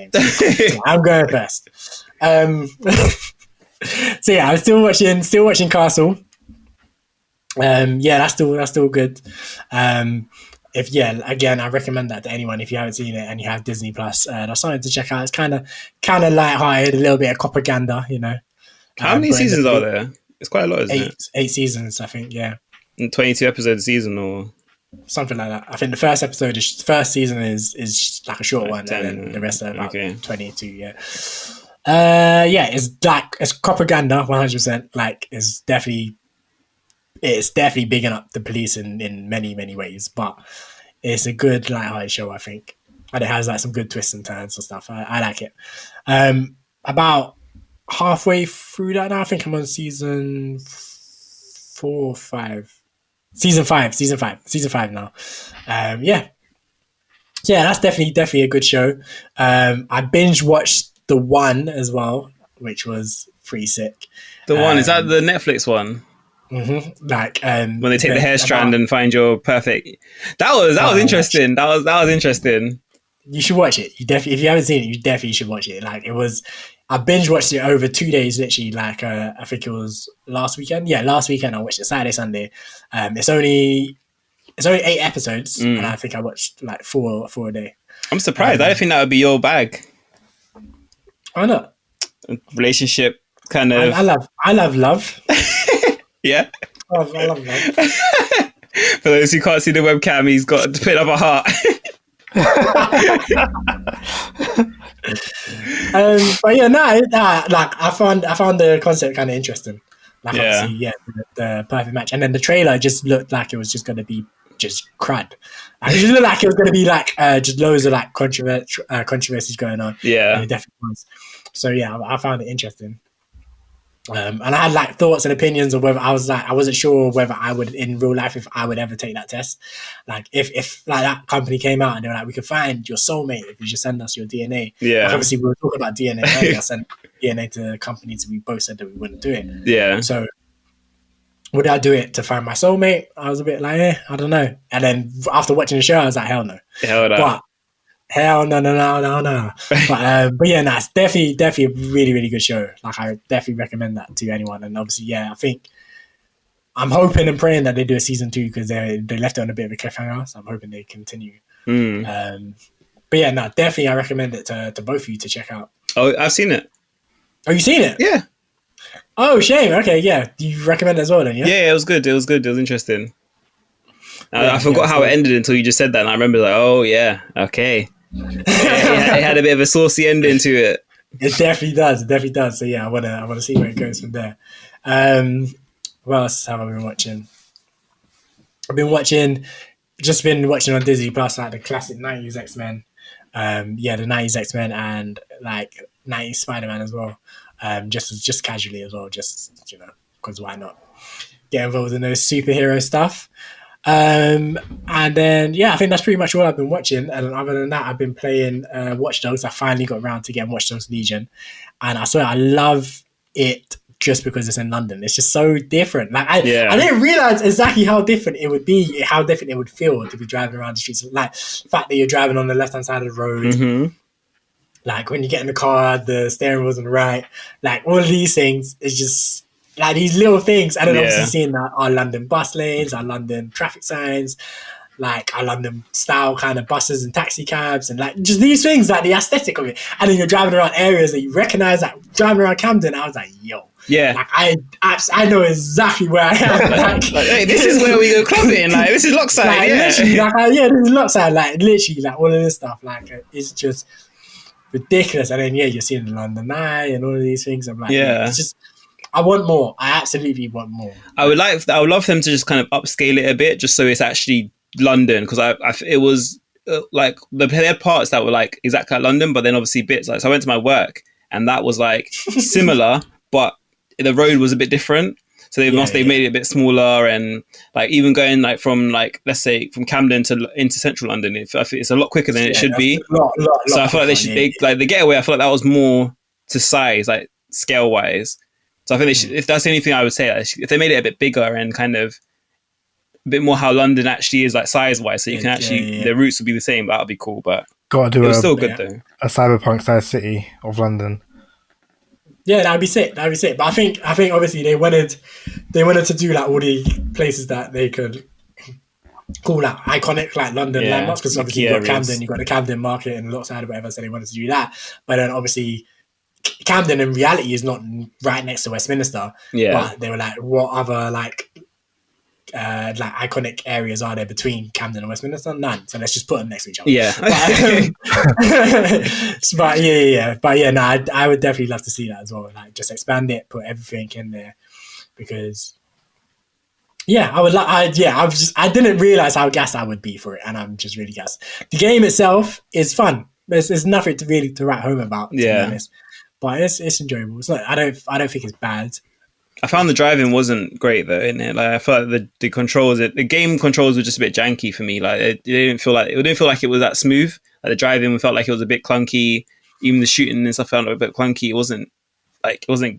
Speaker 1: I'm going first. So yeah, I'm still watching Castle. Yeah, that's still good. Again, I recommend that to anyone if you haven't seen it and you have Disney Plus. That's something to check out. It's kind of light-hearted, a little bit of propaganda, you know.
Speaker 3: How many seasons are there? It's quite a lot, isn't it?
Speaker 1: 8 seasons, I think. Yeah,
Speaker 3: And 22 episodes a season, or
Speaker 1: something like that. I think the first season is like a short one,
Speaker 3: 10,
Speaker 1: and then the rest are about 22. Yeah. It's propaganda, 100%. Like, it's definitely bigging up the police in many, many ways, but it's a good light-hearted show, I think. And it has like some good twists and turns and stuff. I like it. About halfway through that now, I think I'm on season 4 or 5. Season 5 now. Yeah, that's definitely a good show. I binge watched The One as well, which was pretty sick.
Speaker 3: The One, is that the Netflix one?
Speaker 1: Mm-hmm. Like
Speaker 3: when they take the hair strand and find your perfect. That was interesting. That was interesting.
Speaker 1: You should watch it. If you haven't seen it, you definitely should watch it. Like, it was, I binge watched it over 2 days, literally. Like, I think it was last weekend. Yeah, last weekend I watched it, Saturday, Sunday. It's only 8 episodes, and I think I watched like four a day.
Speaker 3: I'm surprised. I don't think that would be your bag.
Speaker 1: Why not?
Speaker 3: Relationship kind of.
Speaker 1: I love love.
Speaker 3: Yeah.
Speaker 1: I love love.
Speaker 3: For those who can't see the webcam, he's got to put up a heart.
Speaker 1: But yeah, like I found the concept kind of interesting. Like, obviously, yeah, the perfect match, and then the trailer just looked like it was just going to be just crud. Like, it just looked like it was going to be like just loads of like controversies going on.
Speaker 3: Yeah,
Speaker 1: and it definitely was. So yeah, I found it interesting. And I had like thoughts and opinions of whether I wasn't sure whether I would in real life, if I would ever take that test. Like, if like that company came out and they were like, we could find your soulmate if you just send us your DNA.
Speaker 3: Yeah.
Speaker 1: Like, obviously we were talking about DNA earlier. I sent DNA to companies, we both said that we wouldn't do it.
Speaker 3: Yeah.
Speaker 1: So would I do it to find my soulmate? I was a bit like, I don't know. And then after watching the show, I was like, hell no.
Speaker 3: Hell no.
Speaker 1: But hell no. But yeah, no, it's definitely a really, really good show. Like, I definitely recommend that to anyone. And obviously, yeah, I think I'm hoping and praying that they do a season 2, because they left it on a bit of a cliffhanger. So I'm hoping they continue. But yeah, no, definitely I recommend it to both of you to check out.
Speaker 3: Oh, I've seen it.
Speaker 1: Oh, you seen it?
Speaker 3: Yeah.
Speaker 1: Oh, shame. Okay, yeah. Do you recommend it as well then? Yeah.
Speaker 3: Yeah, it was good. It was interesting. I forgot how it ended until you just said that, and I remember like, oh yeah, okay. It had a bit of a saucy ending to it.
Speaker 1: It definitely does. So yeah, I wanna see where it goes from there. What else have I been watching? I've been watching on Disney Plus, like the classic 90s X-Men. The 90s X-Men and like 90s Spider-Man as well. Just casually as well, just, you know, because why not get involved in those superhero stuff. And then I think that's pretty much all I've been watching. And other than that, I've been playing Watch Dogs. I finally got around to getting Watch Dogs Legion, and I swear I love it just because it's in London. It's just so different. Like I
Speaker 3: Yeah.
Speaker 1: didn't realize exactly how different it would be, how different it would feel to be driving around the streets. Like the fact that you're driving on the left hand side of the road.
Speaker 3: Mm-hmm.
Speaker 1: Like when you get in the car, the steering wheel's on the right. Like all of these things is just like these little things. And then obviously seeing our London bus lanes, our London traffic signs, like our London style kind of buses and taxi cabs, and like just these things, like the aesthetic of it. And then you're driving around areas that you recognize. Like driving around Camden, I was like, yo,
Speaker 3: Yeah.
Speaker 1: like I know exactly where I am. Like,
Speaker 3: Hey, this is where we go clubbing. Like, this is Lockside.
Speaker 1: like,
Speaker 3: Yeah.
Speaker 1: literally, this is Lockside. Like literally, like all of this stuff. Like it's just ridiculous. And then you're seeing the London Eye and all of these things. I'm like,
Speaker 3: Yeah.
Speaker 1: it's just. I want more. I absolutely want more.
Speaker 3: I would love them to just kind of upscale it a bit, just so it's actually London, because it was like they had parts that were like exactly like London, but then obviously bits like, so I went to my work and that was like similar, but the road was a bit different. So they made it a bit smaller, and like even going like from like let's say from Camden to into central London, I think it's a lot quicker than it should be. So I feel like the getaway. I feel like that was more to size, like scale wise. So I think they should, if that's anything I would say, like, if they made it a bit bigger and kind of a bit more how London actually is, like size-wise, so you can actually the routes would be the same. That would be cool, but
Speaker 2: Gotta do
Speaker 3: it was still good though.
Speaker 2: a cyberpunk size city of London.
Speaker 1: Yeah, that'd be sick. But I think obviously they wanted to do like all the places that they could call like iconic like London landmarks, because obviously you've got Camden, you've got the Camden Market and Lockside or whatever, so they wanted to do that. But then obviously Camden in reality is not right next to Westminster.
Speaker 3: Yeah. But
Speaker 1: they were like, what other like iconic areas are there between Camden and Westminster? None. So let's just put them next to each other.
Speaker 3: Yeah.
Speaker 1: No, I would definitely love to see that as well. Like just expand it, put everything in there, because I didn't realize how gassed I would be for it, and I'm just really gassed. The game itself is fun. There's nothing to write home about, to be honest. But it's enjoyable. It's not. I don't think it's bad.
Speaker 3: I found the driving wasn't great though, innit? Like I felt like the controls, the game controls were just a bit janky for me. Like it didn't feel like it was that smooth. Like the driving felt like it was a bit clunky. Even the shooting and stuff felt a bit clunky. It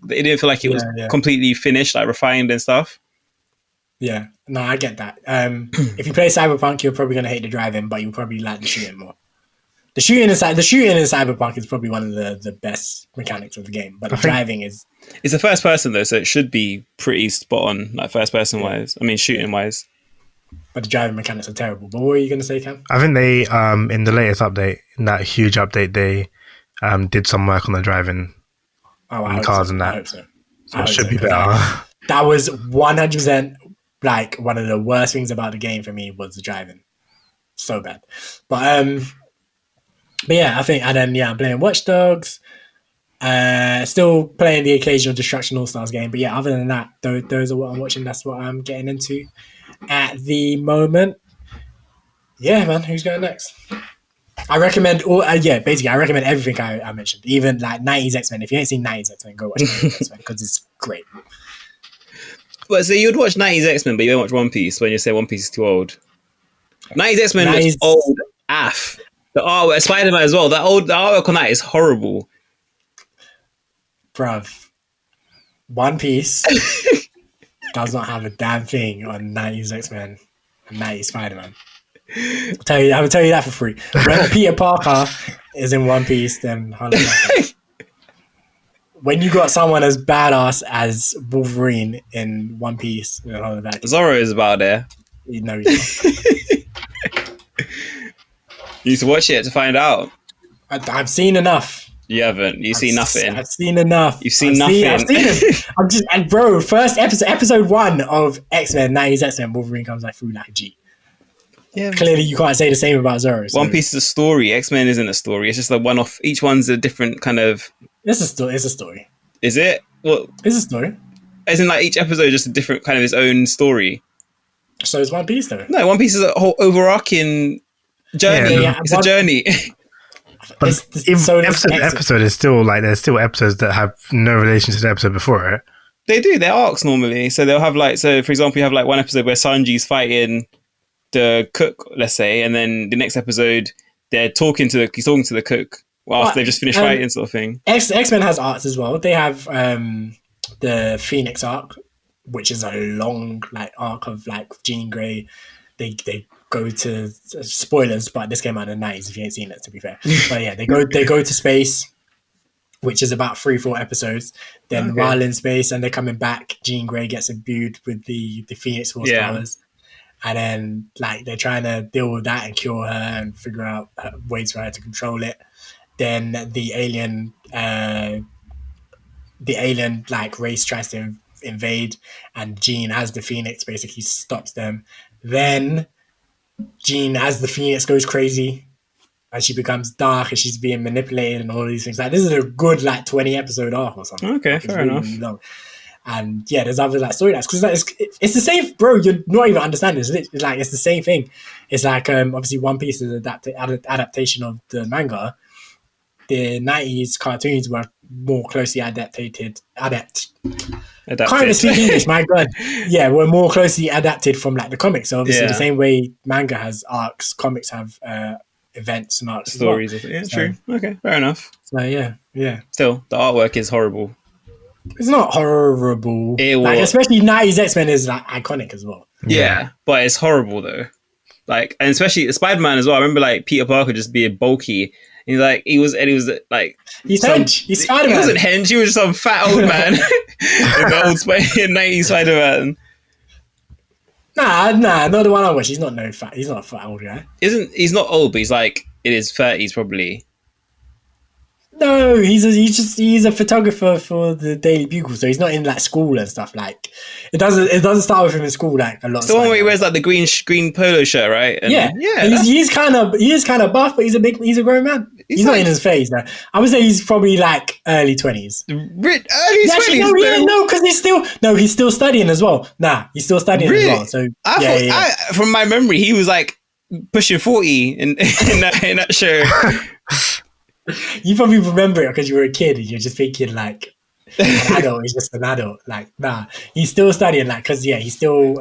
Speaker 3: didn't feel like it was completely finished, like refined and stuff. Yeah.
Speaker 1: No, I get that. If you play Cyberpunk, you're probably gonna hate the driving, but you'll probably like the shooting more. The shooting in Cyberpunk is probably one of the best mechanics of the game, but the driving is...
Speaker 3: It's a first person though, so it should be pretty spot on, like first person wise. I mean, shooting wise.
Speaker 1: But the driving mechanics are terrible. But what were you going to say, Cam?
Speaker 2: I think they, in the latest update, in that huge update, they did some work on the driving on the cars and that.
Speaker 1: I hope so.
Speaker 2: So it should be better.
Speaker 1: That was 100% like one of the worst things about the game for me was the driving. So bad. But yeah, I think, and then I'm playing Watch Dogs. Still playing the occasional Destruction All Stars game, but yeah, other than that, those are what I'm watching. That's what I'm getting into at the moment. Yeah, man, who's going next? I recommend basically I recommend everything I mentioned, even like 90s X-Men. If you ain't seen 90s X-Men, go watch 90s X-Men because it's great.
Speaker 3: Well, so you'd watch 90s X-Men, but you don't watch One Piece when you say One Piece is too old. 90s X-Men is old AF. The artwork, Spider-Man as well. The artwork on that is horrible.
Speaker 1: Bruv, One Piece does not have a damn thing on 90s X-Men and 90s Spider-Man. I will tell you that for free. When Peter Parker is in One Piece, then when you got someone as badass as Wolverine in One Piece,
Speaker 3: Zorro is about there.
Speaker 1: You know he's not.
Speaker 3: You need to watch it to find out.
Speaker 1: I've seen enough.
Speaker 3: You haven't. You've seen nothing.
Speaker 1: I've seen enough.
Speaker 3: You've seen nothing.
Speaker 1: I've seen it. First episode 1 of X-Men, 90s X-Men, Wolverine comes like through like a G. Yeah. Clearly, you can't say the same about Zorro. So.
Speaker 3: One Piece is a story. X-Men isn't a story. It's just a one-off. Each one's a different kind of...
Speaker 1: It's a story.
Speaker 3: Is it? Well,
Speaker 1: it's a story.
Speaker 3: As in, like, each episode is just a different kind of its own story.
Speaker 1: So is One Piece, though?
Speaker 3: No, One Piece is a whole overarching journey. Yeah, it's a journey.
Speaker 2: But episode is still like there's still episodes that have no relation to the episode before it.
Speaker 3: They do. They're arcs normally. So they'll have like, so for example, you have like one episode where Sanji's fighting the cook, let's say, and then the next episode he's talking to the cook after they've just finished fighting, sort of thing.
Speaker 1: X-Men has arcs as well. They have the Phoenix arc, which is a long like arc of like Jean Grey. They go to spoilers, but this came out in the 90s. If you ain't seen it, to be fair, but yeah, they go to space, which is about 3-4 episodes. Then while in space and they're coming back, Jean Grey gets imbued with the Phoenix Force powers. And then like they're trying to deal with that and cure her and figure out ways for her to control it. Then the alien like race tries to invade, and Jean as the Phoenix basically stops them. Then Jean as the Phoenix goes crazy and she becomes dark and she's being manipulated and all these things. Like this is a good like 20 episode arc or something.
Speaker 3: Okay,
Speaker 1: like,
Speaker 3: fair enough.
Speaker 1: Really long. And yeah, there's other like storylines because like, it's the same, bro. You're not even understanding. It's like it's the same thing. It's like obviously One Piece is an adaptation of the manga. The 90s cartoons were more closely adapted. Can't even speak English, my god. Yeah, we're more closely adapted from like the comics. So obviously the same way manga has arcs, comics have events and arcs,
Speaker 3: stories.
Speaker 1: As well.
Speaker 3: Yeah, true. Okay, fair enough.
Speaker 1: So yeah.
Speaker 3: Still, the artwork is horrible.
Speaker 1: It's not horrible. Like especially 90s X-Men is like iconic as well.
Speaker 3: Yeah, but it's horrible though. Like, and especially Spider-Man as well. I remember like Peter Parker just being bulky. He was like
Speaker 1: he's hench. He's Spider-Man.
Speaker 3: He wasn't hench. He was just some fat old man. The old 90s Spider-Man.
Speaker 1: Nah, not the one I watch. He's not fat. He's not a fat old guy.
Speaker 3: He's not old, but he's like in his 30s probably.
Speaker 1: No, he's a photographer for the Daily Bugle, so he's not in like school and stuff. Like it doesn't start with him in school like a lot.
Speaker 3: It's the one where he wears like the green polo shirt, right? And
Speaker 1: yeah. He's kind of buff, but he's a grown man. He's not in his phase now. I would say he's probably like early 20s.
Speaker 3: Early 20s?
Speaker 1: No, because he's still studying as well. Nah, he's still studying as well. So
Speaker 3: from my memory, he was like pushing 40 in that show.
Speaker 1: You probably remember it because you were a kid and you're just thinking like an adult is just an adult. Like, nah, he's still studying. Like, because he's still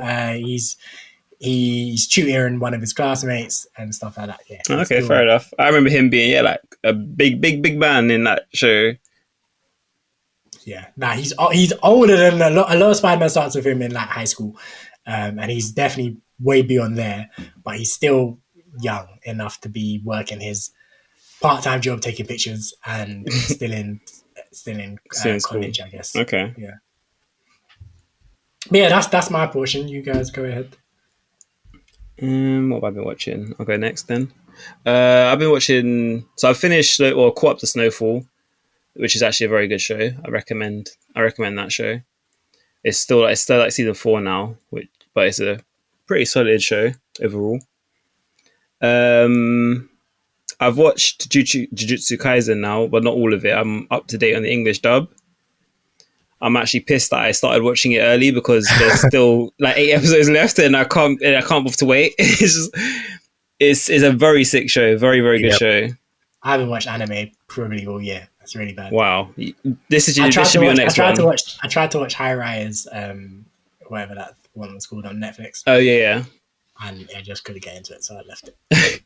Speaker 1: he's tutoring one of his classmates and stuff like that. Yeah.
Speaker 3: Okay, fair enough. I remember him being like a big man in that show.
Speaker 1: Yeah, nah, he's older than a lot of Spider-Man starts with him in like high school, and he's definitely way beyond there. But he's still young enough to be working his part-time job, taking pictures, and still in college, I guess.
Speaker 3: Okay.
Speaker 1: Yeah. But yeah, that's my portion. You guys go ahead.
Speaker 3: What have I been watching? I'll go next then. I've been watching. So I finished or caught up to Snowfall, which is actually a very good show. I recommend that show. It's still like season 4 now, but it's a pretty solid show overall. I've watched Jujutsu Kaisen now, but not all of it. I'm up to date on the English dub. I'm actually pissed that I started watching it early because there's still like 8 episodes left, and I can't bother to wait. It's a very sick show, very very good show.
Speaker 1: I haven't watched anime probably all year. That's really bad.
Speaker 3: Wow, this should be your next one.
Speaker 1: I tried to watch High Rise, whatever that one was called on Netflix.
Speaker 3: Oh yeah.
Speaker 1: And I just couldn't get into it, so I left it.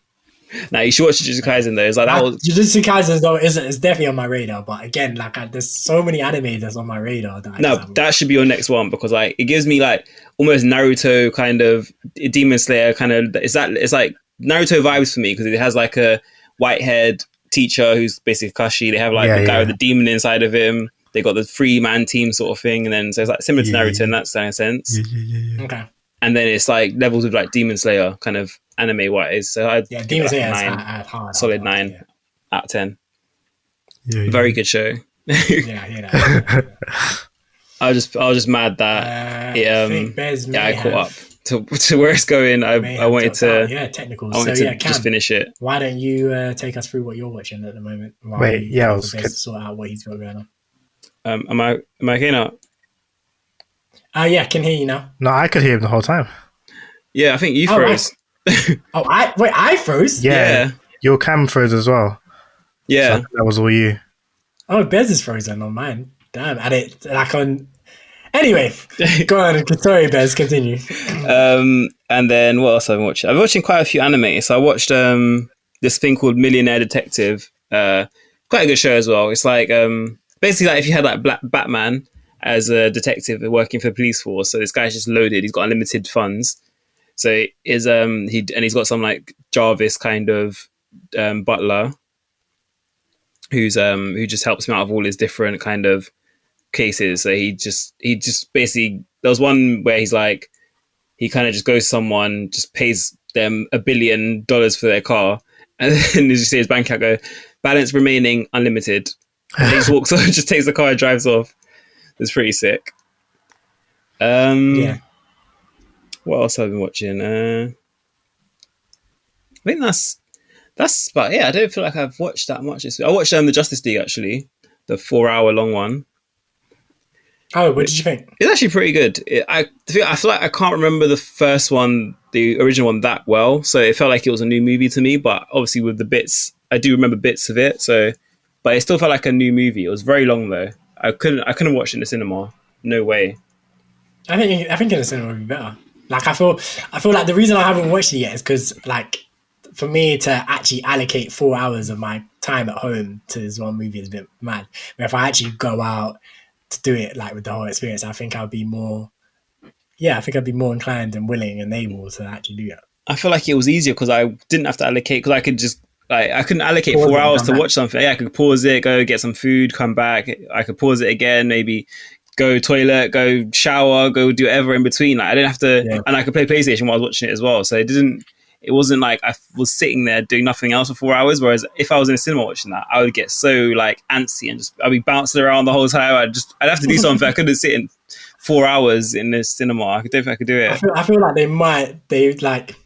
Speaker 3: Now you should watch Jujutsu Kaisen though. It's like
Speaker 1: Jujutsu Kaisen though is definitely on my radar, but again, like there's so many anime that's on my radar. That
Speaker 3: should be your next one because like it gives me like almost Naruto kind of Demon Slayer kind of. It's like Naruto vibes for me because it has like a white-haired teacher who's basically Kashi. They have like a guy with a demon inside of him. They got the 3-man team sort of thing, and then so it's like similar to Naruto in that sense.
Speaker 1: Yeah. Okay.
Speaker 3: And then it's like levels of like Demon Slayer kind of anime wise. So
Speaker 1: Demon Slayer is
Speaker 3: solid 9 out of 10.
Speaker 2: Yeah.
Speaker 3: Very good show.
Speaker 1: Yeah, I hear that.
Speaker 3: I was just mad that I caught up to where it's going. I wanted to
Speaker 1: technical.
Speaker 3: I wanted to just finish it.
Speaker 1: Why don't you take us through what you're watching at the moment?
Speaker 2: I was
Speaker 1: sort out what he's got going
Speaker 3: on. Am I okay now?
Speaker 1: Yeah, can hear you now.
Speaker 2: No, I could hear him the whole time.
Speaker 3: Yeah, I think you froze.
Speaker 1: I froze?
Speaker 2: Yeah. Your cam froze as well.
Speaker 3: Yeah.
Speaker 2: So that was all you.
Speaker 1: Oh, Bez is frozen on mine. Damn. And it like on... Anyway, go on. Sorry, Bez, continue.
Speaker 3: And then what else have I been watching? I've been watching quite a few anime. So I watched this thing called Millionaire Detective. Quite a good show as well. It's like basically like if you had like Batman as a detective working for the police force. So this guy's just loaded. He's got unlimited funds. So he's got some like Jarvis kind of butler who just helps him out of all his different kind of cases. So he just basically, there was one where he's like, he kind of just goes to someone, just pays them $1 billion for their car, and then you see his bank account go, balance remaining unlimited. And he just walks off, just takes the car and drives off. It's pretty sick.
Speaker 1: Yeah.
Speaker 3: What else have I been watching? I think that's but yeah, I don't feel like I've watched that much this week. I watched the Justice League, actually, the 4-hour long one.
Speaker 1: Oh, what did you think?
Speaker 3: It's actually pretty good. I feel like I can't remember the first one, the original one, that well. So it felt like it was a new movie to me. But obviously with the bits, I do remember bits of it. So, but it still felt like a new movie. It was very long though. I couldn't watch it in the cinema. No way.
Speaker 1: I think in the cinema would be better. Like I feel like the reason I haven't watched it yet is because like for me to actually allocate 4 hours of my time at home to this one movie is a bit mad. But if I actually go out to do it like with the whole experience, I think I'd be more inclined and willing and able to actually do it.
Speaker 3: I feel like it was easier because I didn't have to allocate, because I could just I couldn't allocate
Speaker 1: Pause
Speaker 3: 4
Speaker 1: it,
Speaker 3: hours
Speaker 1: come
Speaker 3: to
Speaker 1: back.
Speaker 3: watch something. Yeah, I could pause it, go get some food, come back. I could pause it again, maybe go toilet, go shower, go do whatever in between. Like I didn't have to, and I could play PlayStation while I was watching it as well. So it wasn't like I was sitting there doing nothing else for 4 hours. Whereas if I was in a cinema watching that, I would get so like antsy and I'd be bouncing around the whole time. I'd have to do something. I couldn't sit in 4 hours in the cinema. I don't think I could do it.
Speaker 1: I feel like they like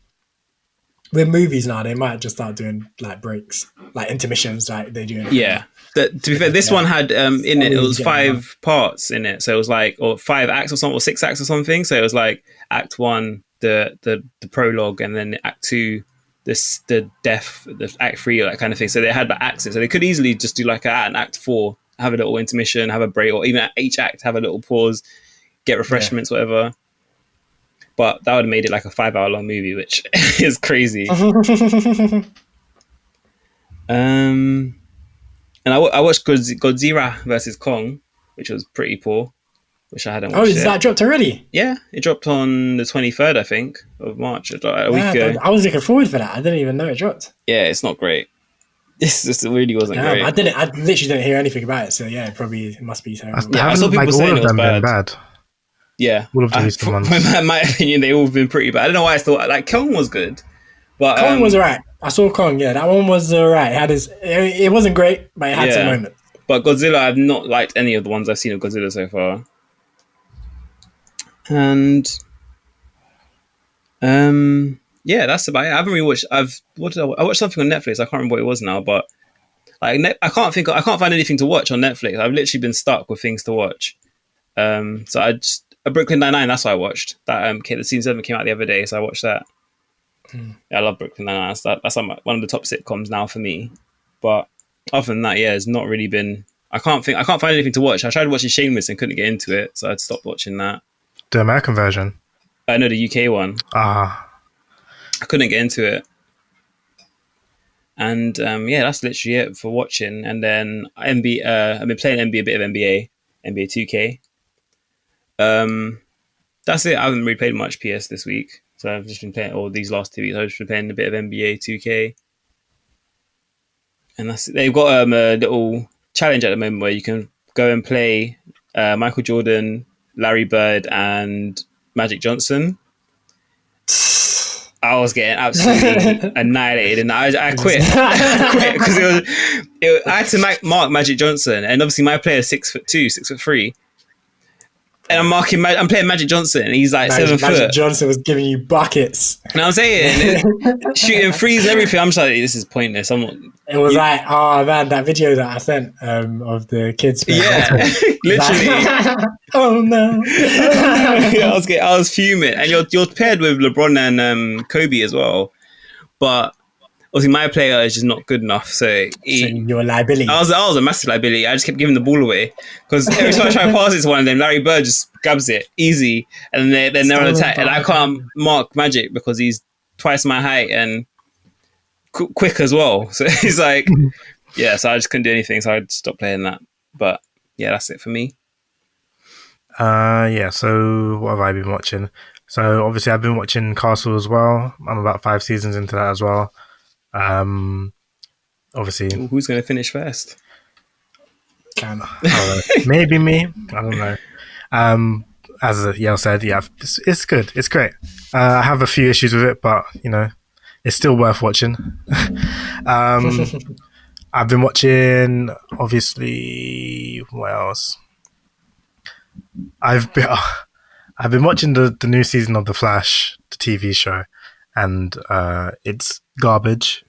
Speaker 1: with movies now, they might just start doing like breaks, like intermissions, like they do.
Speaker 3: Yeah. To be fair, this one had in it was 5 parts in it. So it was like, or 5 acts or something, or 6 acts or something. So it was like Act 1, the prologue, and then Act 2, the Act 3, that kind of thing. So they had like acts. So they could easily just do like an Act 4, have a little intermission, have a break, or even at each act have a little pause, get refreshments, whatever. But that would have made it like a 5-hour long movie, which is crazy. And I watched Godzilla versus Kong, which was pretty poor. Wish I hadn't watched it.
Speaker 1: Oh, is that dropped already?
Speaker 3: Yeah, it dropped on the 23rd, I think, of March, like a week ago.
Speaker 1: I was looking forward for that. I didn't even know it dropped.
Speaker 3: Yeah, it's not great. It really wasn't great.
Speaker 1: I literally didn't hear anything about it. So yeah, it must be terrible.
Speaker 3: I saw people saying it was bad. Yeah,
Speaker 2: all of the recent ones.
Speaker 3: In my opinion, they've all been pretty bad. I don't know why I thought like Kong was good, but
Speaker 1: Kong was alright. I saw Kong. Yeah, that one was alright. It wasn't great, but it had some moments. But
Speaker 3: Godzilla, I've not liked any of the ones I've seen of Godzilla so far. And yeah, that's about it. I haven't really watched. I watched something on Netflix. I can't remember what it was now, but like I can't find anything to watch on Netflix. I've literally been stuck with things to watch. So I just Brooklyn Nine-Nine. That's what I watched. That the season 7 came out the other day, so I watched that. Yeah, I love Brooklyn Nine-Nine. That's like one of the top sitcoms now for me. But other than that, yeah, it's not really been. I can't find anything to watch. I tried watching Shameless and couldn't get into it, so I'd stopped watching that.
Speaker 2: The American version?
Speaker 3: No, the UK one. I couldn't get into it. And yeah, that's literally it for watching. And then I've been playing a bit of NBA 2K. That's it. I haven't really played much PS this week. So I've just been playing, or these last 2 weeks, I've just been playing a bit of NBA 2K. And that's it. They've got a little challenge at the moment where you can go and play Michael Jordan, Larry Bird, and Magic Johnson. I was getting absolutely annihilated, and I quit. I quit because I had to mark Magic Johnson, and obviously my player is 6'2", 6'3", and I'm playing Magic Johnson, and he's like 7 foot.
Speaker 1: Magic Johnson was giving you buckets.
Speaker 3: And I'm saying, shooting threes and everything. I'm just like, this is pointless. I'm not.
Speaker 1: It was like, oh man, that video that I sent of the kids.
Speaker 3: Yeah, literally.
Speaker 1: Like, oh no.
Speaker 3: Yeah, I was fuming, and you're paired with LeBron and Kobe as well, but obviously my player is just not good enough. So
Speaker 1: you're a liability.
Speaker 3: I was a massive liability. I just kept giving the ball away because every time I try to pass it to one of them, Larry Bird just grabs it easy, and then they're on attack, and I can't mark Magic because he's twice my height and quick as well. So he's like, yeah. So I just couldn't do anything. So I stopped playing that. But yeah, that's it for me.
Speaker 2: Yeah, so what have I been watching? So obviously I've been watching Castle as well. I'm about 5 seasons into that as well. Obviously,
Speaker 3: Ooh, who's going to finish first?
Speaker 1: Cam.
Speaker 2: I don't know. Maybe me. I don't know. As Yale said, yeah, it's good. It's great. I have a few issues with it, but it's still worth watching. I've been watching, obviously, what else? I've been watching the new season of The Flash, the TV show, and it's garbage.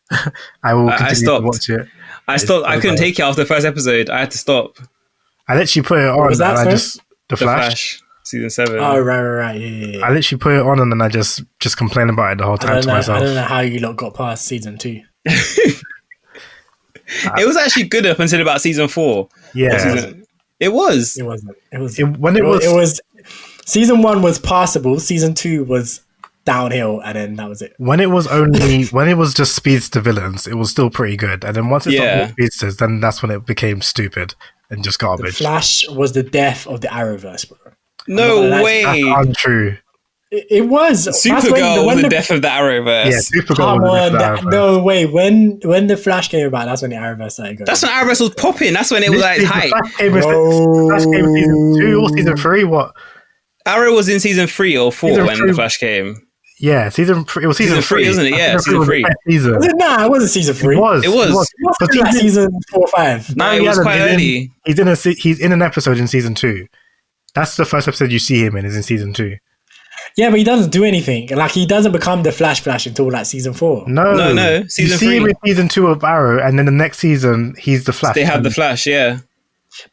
Speaker 2: I will continue to watch it.
Speaker 3: I stopped. I couldn't take it after the first episode. I had to stop.
Speaker 2: I literally put it on,
Speaker 1: was that,
Speaker 2: and I
Speaker 1: sorry?
Speaker 2: just the Flash.
Speaker 3: season 7.
Speaker 1: Oh, right. Yeah.
Speaker 2: I literally put it on, and then I just complain about it the whole time to myself.
Speaker 1: I don't know how you lot got past season 2.
Speaker 3: It was actually good up until about season 4.
Speaker 2: Yeah,
Speaker 3: it was.
Speaker 1: It wasn't.
Speaker 2: It was
Speaker 1: season 1 was passable. Season 2 was downhill, and then that was it.
Speaker 2: when it was just speedster villains, it was still pretty good. And then once it started with speedsters, then that's when it became stupid and just
Speaker 1: The
Speaker 2: garbage.
Speaker 1: Flash was the death of the Arrowverse, bro.
Speaker 3: No way.
Speaker 2: That's untrue.
Speaker 1: It was.
Speaker 3: Supergirl was the death of the Arrowverse.
Speaker 2: Yeah, Supergirl.
Speaker 1: Come
Speaker 2: was
Speaker 1: on,
Speaker 2: the Arrowverse.
Speaker 1: no way. When the Flash came about, that's when the Arrowverse started going.
Speaker 3: That's when Arrowverse was popping. That's when it was like
Speaker 2: Literally,
Speaker 3: hype.
Speaker 2: Flash came in season 2 or season 3. What?
Speaker 3: Arrow was in season 3 or 4
Speaker 2: Season
Speaker 3: when
Speaker 2: 3.
Speaker 3: the Flash came.
Speaker 2: Yeah, season 3. It was season 3,
Speaker 3: wasn't it? Yeah, season 3.
Speaker 2: Season.
Speaker 1: Was it? Nah, it wasn't season 3.
Speaker 2: It was.
Speaker 3: It was.
Speaker 1: It was like season 4 or 5.
Speaker 3: No, it was quite early.
Speaker 2: He's in an episode in season 2. That's the first episode you see him in. Is in season 2.
Speaker 1: Yeah, but he doesn't do anything. Like, he doesn't become the Flash until like season 4.
Speaker 2: No.
Speaker 3: Season
Speaker 2: you see
Speaker 3: 3.
Speaker 2: him in season 2 of Arrow, and then the next season he's the Flash.
Speaker 3: They have the Flash, yeah.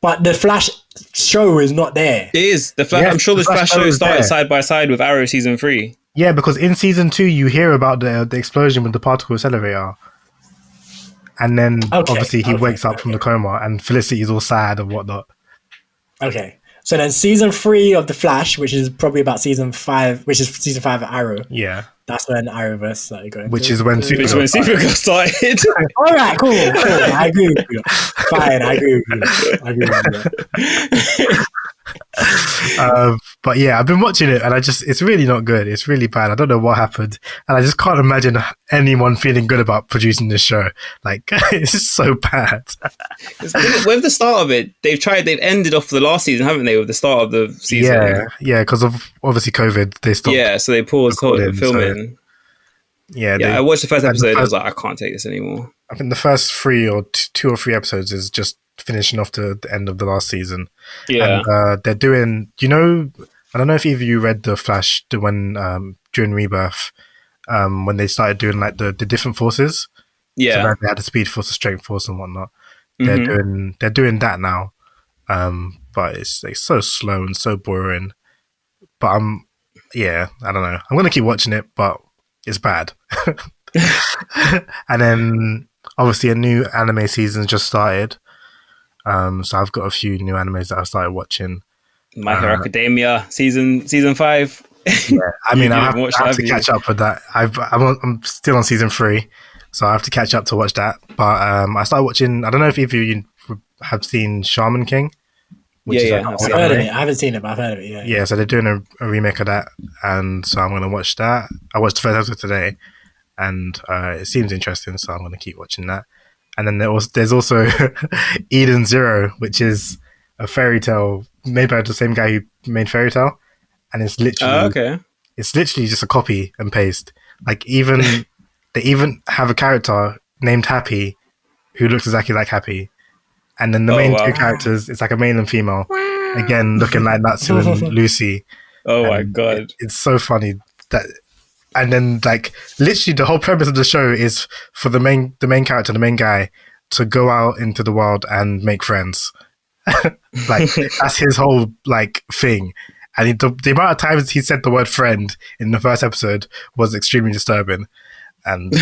Speaker 1: But the Flash show is not there.
Speaker 3: It is. The Flash.
Speaker 2: Yes,
Speaker 3: I'm sure the Flash show
Speaker 2: is
Speaker 3: started
Speaker 2: there.
Speaker 3: side by side with Arrow season 3.
Speaker 2: Yeah, because in season 2 you hear about the explosion with the particle accelerator, and then obviously he wakes up from the coma, and Felicity is all sad and whatnot.
Speaker 1: Okay. So then season 3 of The Flash, which is probably about season 5, which is season 5 of Arrow.
Speaker 2: Yeah,
Speaker 1: that's when Arrowverse started going.
Speaker 2: Which is when
Speaker 3: Supergirl started.
Speaker 1: All right, cool. I agree with you. Fine, I agree with you.
Speaker 2: But yeah, I've been watching it, and it's really not good. It's really bad. I don't know what happened, and I just can't imagine anyone feeling good about producing this show. Like, it's just so bad.
Speaker 3: With the start of it, they've ended off the last season, haven't they? With the start of the season.
Speaker 2: Yeah, because of obviously COVID, they stopped.
Speaker 3: Yeah, so they paused filming. So, I watched the first episode. I was like, I can't take this anymore.
Speaker 2: I think the first 3 or 2 or 3 episodes is just finishing off the end of the last season.
Speaker 3: Yeah,
Speaker 2: and they're doing. I don't know if either of you read the Flash when during Rebirth, when they started doing like the different forces.
Speaker 3: Yeah,
Speaker 2: so they had the Speed Force, the Strength Force, and whatnot. They're doing that now, but it's like so slow and so boring. But I don't know. I'm gonna keep watching it, but it's bad. And then obviously a new anime season just started. So I've got a few new animes that I started watching.
Speaker 3: My Hero Academia season 5.
Speaker 2: Yeah, I mean, I have to catch up with that. I'm still on season 3, so I have to catch up to watch that. But I started watching. I don't know if either of you have seen Shaman King.
Speaker 3: I've
Speaker 1: heard of it. I haven't seen it, but I've heard of it.
Speaker 2: Yeah. So they're doing a remake of that, and so I'm going to watch that. I watched the first episode today, and it seems interesting, so I'm going to keep watching that. And then there's also Eden Zero, which is a fairy tale made by the same guy who made Fairy Tail, and it's literally it's literally just a copy and paste. Like they even have a character named Happy who looks exactly like Happy, and then the main two characters, it's like a male and female, again looking like Natsu and Lucy.
Speaker 3: My god,
Speaker 2: it's so funny that. And then, like, literally, the whole premise of the show is for the main character, the main guy, to go out into the world and make friends. Like, that's his whole like thing. And the amount of times he said the word "friend" in the first episode was extremely disturbing. And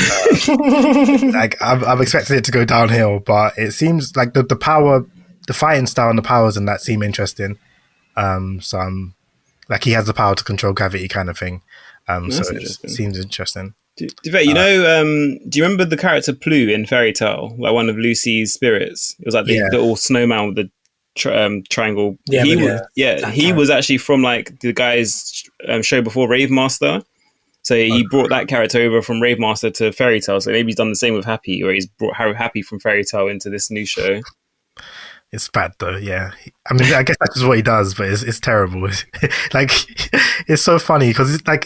Speaker 2: like, I'm expecting it to go downhill, but it seems like the power, the fighting style, and the powers in that seem interesting. So I'm like, he has the power to control gravity, kind of thing. So it seems interesting.
Speaker 3: Do you remember the character Plu in Fairy Tale, like one of Lucy's spirits? It was like the little snowman with triangle.
Speaker 1: Yeah,
Speaker 3: he
Speaker 1: but
Speaker 3: was,
Speaker 1: that
Speaker 3: he
Speaker 1: character.
Speaker 3: was actually from like the guy's show before, Rave Master. So he brought that character over from Rave Master to Fairy Tail. So maybe he's done the same with Happy, where he's brought Happy from Fairy Tail into this new show.
Speaker 2: It's bad though, yeah. I mean, I guess that's just what he does, but it's terrible. Like, it's so funny because I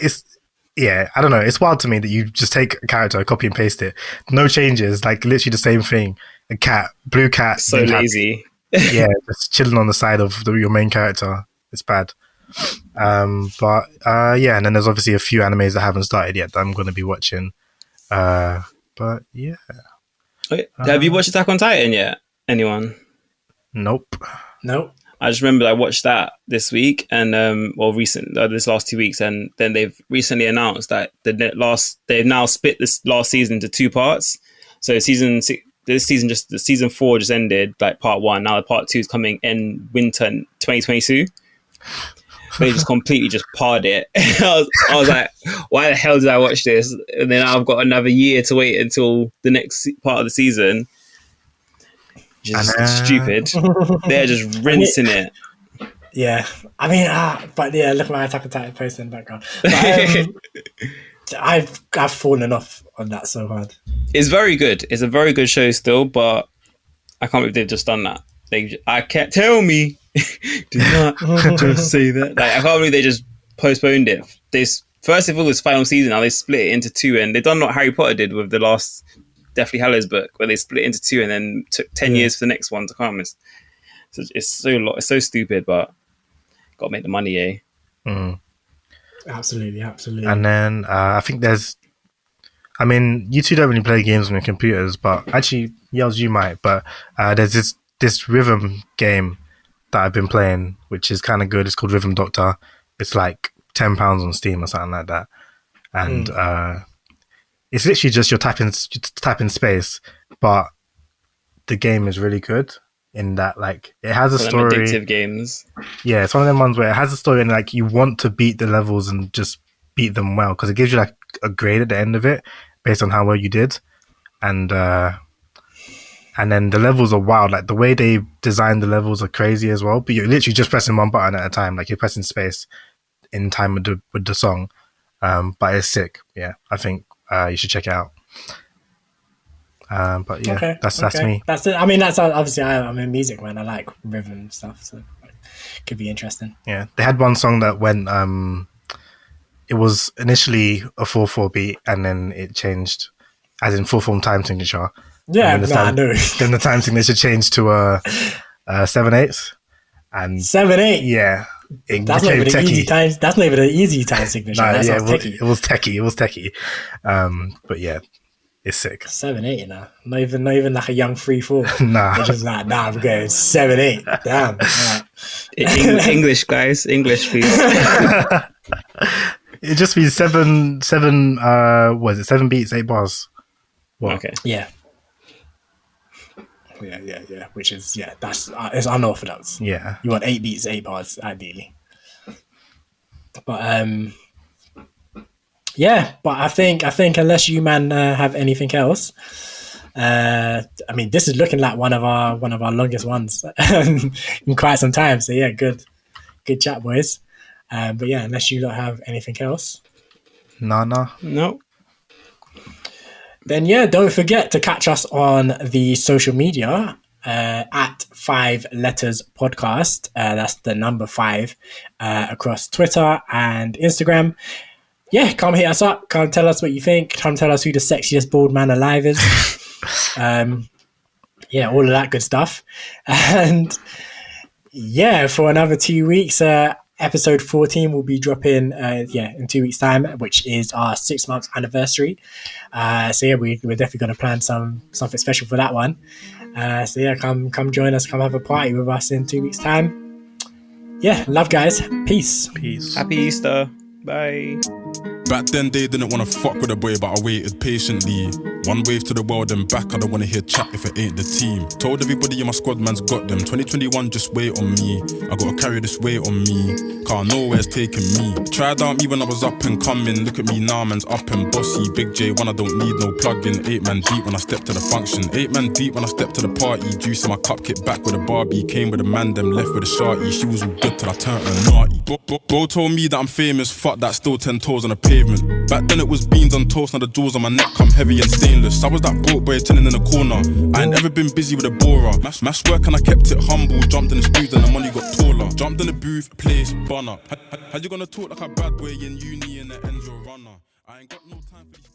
Speaker 2: don't know. It's wild to me that you just take a character, copy and paste it, no changes, like literally the same thing. A cat, blue cat,
Speaker 3: So lazy.
Speaker 2: yeah, just chilling on the side of your main character. It's bad. But and then there's obviously a few animes that haven't started yet that I'm going to be watching. But yeah.
Speaker 3: Have you watched Attack on Titan yet? Anyone?
Speaker 2: Nope.
Speaker 3: I just remember I watched that this week and this last 2 weeks, and then they've recently announced that they've now split this last season into 2 parts. So season 4 just ended, like part 1. Now the part 2 is coming in winter 2022. They just completely just parred it. I was like, why the hell did I watch this? And then I've got another year to wait until the next part of the season. Just stupid. They're just rinsing it.
Speaker 1: Yeah, I mean, but yeah, look at my Attack on Titan post in the background. But, I've fallen off on that so hard.
Speaker 3: It's very good. It's a very good show still, but I can't believe they've just done that. I can't tell me. Do not just say that. Like, I can't believe they just postponed it. First of all, it was final season. Now they split it into 2, and they've done what Harry Potter did with the last Deathly Hallows book, where they split it into 2 and then took 10 years for the next one to come. So it's so stupid, but got to make the money, eh?
Speaker 2: Mm.
Speaker 1: Absolutely.
Speaker 2: And then I think you two don't really play games on your computers, but actually, Yells, you might. But there's this rhythm game that I've been playing, which is kind of good. It's called Rhythm Doctor. It's like £10 on Steam or something like that, and it's literally just you're tapping space, but the game is really good in that, like, it has a story.
Speaker 3: Addictive games.
Speaker 2: Yeah, it's one of them ones where it has a story and like you want to beat the levels and just beat them well, because it gives you like a grade at the end of it based on how well you did, and then the levels are wild. Like the way they designed the levels are crazy as well. But you're literally just pressing one button at a time, like you're pressing space in time with the song. But it's sick. Yeah, I think you should check it out. But yeah,
Speaker 1: Okay,
Speaker 2: that's me.
Speaker 1: That's it. I mean, that's obviously I'm a music man. I like rhythm stuff, so it could be interesting.
Speaker 2: Yeah, they had one song that went. It was initially a 4/4 beat, and then it changed, as in full form time signature.
Speaker 1: Yeah, I know.
Speaker 2: Then the time signature changed to a 7/8, and
Speaker 1: 7/8.
Speaker 2: Yeah,
Speaker 1: that's not even an easy time. That's not even an easy time signature.
Speaker 2: No,
Speaker 1: That
Speaker 2: techie. It was techie. But yeah, it's sick.
Speaker 1: 7/8, you know. Not even like a young 3/4.
Speaker 2: Nah,
Speaker 1: they're just like, we're going 7/8. Damn. Right.
Speaker 3: English, guys, English, please.
Speaker 2: It just means seven. Was it 7 beats, 8 bars?
Speaker 3: What? Okay.
Speaker 1: Yeah. Yeah. Which is that's it's unorthodox.
Speaker 2: Yeah.
Speaker 1: You want 8 beats, 8 bars, ideally. But but I think unless you man have anything else, I mean, this is looking like one of our longest ones in quite some time. So yeah, good chat, boys. But yeah, unless you don't have anything else,
Speaker 3: no.
Speaker 1: Then yeah, don't forget to catch us on the social media at 5 Letters Podcast. That's the number 5 across Twitter and Instagram. Yeah, come hit us up. Come tell us what you think. Come tell us who the sexiest bald man alive is. All of that good stuff. And yeah, for another 2 weeks, episode 14 will be dropping in 2 weeks' time, which is our 6-month anniversary. So yeah, we're definitely going to plan something special for that one. So yeah, come join us, come have a party with us in 2 weeks' time. Yeah, love guys. Peace.
Speaker 3: Happy Easter. Bye.
Speaker 7: Back then they didn't wanna fuck with a boy, but I waited patiently. One wave to the world and back, I don't wanna hear chat if it ain't the team. Told everybody in my squad man's got them. 2021 just wait on me. I gotta carry this weight on me, car nowhere's taking me. Tried out me when I was up and coming. Look at me now, man's up and bossy. Big J1, I don't need no plug-in. 8 man deep when I step to the function. 8 man deep when I step to the party. Juice in my cup, kick back with a Barbie. Came with a man, them left with a shorty. She was all good till I turned her naughty. Bro told me that I'm famous, fuck that, still 10 toes on the pavement. Back then it was beans on toast, now the jewels on my neck come heavy and stainless. I was that broke boy turning in the corner. I ain't ever been busy with a borer. Mash work and I kept it humble. Jumped in the studio and the money got taller. Jumped in the booth, place, bun up. How you gonna talk like a bad boy in uni and the end your runner? I ain't got no time for these